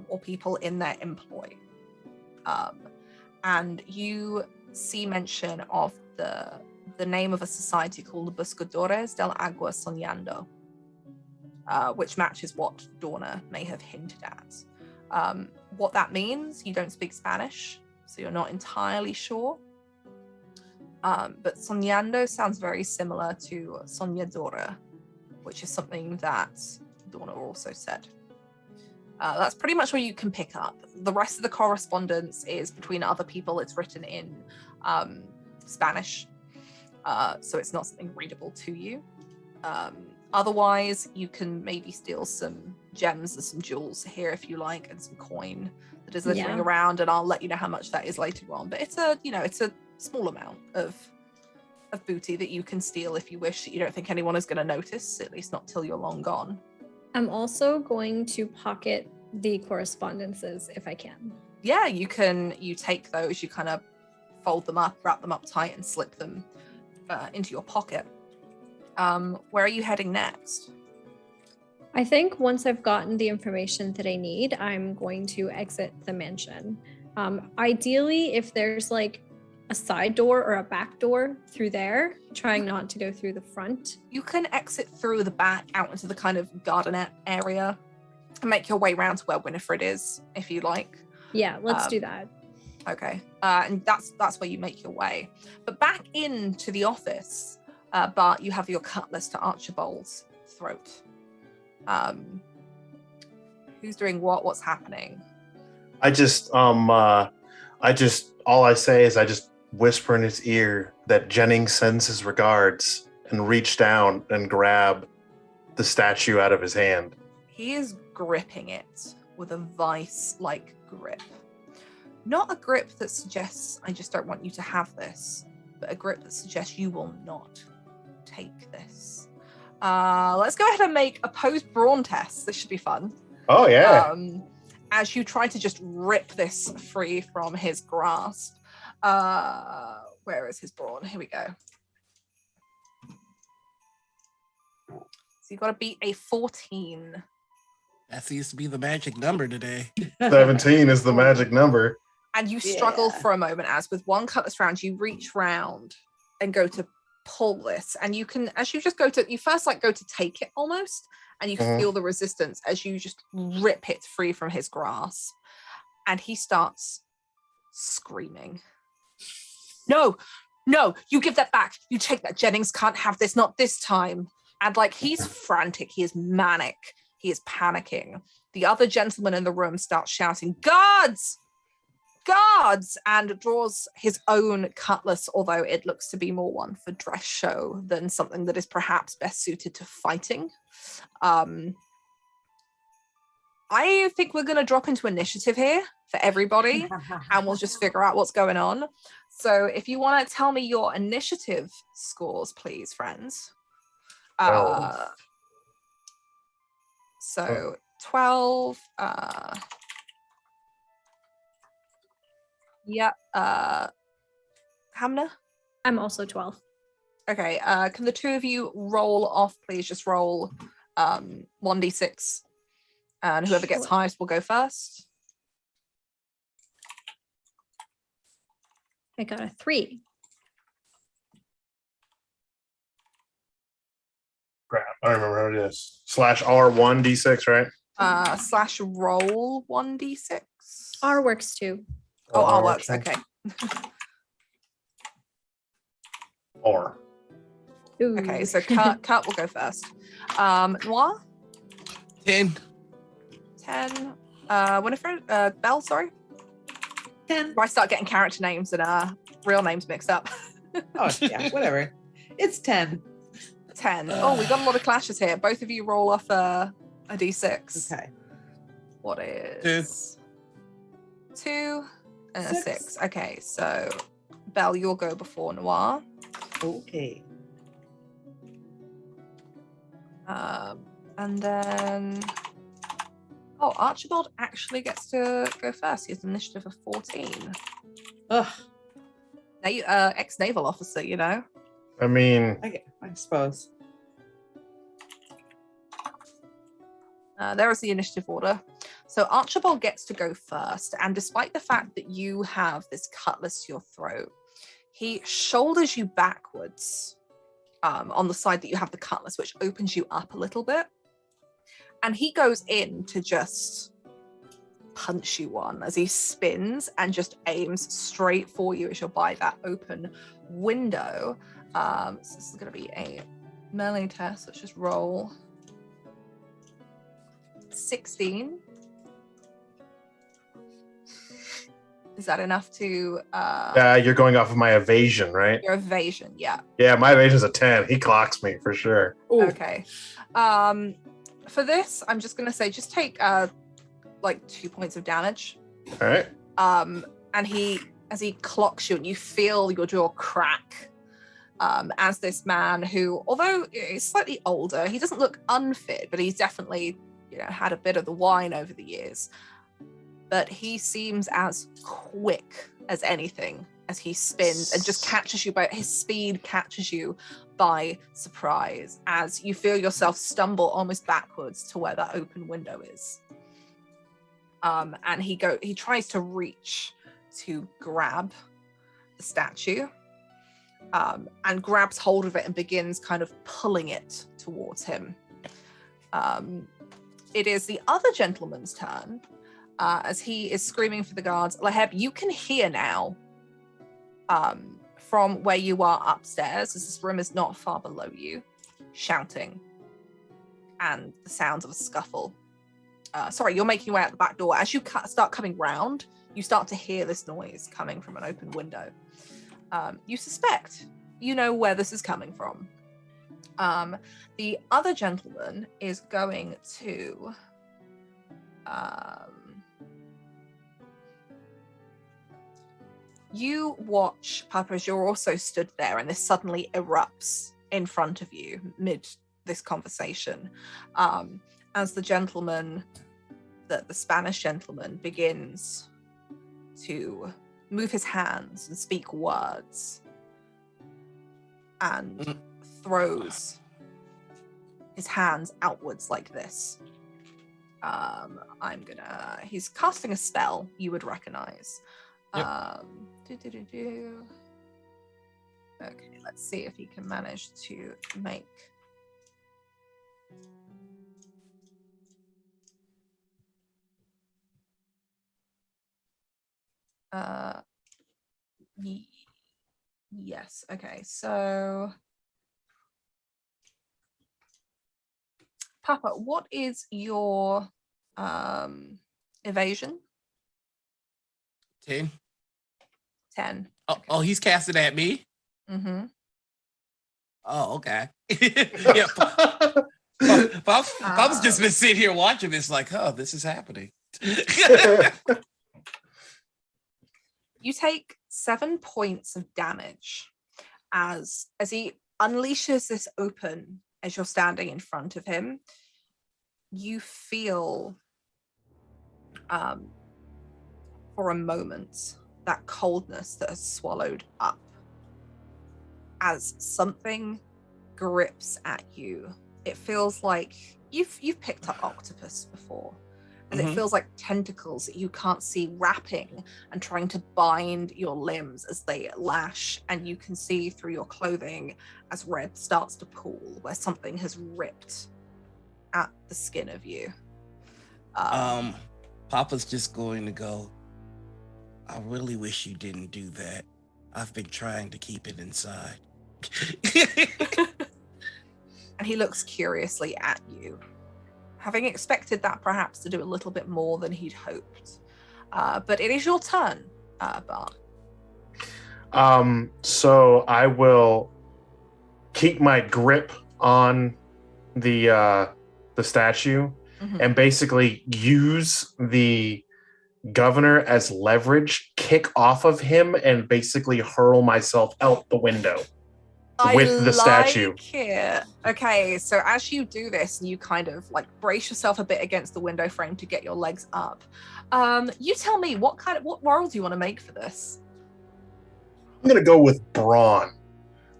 or people in their employ. And you see mention of the name of a society called Buscadores del Agua Soñando, which matches what Dorna may have hinted at. What that means, you don't speak Spanish, so you're not entirely sure. But soñando sounds very similar to soñadora, which is something that Dorna also said. That's pretty much what you can pick up. The rest of the correspondence is between other people. It's written in Spanish, so it's not something readable to you. Otherwise, you can maybe steal some gems or some jewels here if you like, and some coin that is littering around, and I'll let you know how much that is later on. But it's a small amount of booty that you can steal if you wish, that you don't think anyone is going to notice, at least not till you're long gone. I'm also going to pocket the correspondences if I can. Yeah, you take those, you kind of fold them up, wrap them up tight, and slip them into your pocket. Where are you heading next? I think once I've gotten the information that I need, I'm going to exit the mansion. Ideally, if there's like a side door or a back door through there, trying not to go through the front. You can exit through the back out into the kind of gardenette area and make your way around to where Winifred is, if you like. Yeah, let's do that. Okay, and that's where you make your way. But back into the office, Bart, you have your cutlass to Archibald's throat. Who's doing what? What's happening? I just all I say is I just whisper in his ear that Jennings sends his regards and reach down and grab the statue out of his hand. He is gripping it with a vice-like grip. Not a grip that suggests, I just don't want you to have this, but a grip that suggests you will not take this. Let's go ahead and make opposed brawn tests. This should be fun. Oh, yeah. As you try to just rip this free from his grasp. Where is his brawn? Here we go. So you've got to beat a 14. That seems to be the magic number today. 17 is the magic number. And you struggle for a moment as with one cutlass round, you reach round and go to pull this. And you can, as you just go to, you first like go to take it almost, and you feel the resistance as you just rip it free from his grasp. And he starts screaming. No, you give that back. You take that. Jennings can't have this, not this time. And like, he's frantic. He is manic. He is panicking. The other gentleman in the room starts shouting, "Guards! Guards!" and draws his own cutlass, although it looks to be more one for dress show than something that is perhaps best suited to fighting. I think we're going to drop into initiative here for everybody, and we'll just figure out what's going on. So if you want to tell me your initiative scores, please, friends. 12. Hamna? I'm also 12. Okay, can the two of you roll off, please? Just roll 1d6. And whoever gets highest will go first. I got a 3. Crap, I don't remember how it is. /R1 D6, right? /roll 1d6. R works too. R works, okay. 4. Ooh. Okay, so Kurt will go first. Noir, 10. 10. Winifred, Belle, sorry. 10. I start getting character names and real names mixed up. Oh, yeah, whatever. It's 10. 10. Oh, we got a lot of clashes here. Both of you roll off a d6. Okay. What is 2 and a 6? Okay, so Belle, you'll go before Noir. Okay. And then Archibald actually gets to go first. He has an initiative of 14. Ugh. Now you ex-naval officer, you know. I mean, I suppose. There is the initiative order. So Archibald gets to go first, and despite the fact that you have this cutlass to your throat, he shoulders you backwards on the side that you have the cutlass, which opens you up a little bit. And he goes in to just punch you one as he spins and just aims straight for you as you're by that open window. So this is going to be a melee test. Let's just roll. 16. Is that enough to you're going off of my evasion, right? your evasion? Yeah. Yeah, my evasion's a 10. He clocks me for sure. Ooh. Okay. For this, I'm just gonna say just take like 2 points of damage. All right. And as he clocks you and you feel your jaw crack, as this man who, although is slightly older, he doesn't look unfit, but he's definitely, had a bit of the wine over the years. But he seems as quick as anything as he spins and just catches you by his speed, catches you by surprise as you feel yourself stumble almost backwards to where that open window is. And he tries to reach to grab the statue, and grabs hold of it and begins kind of pulling it towards him. It is the other gentleman's turn, as he is screaming for the guards. Laheb, you can hear now from where you are upstairs, as this room is not far below you, shouting and the sounds of a scuffle. Sorry, you're making your way out the back door. As you start coming round, you start to hear this noise coming from an open window. You suspect you know where this is coming from. The other gentleman is going to you watch, Papa, as you're also stood there, and this suddenly erupts in front of you mid this conversation, as the gentleman, the Spanish gentleman, begins to move his hands and speak words and throws his hands outwards like this. He's casting a spell you would recognize. Yep. Okay, let's see if he can manage to make yes. Okay, so Papa, what is your evasion? 10. 10. Oh, he's casting at me? Mm-hmm. Oh, okay. Yeah. Papa's just been sitting here watching this like, oh, this is happening. You take 7 points of damage as he unleashes this open as you're standing in front of him. You feel for a moment that coldness that has swallowed up as something grips at you. It feels like you've picked up octopus before, and it feels like tentacles that you can't see wrapping and trying to bind your limbs as they lash, and you can see through your clothing as red starts to pool where something has ripped at the skin of you. Papa's just going to go, I really wish you didn't do that. I've been trying to keep it inside. like. And he looks curiously at you, having expected that perhaps to do a little bit more than he'd hoped. But it is your turn, Bart. So I will keep my grip on the statue and basically use the governor as leverage, kick off of him, and basically hurl myself out the window with the statue. It. Okay, so as you do this, you kind of like brace yourself a bit against the window frame to get your legs up. You tell me, what roll do you want to make for this? I'm gonna go with brawn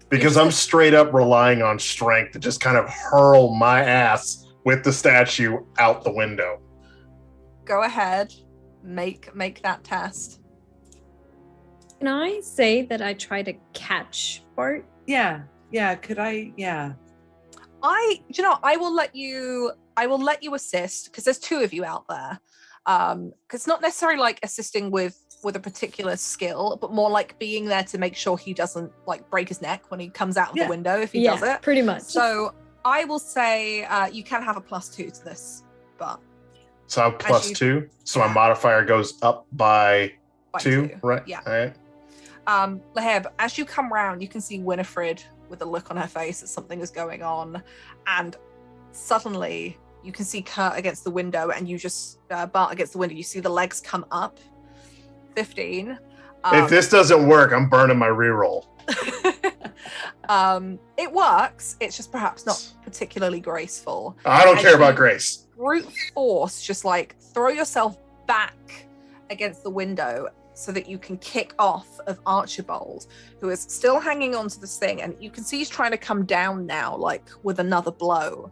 because I'm straight up relying on strength to just kind of hurl my ass with the statue out the window. Go ahead, make that test. Can I say that I try to catch Bart? Yeah. Could I? Yeah. I will let you assist because there's two of you out there. Because not necessarily like assisting with a particular skill, but more like being there to make sure he doesn't like break his neck when he comes out of the window if he does it. Pretty much. So I will say you can have a +2 to this, but so I'm +2. So my modifier goes up by 2, right? Yeah. All right. Laheb, as you come round, you can see Winifred with a look on her face that something is going on, and suddenly you can see Kurt against the window, and you just Bart against the window. You see the legs come up. 15. If this doesn't work, I'm burning my reroll. It works. It's just perhaps not particularly graceful. I don't care about grace. Brute force, just like throw yourself back against the window so that you can kick off of Archibald, who is still hanging onto this thing, and you can see he's trying to come down now, like with another blow.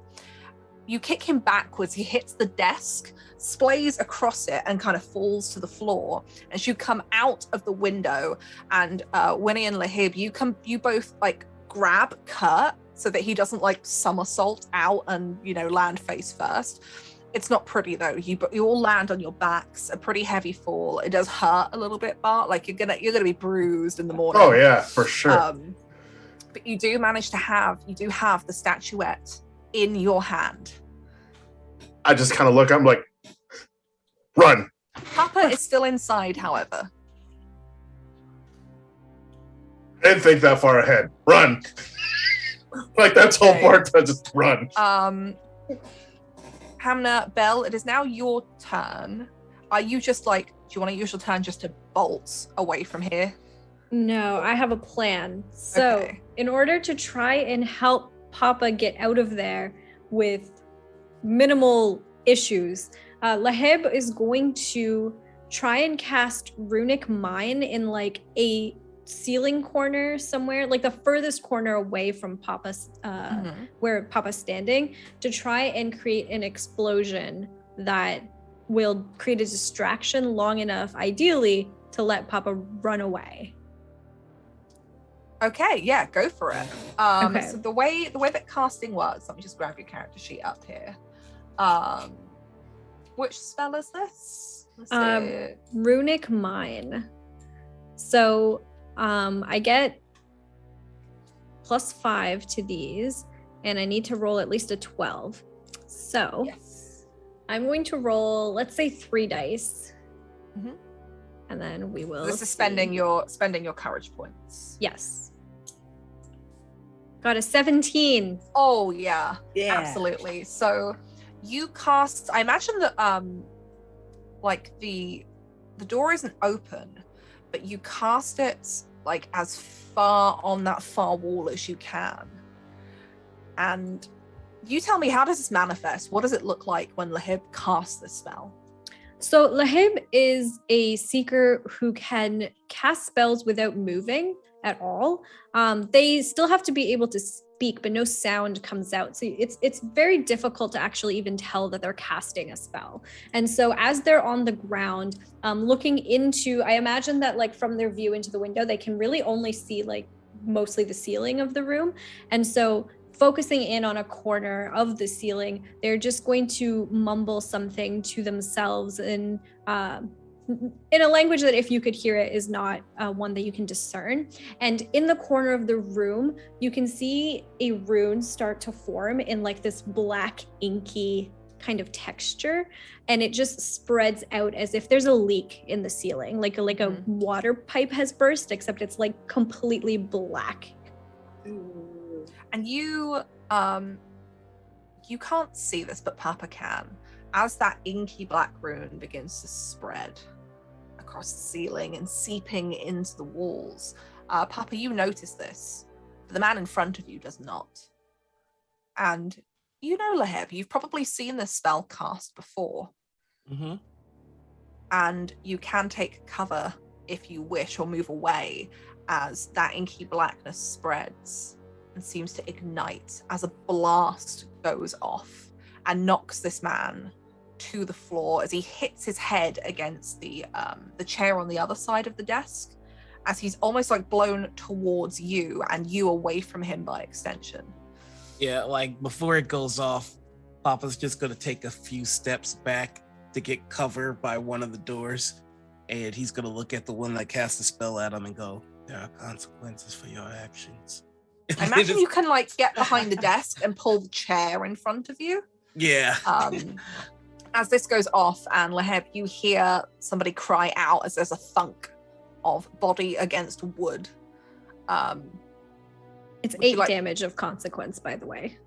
You kick him backwards, he hits the desk, splays across it, and kind of falls to the floor. As you come out of the window, and Winnie and Lahib, you both like grab Kurt so that he doesn't like somersault out and land face first. It's not pretty though. You all land on your backs, a pretty heavy fall. It does hurt a little bit, Bart. Like you're gonna be bruised in the morning. Oh yeah, for sure. But you do manage to have the statuette in your hand. I just kind of look, I'm like, run. Papa is still inside, however. I didn't think that far ahead. Run. Like that's all part to just run. Hamna, Belle, it is now your turn. Are you just like, do you want to use your turn just to bolt away from here? No, I have a plan. So in order to try and help Papa get out of there with minimal issues, Lahib is going to try and cast Runic Mine in like a ceiling corner somewhere, like the furthest corner away from Papa's where Papa's standing, to try and create an explosion that will create a distraction long enough, ideally, to let Papa run away. Okay, yeah, go for it. Okay. So the way that casting works, let me just grab your character sheet up here. Which spell is this? Let's see. Runic Mine. So I get +5 to these, and I need to roll at least a 12. So yes. I'm going to roll, let's say 3 dice. And then we will. This is spending your courage points. Yes. Got a 17. Oh yeah, absolutely. So you cast. I imagine that like the door isn't open, but you cast it like as far on that far wall as you can. And you tell me, how does this manifest? What does it look like when Lahib casts this spell? So Lahib is a seeker who can cast spells without moving at all. They still have to be able to speak, but no sound comes out. So it's very difficult to actually even tell that they're casting a spell. And so as they're on the ground, looking into, I imagine that like from their view into the window, they can really only see like mostly the ceiling of the room. And so focusing in on a corner of the ceiling, they're just going to mumble something to themselves in in a language that if you could hear it is not one that you can discern. And in the corner of the room, you can see a rune start to form in like this black inky kind of texture, and it just spreads out as if there's a leak in the ceiling, like a water pipe has burst, except it's like completely black. And you can't see this, but Papa can. As that inky black rune begins to spread across the ceiling and seeping into the walls, Papa, you notice this, but the man in front of you does not. And you know, Laheb, you've probably seen this spell cast before. Mm-hmm. And you can take cover if you wish, or move away as that inky blackness spreads and seems to ignite as a blast goes off and knocks this man to the floor as he hits his head against the chair on the other side of the desk, as he's almost like blown towards you and you away from him by extension. Yeah, like before it goes off, Papa's just gonna take a few steps back to get cover by one of the doors, and he's gonna look at the one that cast the spell at him and go, "There are consequences for your actions." I imagine you can like get behind the desk and pull the chair in front of you. Yeah. As this goes off, and Laheb, you hear somebody cry out as there's a thunk of body against wood. It's 8 damage of consequence, by the way.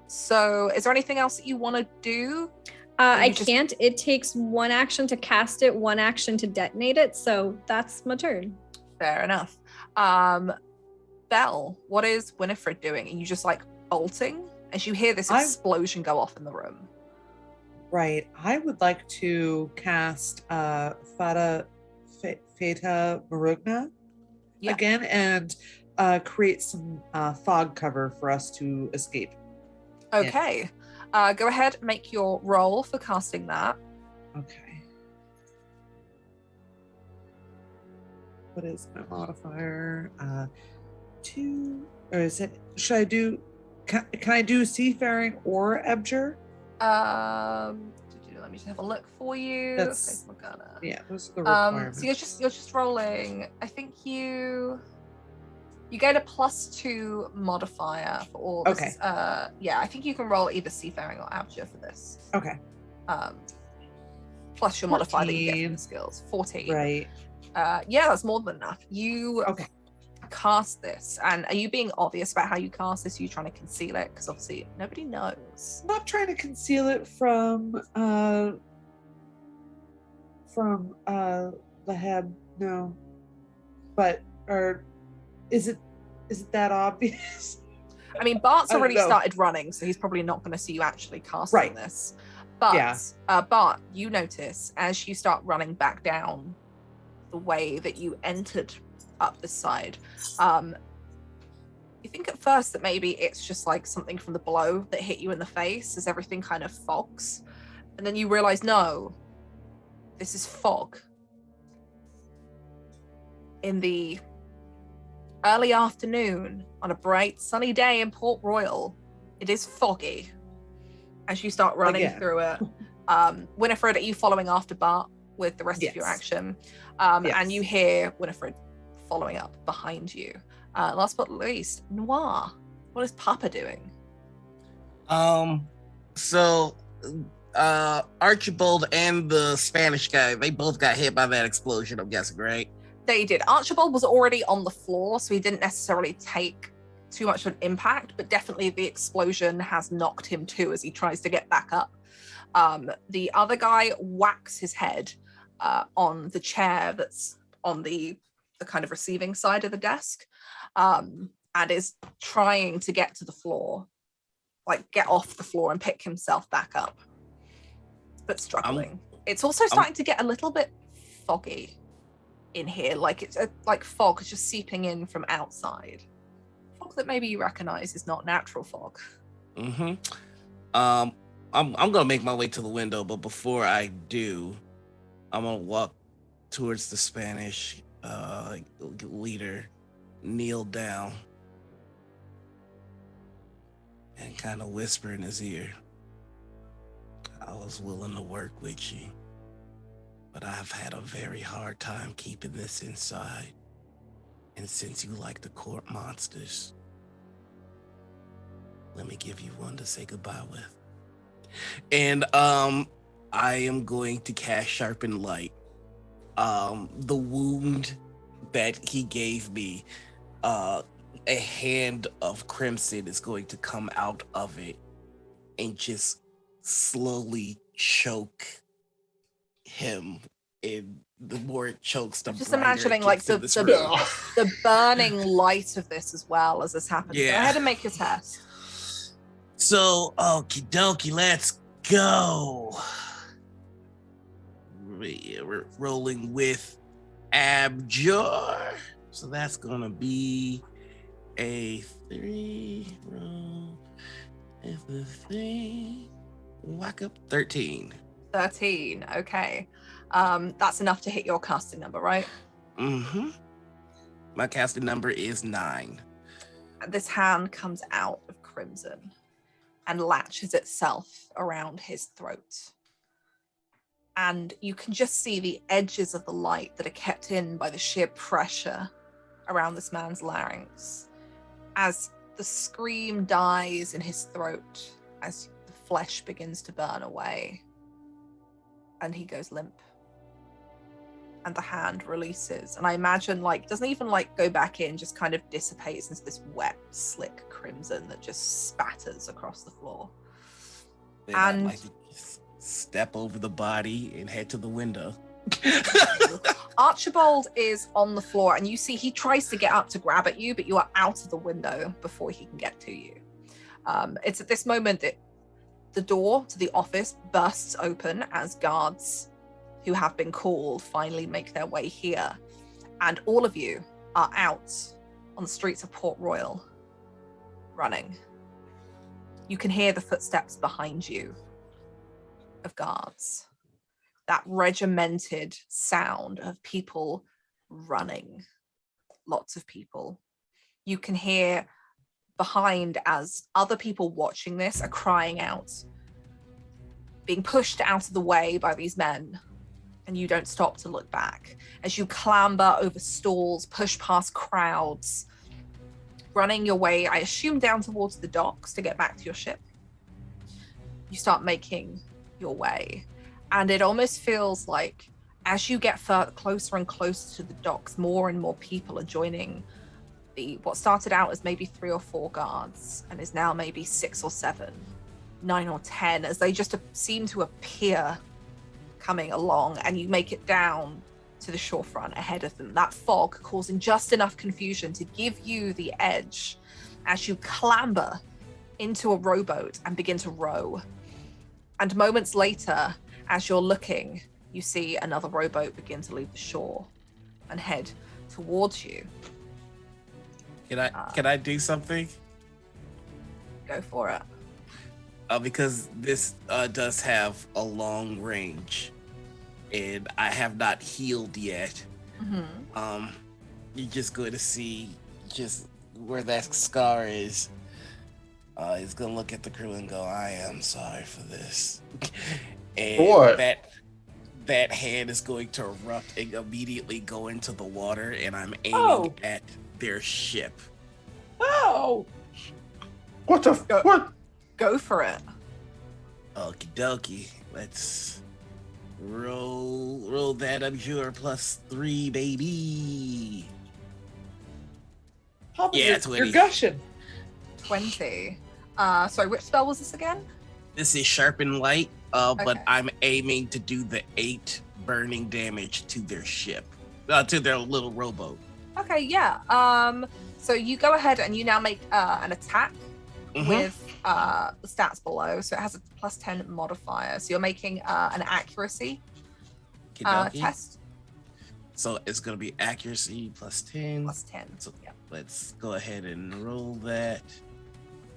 So is there anything else that you want to do? I can't. It takes 1 action to cast it, 1 action to detonate it, so that's my turn. Fair enough. Belle, what is Winifred doing? Are you just like bolting as you hear this explosion go off in the room? Right. I would like to cast Fata Marugna again and create some fog cover for us to escape. Okay. Go ahead, make your roll for casting that. Okay. What is my modifier? 2, or is it? Should I do? Can I do seafaring or Ebger? Let me just have a look for you. That's, yeah, those are the requirements. So you're just rolling. I think you get a +2 modifier for all. Okay. This, yeah, I think you can roll either seafaring or Abjure for this. Okay. Plus your modifier that you get from the skills. 14. Right. Yeah, that's more than enough. You okay. Cast this, and are you being obvious about how you cast this? Are you trying to conceal it? Because obviously nobody knows. I'm not trying to conceal it from Laheb, no. But is it that obvious? I mean, Bart's already started running, so he's probably not going to see you actually casting this. But Bart, you notice as you start running back down the way that you entered up this side, you think at first that maybe it's just like something from the blow that hit you in the face as everything kind of fogs, and then you realize, no, this is fog. In the early afternoon on a bright sunny day in Port Royal, it is foggy as you start running through it. Winifred, are you following after Bart with the rest of your action? And you hear Winifred following up behind you. Last but not least, Noir, what is Papa doing? So Archibald and the Spanish guy, they both got hit by that explosion, I'm guessing, right? They did. Archibald was already on the floor, so he didn't necessarily take too much of an impact, but definitely the explosion has knocked him too as he tries to get back up. The other guy whacks his head on the chair that's on the kind of receiving side of the desk, and is trying to get to the floor, like get off the floor and pick himself back up, but struggling. It's also starting to get a little bit foggy in here, like it's like fog is just seeping in from outside. Fog that maybe you recognize is not natural fog. I'm gonna make my way to the window, but before I do, I'm gonna walk towards the Spanish leader, kneel down, and kind of whisper in his ear, I was willing to work with you, but I've had a very hard time keeping this inside. And since you like the court monsters, let me give you one to say goodbye with. And I am going to cast Sharpen Light. The wound that he gave me, a hand of crimson is going to come out of it and just slowly choke him. And the more it chokes, the Just brighter imagining it like gets in this room. the burning light of this as well as this happens. Go Yeah. ahead and make your test. So, okie dokie, let's go. We're rolling with Abjur. So that's gonna be a 3 roll. If the thing whack up 13. 13. Okay. That's enough to hit your casting number, right? Mm-hmm. My casting number is 9. This hand comes out of crimson and latches itself around his throat. And you can just see the edges of the light that are kept in by the sheer pressure around this man's larynx. As the scream dies in his throat, as the flesh begins to burn away, and he goes limp. And the hand releases. And I imagine, like, doesn't even, like, go back in, just kind of dissipates into this wet, slick crimson that just spatters across the floor. Then And- I'd like to just step over the body and head to the window. Archibald is on the floor, and you see he tries to get up to grab at you, but you are out of the window before he can get to you. It's at this moment that the door to the office bursts open as guards who have been called finally make their way here. And all of you are out on the streets of Port Royal, running. You can hear the footsteps behind you of guards. That regimented sound of people running. Lots of people. You can hear behind as other people watching this are crying out, being pushed out of the way by these men. And you don't stop to look back as you clamber over stalls, push past crowds, running your way, I assume, down towards the docks to get back to your ship. You start making your way, and it almost feels like as you get closer and closer to the docks, more and more people are joining what started out as maybe 3 or 4 guards and is now maybe 6 or 7, 9 or 10, as they just seem to appear coming along, and you make it down to the shorefront ahead of them. That fog causing just enough confusion to give you the edge as you clamber into a rowboat and begin to row. And moments later, as you're looking, you see another rowboat begin to leave the shore and head towards you. Can I do something? Go for it. Because this does have a long range, and I have not healed yet. Mm-hmm. You're just going to see just where that scar is. He's gonna look at the crew and go, "I am sorry for this." And What? that hand is going to erupt and immediately go into the water, and I'm aiming at their ship. Oh, What the? What? Go for it. Okie dokie. Let's roll that Abjure +3, baby. Papa, Yeah, you're 20. gushing. 20. Sorry, which spell was this again? This is Sharpen Light, but Okay. I'm aiming to do the 8 burning damage to their ship, to their little rowboat. Okay, yeah. So you go ahead and you now make an attack Mhm. with the stats below. So it has a +10 modifier. So you're making an accuracy Okie dokie. test. So it's going to be accuracy +10. +10. So Yeah. let's go ahead and roll that.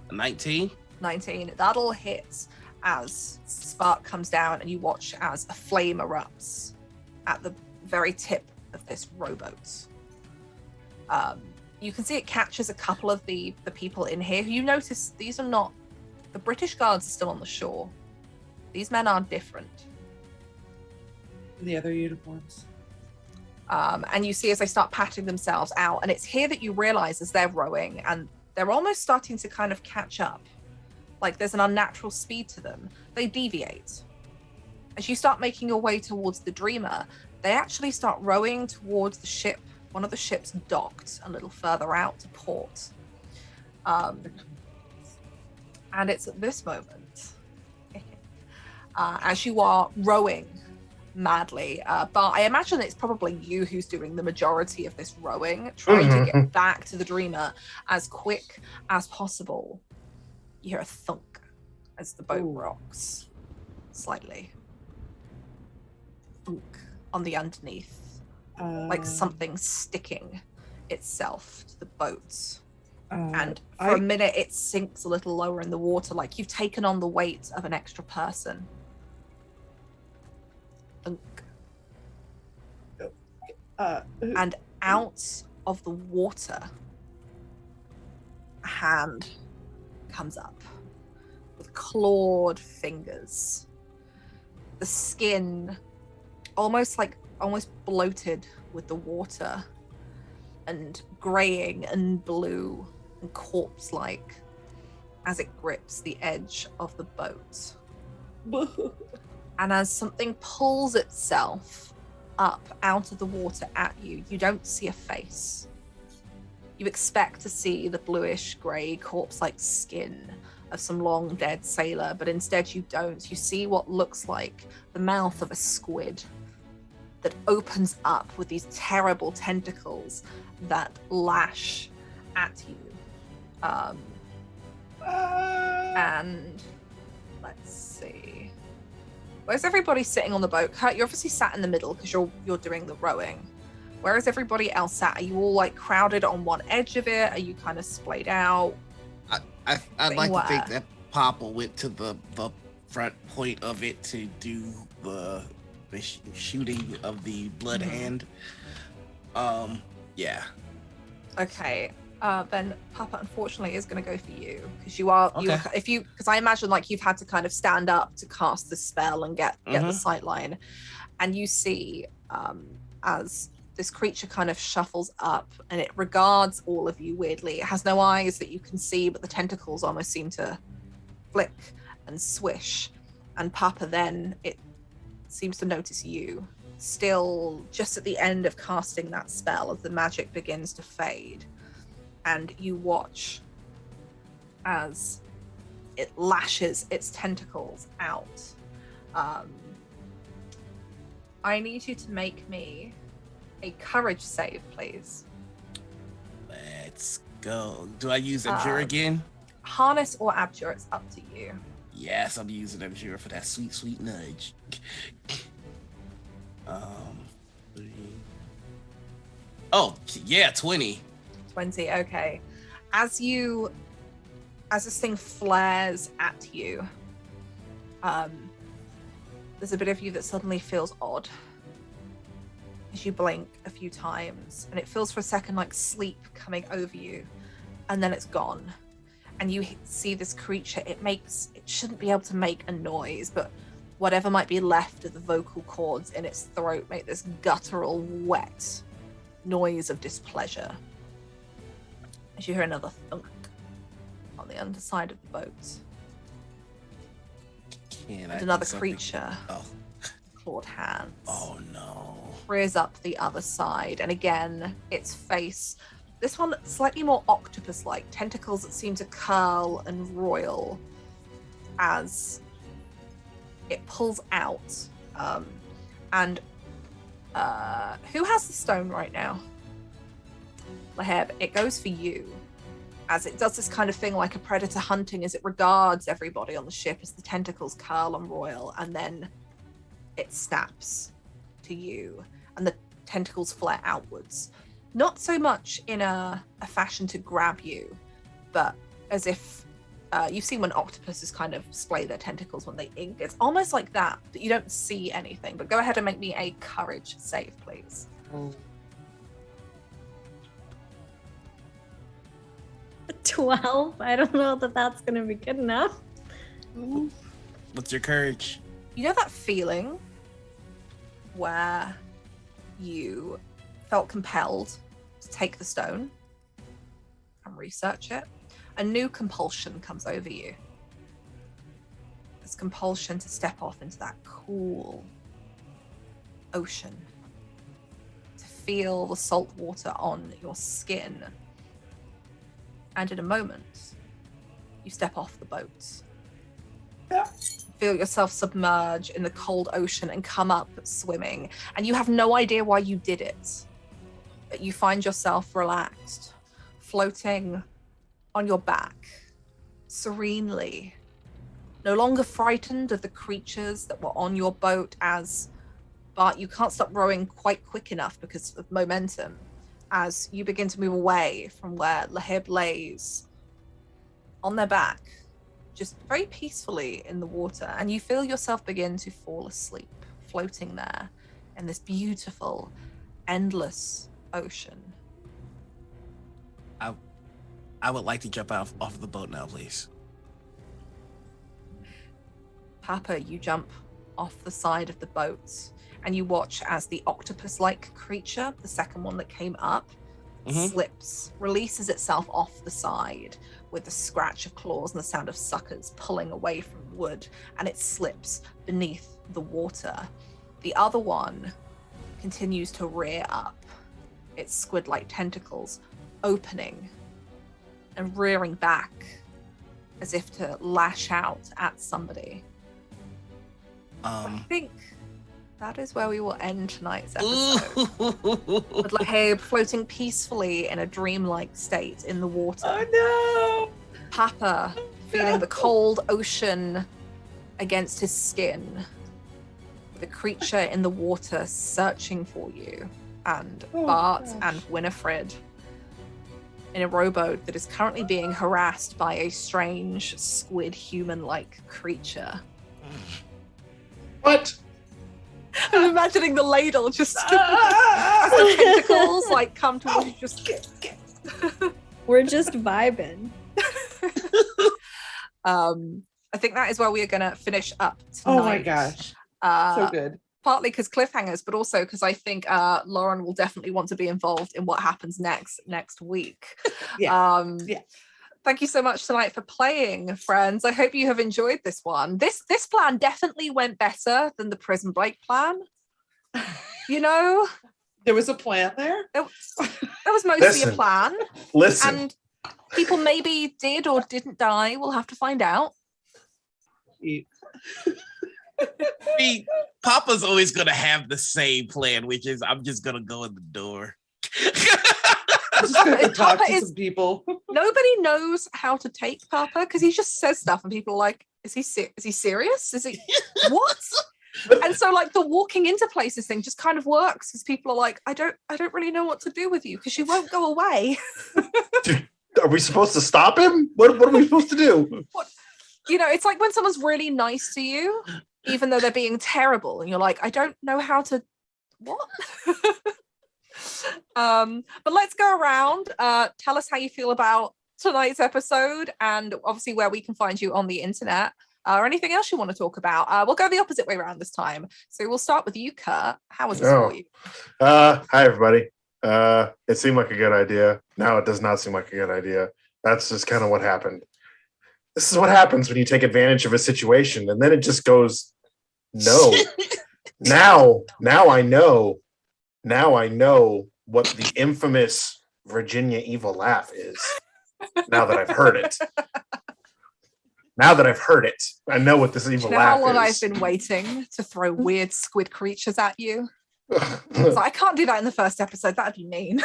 A 19. 19. That'll hit as spark comes down and you watch as a flame erupts at the very tip of this rowboat. You can see it catches a couple of the people in here who you notice these are not, the British guards are still on the shore. These men are different. The other uniforms. And you see as they start patting themselves out, and it's here that you realize as they're rowing and they're almost starting to kind of catch up. Like there's an unnatural speed to them. They deviate. As you start making your way towards the Dreamer, they actually start rowing towards the ship. One of the ships docked a little further out to port. And it's at this moment, as you are rowing madly, but I imagine it's probably you who's doing the majority of this rowing, trying to get back to the Dreamer as quick as possible. You hear a thunk as the boat rocks slightly. Thunk on the underneath, like something sticking itself to the boat. And for a minute, it sinks a little lower in the water, like you've taken on the weight of an extra person. Thunk. And out of the water, a hand comes up with clawed fingers. The skin almost bloated with the water and graying and blue and corpse-like as it grips the edge of the boat. And as something pulls itself up out of the water at you, you don't see a face. You expect to see the bluish grey corpse-like skin of some long dead sailor, but instead you don't. You see what looks like the mouth of a squid that opens up with these terrible tentacles that lash at you. And let's see. Where's everybody sitting on the boat? Kurt, you're obviously sat in the middle because you're doing the rowing. Where is everybody else sat? Are you all like crowded on one edge of it? Are you kind of splayed out? I'd like to think that Papa went to the front point of it to do the shooting of the blood hand. Yeah. Okay. Then Papa unfortunately is going to go for you because because I imagine like you've had to kind of stand up to cast the spell and get the sight line, and you see as this creature kind of shuffles up and it regards all of you weirdly. It has no eyes that you can see, but the tentacles almost seem to flick and swish. And Papa then, it seems to notice you, still just at the end of casting that spell as the magic begins to fade. And you watch as it lashes its tentacles out. I need you to make me a courage save, please. Let's go. Do I use Abjure again? Harness or Abjure, it's up to you. Yes, I'm using Abjure for that sweet, sweet nudge. 3. Oh, yeah, 20. 20, okay. As this thing flares at you, there's a bit of you that suddenly feels odd as you blink a few times, and it feels for a second like sleep coming over you, and then it's gone. And you see this creature, it shouldn't be able to make a noise, but whatever might be left of the vocal cords in its throat make this guttural, wet noise of displeasure. As you hear another thunk on the underside of the boat. And another creature, clawed hands. Oh no. Rears up the other side, and again, its face, this one slightly more octopus-like, tentacles that seem to curl and roil as it pulls out. And who has the stone right now? Laheb, it goes for you, as it does this kind of thing like a predator hunting, as it regards everybody on the ship as the tentacles curl and roil, and then it snaps to you, and the tentacles flare outwards. Not so much in a fashion to grab you, but as if you've seen when octopuses kind of splay their tentacles when they ink. It's almost like that, but you don't see anything. But go ahead and make me a courage save, please. 12. I don't know that that's going to be good enough. What's your courage? You know that feeling where you felt compelled to take the stone and research it? A new compulsion comes over you. This compulsion to step off into that cool ocean, to feel the salt water on your skin. And in a moment, you step off the boat. Yeah. Feel yourself submerge in the cold ocean and come up swimming. And you have no idea why you did it. But you find yourself relaxed, floating on your back, serenely, no longer frightened of the creatures that were on your boat but you can't stop rowing quite quick enough because of momentum as you begin to move away from where Lahib lays on their back, just very peacefully in the water, and you feel yourself begin to fall asleep, floating there in this beautiful, endless ocean. I would like to jump off the boat now, please. Papa, you jump off the side of the boat and you watch as the octopus-like creature, the second one that came up, slips, releases itself off the side with the scratch of claws and the sound of suckers pulling away from wood, and it slips beneath the water. The other one continues to rear up, its squid-like tentacles opening and rearing back as if to lash out at somebody. I think that is where we will end tonight's episode. With Lahib floating peacefully in a dreamlike state in the water. Oh no! Papa feeling the cold ocean against his skin. The creature in the water searching for you. And Bart and Winifred in a rowboat that is currently being harassed by a strange squid human-like creature. What? I'm imagining the ladle just as the tentacles like come towards you, just We're just vibing. I think that is where we are going to finish up tonight. Oh my gosh. So good. Partly because cliffhangers, but also because I think Lauren will definitely want to be involved in what happens next week. Yeah. Thank you so much tonight for playing, friends. I hope you have enjoyed this one. This plan definitely went better than the Prison Break plan. You know? There was a plan there? There was mostly a plan. Listen. And people maybe did or didn't die. We'll have to find out. Papa's always going to have the same plan, which is I'm just going to go in the door. I'm just going to talk Papa to some people. Nobody knows how to take Papa because he just says stuff and people are like, is he serious? Is he what? And so like the walking into places thing just kind of works because people are like, I don't really know what to do with you because you won't go away. Are we supposed to stop him? What are we supposed to do? What? You know, it's like when someone's really nice to you, even though they're being terrible, and you're like, I don't know how to what? But let's go around. Tell us how you feel about tonight's episode and obviously where we can find you on the internet or anything else you want to talk about. We'll go the opposite way around this time. So we'll start with you, Kurt. How was this for you? Hi, everybody. It seemed like a good idea. Now it does not seem like a good idea. That's just kind of what happened. This is what happens when you take advantage of a situation and then it just goes, no. Now I know. Now I know what the infamous Virginia evil laugh is. Now that I've heard it. I know what this evil laugh is. How long I've been waiting to throw weird squid creatures at you? So I can't do that in the first episode. That'd be mean.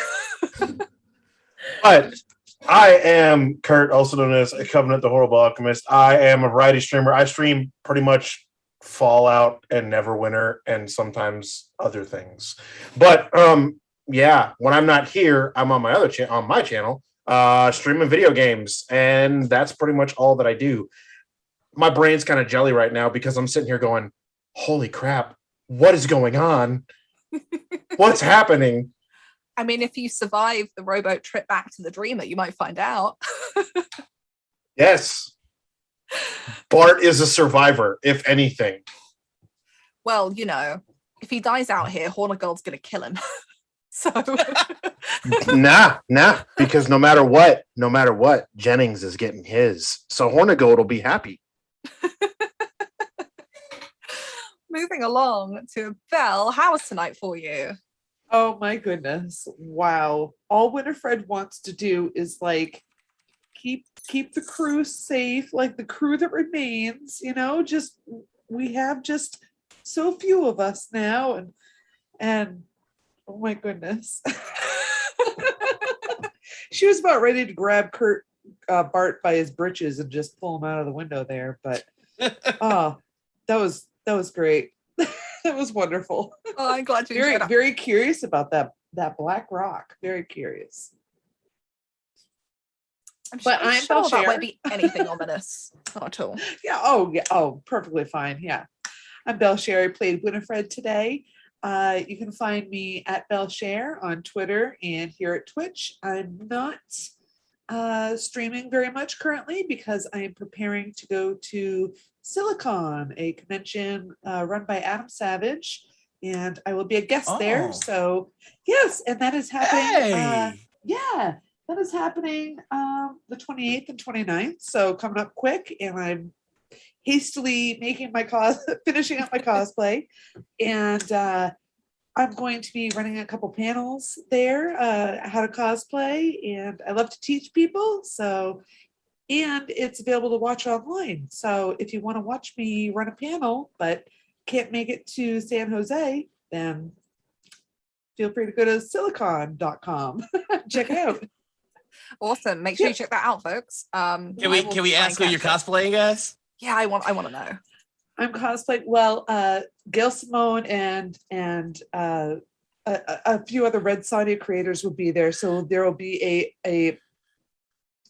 But I am Kurt, also known as Covenant the Horrible Alchemist. I am a variety streamer. I stream pretty much Fallout and Neverwinter and sometimes other things. But yeah, when I'm not here, I'm on my other on my channel, streaming video games, and that's pretty much all that I do. My brain's kind of jelly right now because I'm sitting here going, holy crap, what is going on? What's happening? I mean, if you survive the rowboat trip back to the Dreamer, you might find out. Yes. Bart is a survivor, if anything. Well, you know, if he dies out here, Hornigold's gonna kill him. So Nah, because no matter what, Jennings is getting his. So Hornigold will be happy. moving along to Belle, how was tonight for you? Oh my goodness. Wow. All Winifred wants to do is like keep the crew safe, like the crew that remains, you know, just we have just so few of us now and oh my goodness. She was about ready to grab Bart by his britches and just pull him out of the window there, but oh, that was great. That was wonderful. Oh, I'm glad you enjoyed it. Very curious about that black rock. Very curious. I'm I'm sure that Belle won't be anything ominous. Not at all. Yeah. Oh, perfectly fine. Yeah. I'm Belle Sherry, played Winifred today. You can find me at Belle Sher on Twitter and here at Twitch. I'm not streaming very much currently because I am preparing to go to Silicon, a convention run by Adam Savage, and I will be a guest there. So yes, and that is happening. Hey. That is happening the 28th and 29th. So coming up quick, and I'm hastily making finishing up my cosplay, and I'm going to be running a couple panels there, how to cosplay, and I love to teach people. So, and it's available to watch online. So if you want to watch me run a panel but can't make it to San Jose, then feel free to go to silicon.com. Check it out. Awesome. Make sure you check that out, folks. Can we ask who you're cosplaying as? Yeah, I want to know. I'm cosplaying, well, Gail Simone and a few other Red Sonja creators will be there. So there will be a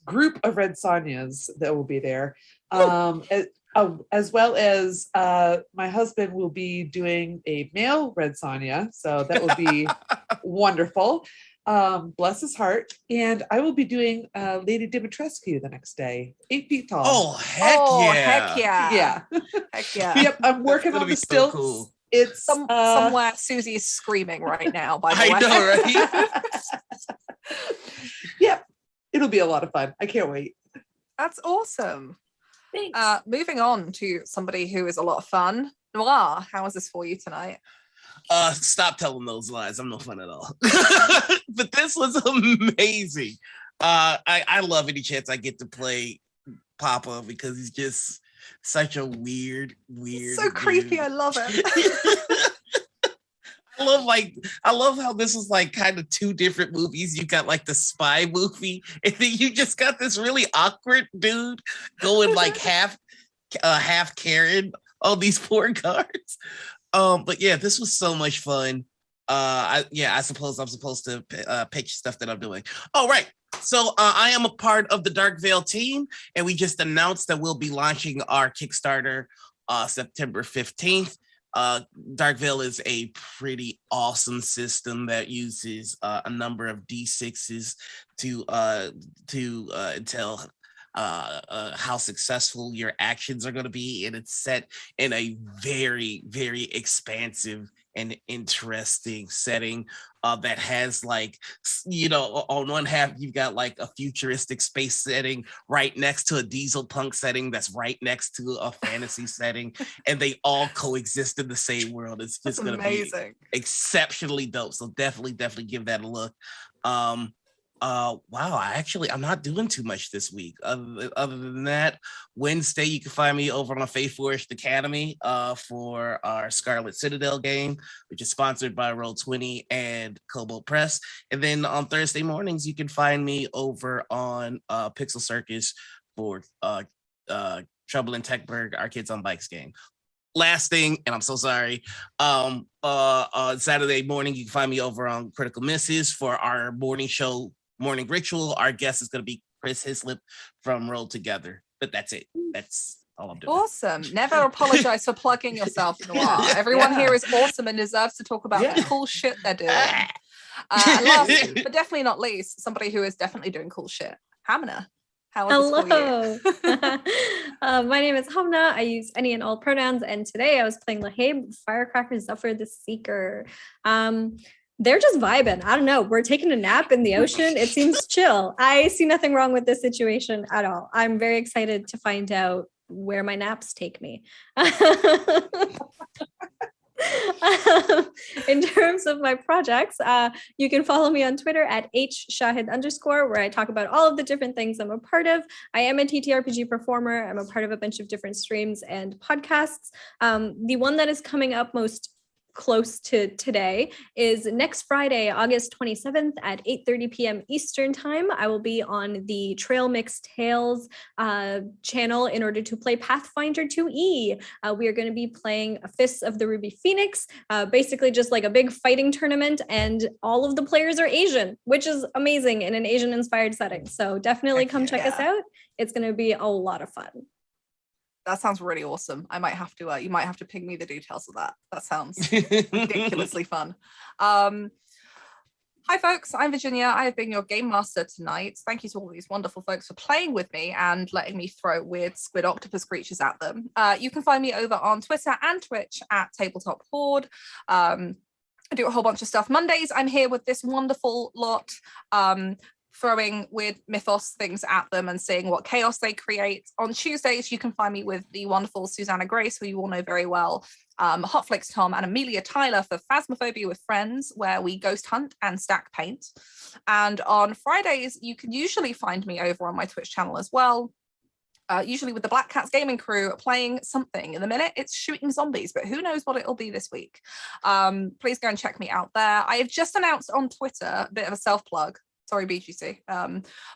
group of Red Sonjas that will be there. As well as my husband will be doing a male Red Sonja. So that will be wonderful. Bless his heart. And I will be doing Lady Dimitrescu the next day, 8 feet tall. Oh, heck yeah. Yeah. Heck yeah. Yep, I'm working on the stilts. Cool. It's somewhere Susie is screaming right now, by the way. I know, right? Yep. It'll be a lot of fun. I can't wait. That's awesome. Thanks. Moving on to somebody who is a lot of fun. Noir, how was this for you tonight? Stop telling those lies. I'm no fun at all. But this was amazing. I love any chance I get to play Papa because he's just such a weird. So creepy. Dude. I love it. I love how this is like kind of two different movies. You got like the spy movie, and then you just got this really awkward dude going like half Karen on these poor guards. But yeah, this was so much fun. I suppose I'm supposed to pitch stuff that I'm doing. Oh, right. So I am a part of the Dark Veil team, and we just announced that we'll be launching our Kickstarter September 15th. Dark Veil is a pretty awesome system that uses a number of D6s to tell how successful your actions are going to be, and it's set in a very, very expansive and interesting setting that has, like, you know, on one half you've got like a futuristic space setting right next to a diesel punk setting that's right next to a fantasy setting, and they all coexist in the same world. It's just going to be exceptionally dope. So definitely give that a look. Wow, I'm not doing too much this week. Other than that, Wednesday you can find me over on Faith Forest Academy for our Scarlet Citadel game, which is sponsored by Roll20 and Kobo Press. And then on Thursday mornings, you can find me over on Pixel Circus for Trouble in Techburg, our Kids on Bikes game. Last thing, and I'm so sorry, Saturday morning, you can find me over on Critical Misses for our morning ritual. Our guest is going to be Chris Hislop from Roll Together. But that's it. That's all I'm doing. Awesome. Never apologize for plugging yourself, Noir. Everyone here is awesome and deserves to talk about the cool shit they're doing. And last, but definitely not least, somebody who is definitely doing cool shit. Hamina. How was this for Hello. you? My name is Hamna. I use any and all pronouns, and today I was playing Lahab, Firecracker Zephyr the Seeker. They're just vibing. I don't know. We're taking a nap in the ocean. It seems chill. I see nothing wrong with this situation at all. I'm very excited to find out where my naps take me. In terms of my projects, you can follow me on Twitter at @shahid_, where I talk about all of the different things I'm a part of. I am a TTRPG performer. I'm a part of a bunch of different streams and podcasts. The one that is coming up most close to today is next Friday, August 27th at 8:30 p.m. Eastern time. I will be on the Trail Mix Tales channel in order to play Pathfinder 2E. We are going to be playing Fists of the Ruby Phoenix, basically just like a big fighting tournament, and all of the players are Asian, which is amazing in an Asian inspired setting. So definitely come check us out. It's going to be a lot of fun. That sounds really awesome. I might have to, you might have to ping me the details of that. That sounds ridiculously fun. Hi folks, I'm Virginia. I have been your game master tonight. Thank you to all of these wonderful folks for playing with me and letting me throw weird squid octopus creatures at them. You can find me over on Twitter and Twitch at Tabletop Horde. I do a whole bunch of stuff. Mondays, I'm here with this wonderful lot, throwing weird mythos things at them and seeing what chaos they create. On Tuesdays, you can find me with the wonderful Susanna Grace, who you all know very well, Hotflix Tom and Amelia Tyler for Phasmophobia with Friends, where we ghost hunt and stack paint. And on Fridays, you can usually find me over on my Twitch channel as well, usually with the Black Cats gaming crew playing something. In the minute, it's shooting zombies, but who knows what it'll be this week. Please go and check me out there. I have just announced on Twitter, a bit of a self-plug, sorry, BGC.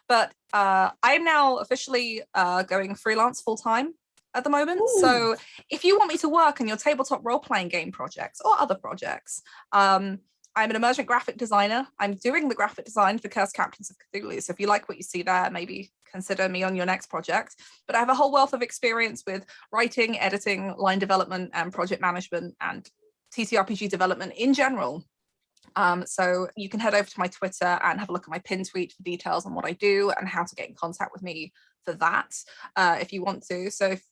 But I'm now officially going freelance full-time at the moment. Ooh. So if you want me to work on your tabletop role-playing game projects or other projects, I'm an emergent graphic designer. I'm doing the graphic design for Cursed Captains of Cthulhu. So if you like what you see there, maybe consider me on your next project. But I have a whole wealth of experience with writing, editing, line development, and project management, and TTRPG development in general. So you can head over to my Twitter and have a look at my pin tweet for details on what I do and how to get in contact with me for that, if you want to. So if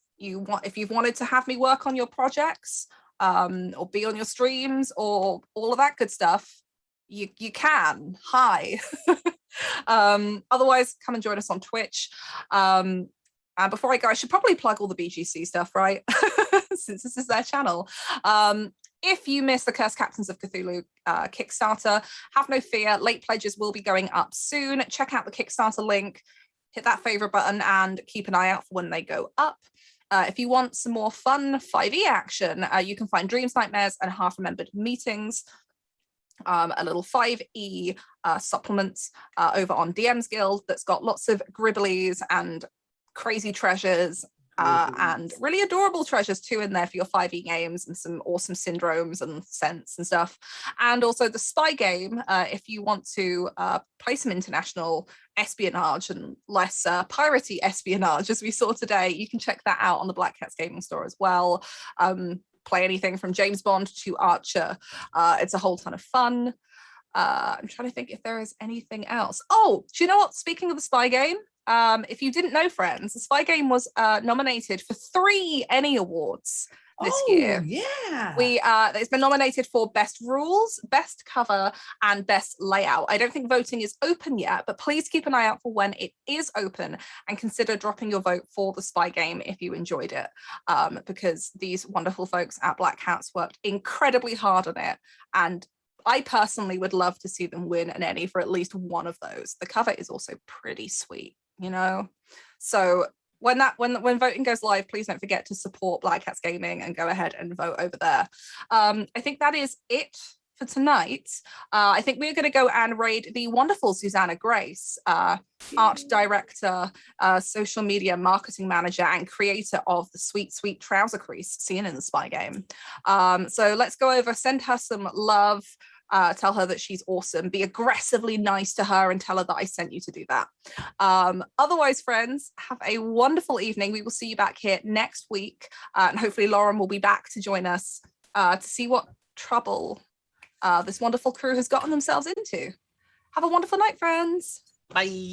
you've wanted to have me work on your projects, or be on your streams or all of that good stuff, you can. Hi. Otherwise, come and join us on Twitch. And before I go, I should probably plug all the BGC stuff, right? Since this is their channel. If you miss the Cursed Captains of Cthulhu Kickstarter, have no fear. Late pledges will be going up soon. Check out the Kickstarter link, hit that favorite button, and keep an eye out for when they go up. If you want some more fun 5e action, you can find Dreams, Nightmares, and Half-Remembered Meetings, a little 5e supplement over on DM's Guild that's got lots of gribblies and crazy treasures, and really adorable treasures too in there for your 5e games, and some awesome syndromes and scents and stuff. And also the spy game, if you want to play some international espionage and less piratey espionage as we saw today, you can check that out on the Black Cats Gaming Store as well. Play anything from James Bond to Archer. It's a whole ton of fun. I'm trying to think if there is anything else. Oh, do you know what? Speaking of the spy game, if you didn't know, friends, the spy game was nominated for 3 Emmy Awards this year. Yeah. It's been nominated for Best Rules, Best Cover, and Best Layout. I don't think voting is open yet, but please keep an eye out for when it is open and consider dropping your vote for the spy game if you enjoyed it, because these wonderful folks at Black Cats worked incredibly hard on it, and I personally would love to see them win an Emmy for at least one of those. The cover is also pretty sweet, you know? So when voting goes live, please don't forget to support Black Cats Gaming and go ahead and vote over there. I think that is it for tonight. I think we're going to go and raid the wonderful Susanna Grace, art director, social media marketing manager, and creator of the sweet, sweet trouser crease seen in the spy game. So let's go over, send her some love. Tell her that she's awesome. Be aggressively nice to her and tell her that I sent you to do that. Otherwise, friends, have a wonderful evening. We will see you back here next week. And hopefully Lauren will be back to join us to see what trouble this wonderful crew has gotten themselves into. Have a wonderful night, friends. Bye.